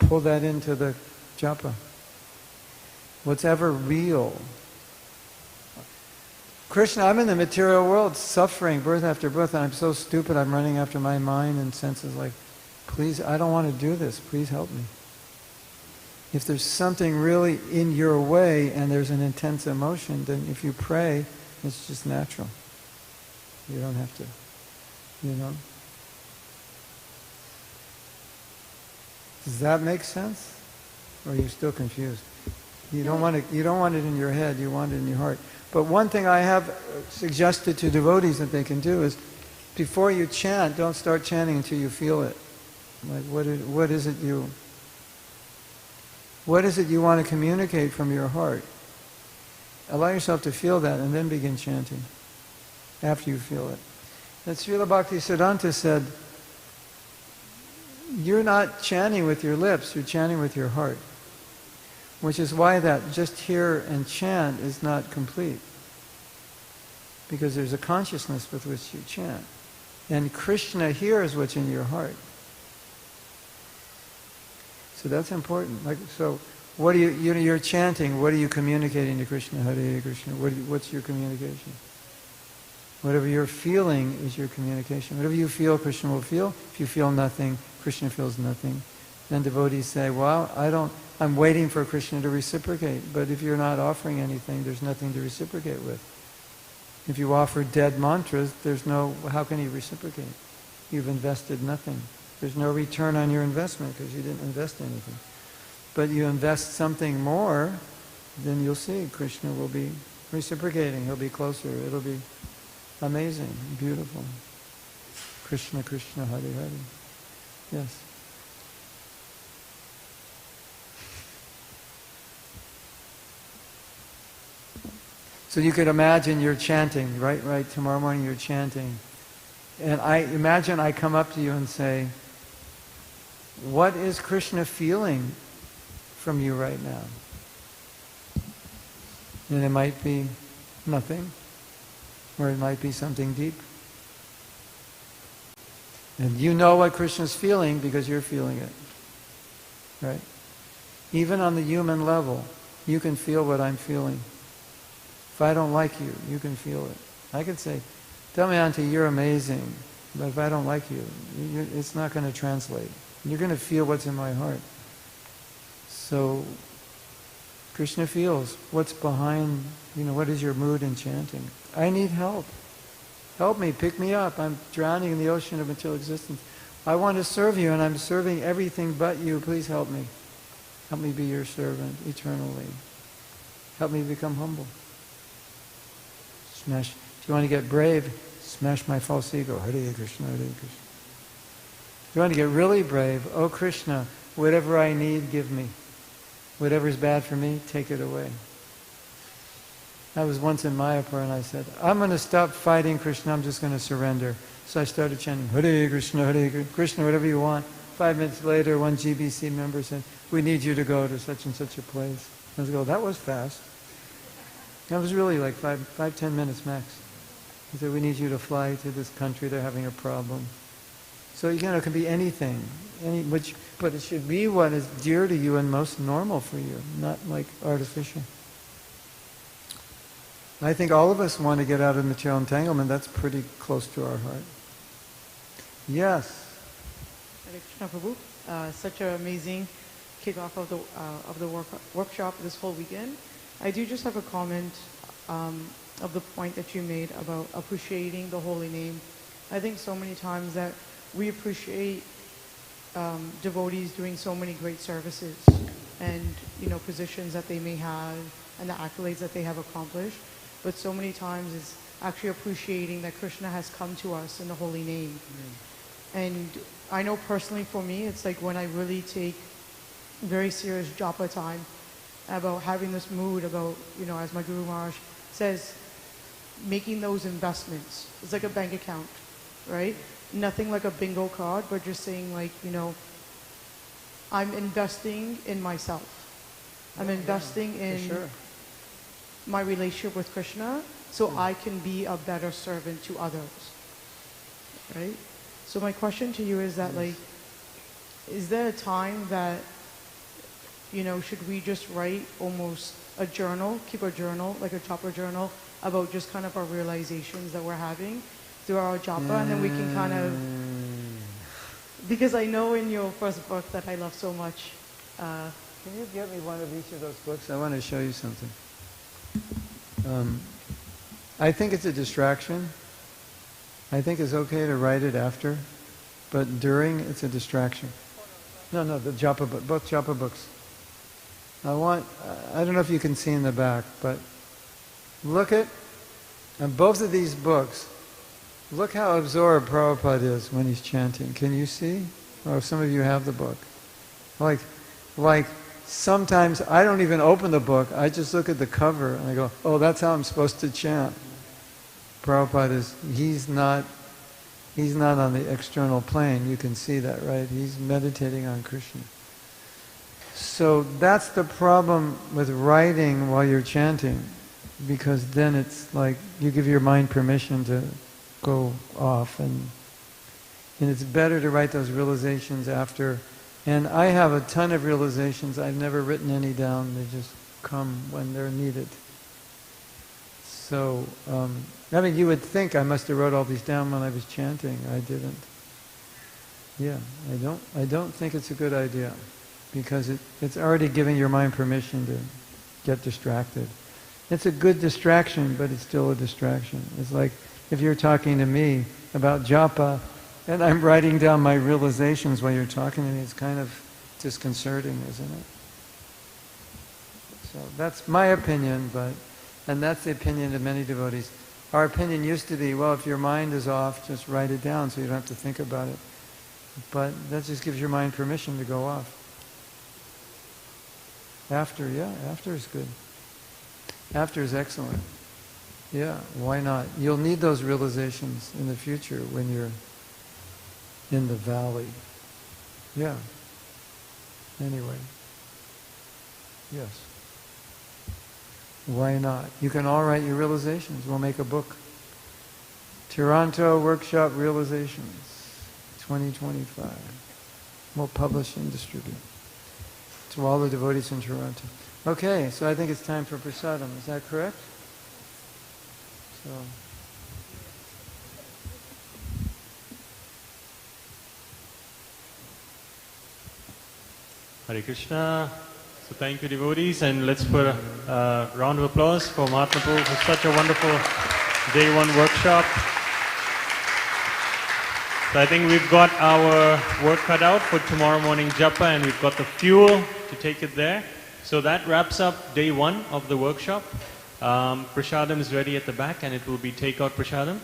Pull that into the japa. What's ever real. Krishna, I'm in the material world, suffering, birth after birth, and I'm so stupid, I'm running after my mind and senses like, please, I don't want to do this, please help me. If there's something really in your way and there's an intense emotion, then if you pray, it's just natural. You don't have to, you know. Does that make sense? Or are you still confused? You don't want it in your head, you want it in your heart. But one thing I have suggested to devotees that they can do is, before you chant, don't start chanting until you feel it. Like, what is it you want to communicate from your heart? Allow yourself to feel that and then begin chanting after you feel it. And Srila Bhaktisiddhanta said, you're not chanting with your lips, you're chanting with your heart. Which is why that just hear and chant is not complete. Because there's a consciousness with which you chant. And Krishna hears what's in your heart. So that's important. Like, so what you're chanting, what are you communicating to Krishna? Hare Krishna. What's your communication? Whatever you're feeling is your communication. Whatever you feel, Krishna will feel. If you feel nothing, Krishna feels nothing. Then devotees say, well, I'm waiting for Krishna to reciprocate. But if you're not offering anything, there's nothing to reciprocate with. If you offer dead mantras, how can he reciprocate? You've invested nothing. There's no return on your investment because you didn't invest anything. But you invest something more, then you'll see Krishna will be reciprocating. He'll be closer. It'll be amazing, beautiful. Krishna, Krishna, Hare Hare. Yes. So you could imagine you're chanting, right? Tomorrow morning you're chanting. And I come up to you and say, what is Krishna feeling from you right now? And it might be nothing, or it might be something deep. And you know what Krishna's feeling because you're feeling it, right? Even on the human level, you can feel what I'm feeling. If I don't like you, you can feel it. I could say, tell me, Auntie, you're amazing, but if I don't like you, it's not going to translate. You're going to feel what's in my heart. So, Krishna feels what's behind, what is your mood in chanting. I need help. Help me, pick me up. I'm drowning in the ocean of material existence. I want to serve you, and I'm serving everything but you. Please help me. Help me be your servant eternally. Help me become humble. Smash. If you want to get brave, smash my false ego. Hare Krishna, Hare Krishna. If you want to get really brave, oh Krishna, whatever I need, give me. Whatever's bad for me, take it away. I was once in Mayapur and I said, I'm going to stop fighting Krishna, I'm just going to surrender. So I started chanting, Hare Krishna, Hare Krishna, whatever you want. 5 minutes later, one GBC member said, we need you to go to such and such a place. I was going, that was fast. That was really like 10 minutes max. He said, we need you to fly to this country, they're having a problem. So, it can be anything, but it should be what is dear to you and most normal for you, not like artificial. I think all of us want to get out of material entanglement. That's pretty close to our heart. Yes. Hare Krishna, Prabhu. Such an amazing kickoff of the workshop this whole weekend. I do just have a comment of the point that you made about appreciating the holy name. I think so many times that we appreciate devotees doing so many great services and positions that they may have and the accolades that they have accomplished. But so many times it's actually appreciating that Krishna has come to us in the holy name. And I know personally for me, it's like when I really take very serious japa time about having this mood about, as my Guru Maharaj says, making those investments. It's like a bank account, right? Nothing like a bingo card, but just saying like, I'm investing in myself. I'm investing in my relationship with Krishna so I can be a better servant to others, right? So my question to you is that is there a time that, should we just write almost a journal, keep a journal, like a japa journal, about just kind of our realizations that we're having through our japa, and then we can kind of, because I know in your first book that I love so much. Can you get me one of each of those books? I want to show you something. I think it's a distraction. I think it's okay to write it after, but during, it's a distraction. No, the japa book, both japa books. I don't know if you can see in the back, but look at both of these books. Look how absorbed Prabhupada is when he's chanting. Can you see? Or some of you have the book. Like sometimes I don't even open the book. I just look at the cover and I go, oh, that's how I'm supposed to chant. Prabhupada he's not on the external plane. You can see that, right? He's meditating on Krishna. So that's the problem with writing while you're chanting, because then it's like you give your mind permission to go off, and it's better to write those realizations after. And I have a ton of realizations. I've never written any down. They just come when they're needed. So, you would think I must have wrote all these down when I was chanting. I didn't. Yeah, I don't think it's a good idea, because it's already giving your mind permission to get distracted. It's a good distraction, but it's still a distraction. It's like if you're talking to me about japa, and I'm writing down my realizations while you're talking to me, it's kind of disconcerting, isn't it? So that's my opinion, and that's the opinion of many devotees. Our opinion used to be, well, if your mind is off, just write it down so you don't have to think about it. But that just gives your mind permission to go off. After is good. After is excellent. Yeah, why not? You'll need those realizations in the future when you're in the valley. Yeah. Anyway. Yes. Why not? You can all write your realizations. We'll make a book. Toronto Workshop Realizations, 2025. We'll publish and distribute to all the devotees in Toronto. Okay, so I think it's time for prasadam. Is that correct? So. Hare Krishna. So thank you, devotees, and let's put a round of applause for Mahatma Prabhu for such a wonderful day one workshop. So I think we've got our work cut out for tomorrow morning japa, and we've got the fuel to take it there. So that wraps up day one of the workshop. Prasadam is ready at the back, and it will be takeout prasadam.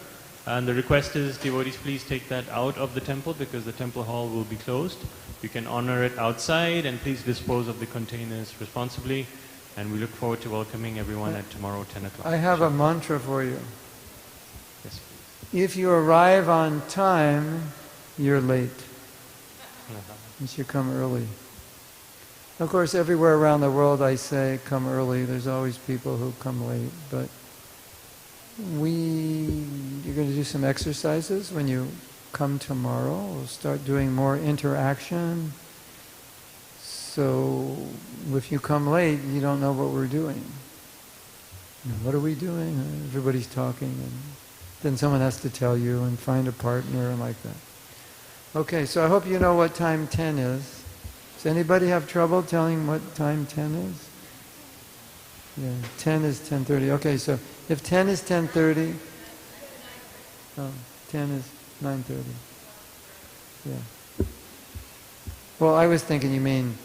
And the request is, devotees, please take that out of the temple because the temple hall will be closed. You can honor it outside, and please dispose of the containers responsibly. And we look forward to welcoming everyone at tomorrow 10 o'clock. I have a mantra for you. Yes, If you arrive on time, you're late. please. You should come early. Of course, everywhere around the world I say come early. There's always people who come late. But you're going to do some exercises when you come tomorrow. We'll start doing more interaction. So if you come late, you don't know what we're doing. What are we doing? Everybody's talking, and then someone has to tell you and find a partner and like that. Okay, so I hope you know what time 10 is. Does anybody have trouble telling what time 10 is? Yeah, 10 is 10:30. Okay, so if 10 is 10:30, 10 is 9:30. Yeah. Well, I was thinking you mean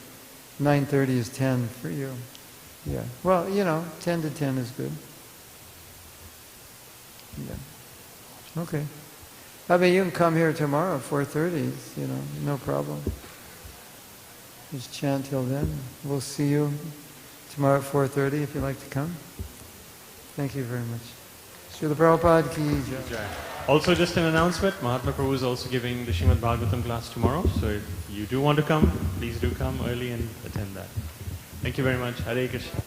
9:30 is 10 for you. Yeah. Well, 10 to 10 is good. Yeah. Okay. I mean, you can come here tomorrow at 4:30, no problem. Just chant till then. We'll see you tomorrow at 4:30 if you'd like to come. Thank you very much. Srila Prabhupada ki jai. Also, just an announcement, Mahatma Prabhu is also giving the Srimad Bhagavatam class tomorrow. So if you do want to come, please do come early and attend that. Thank you very much. Hare Krishna.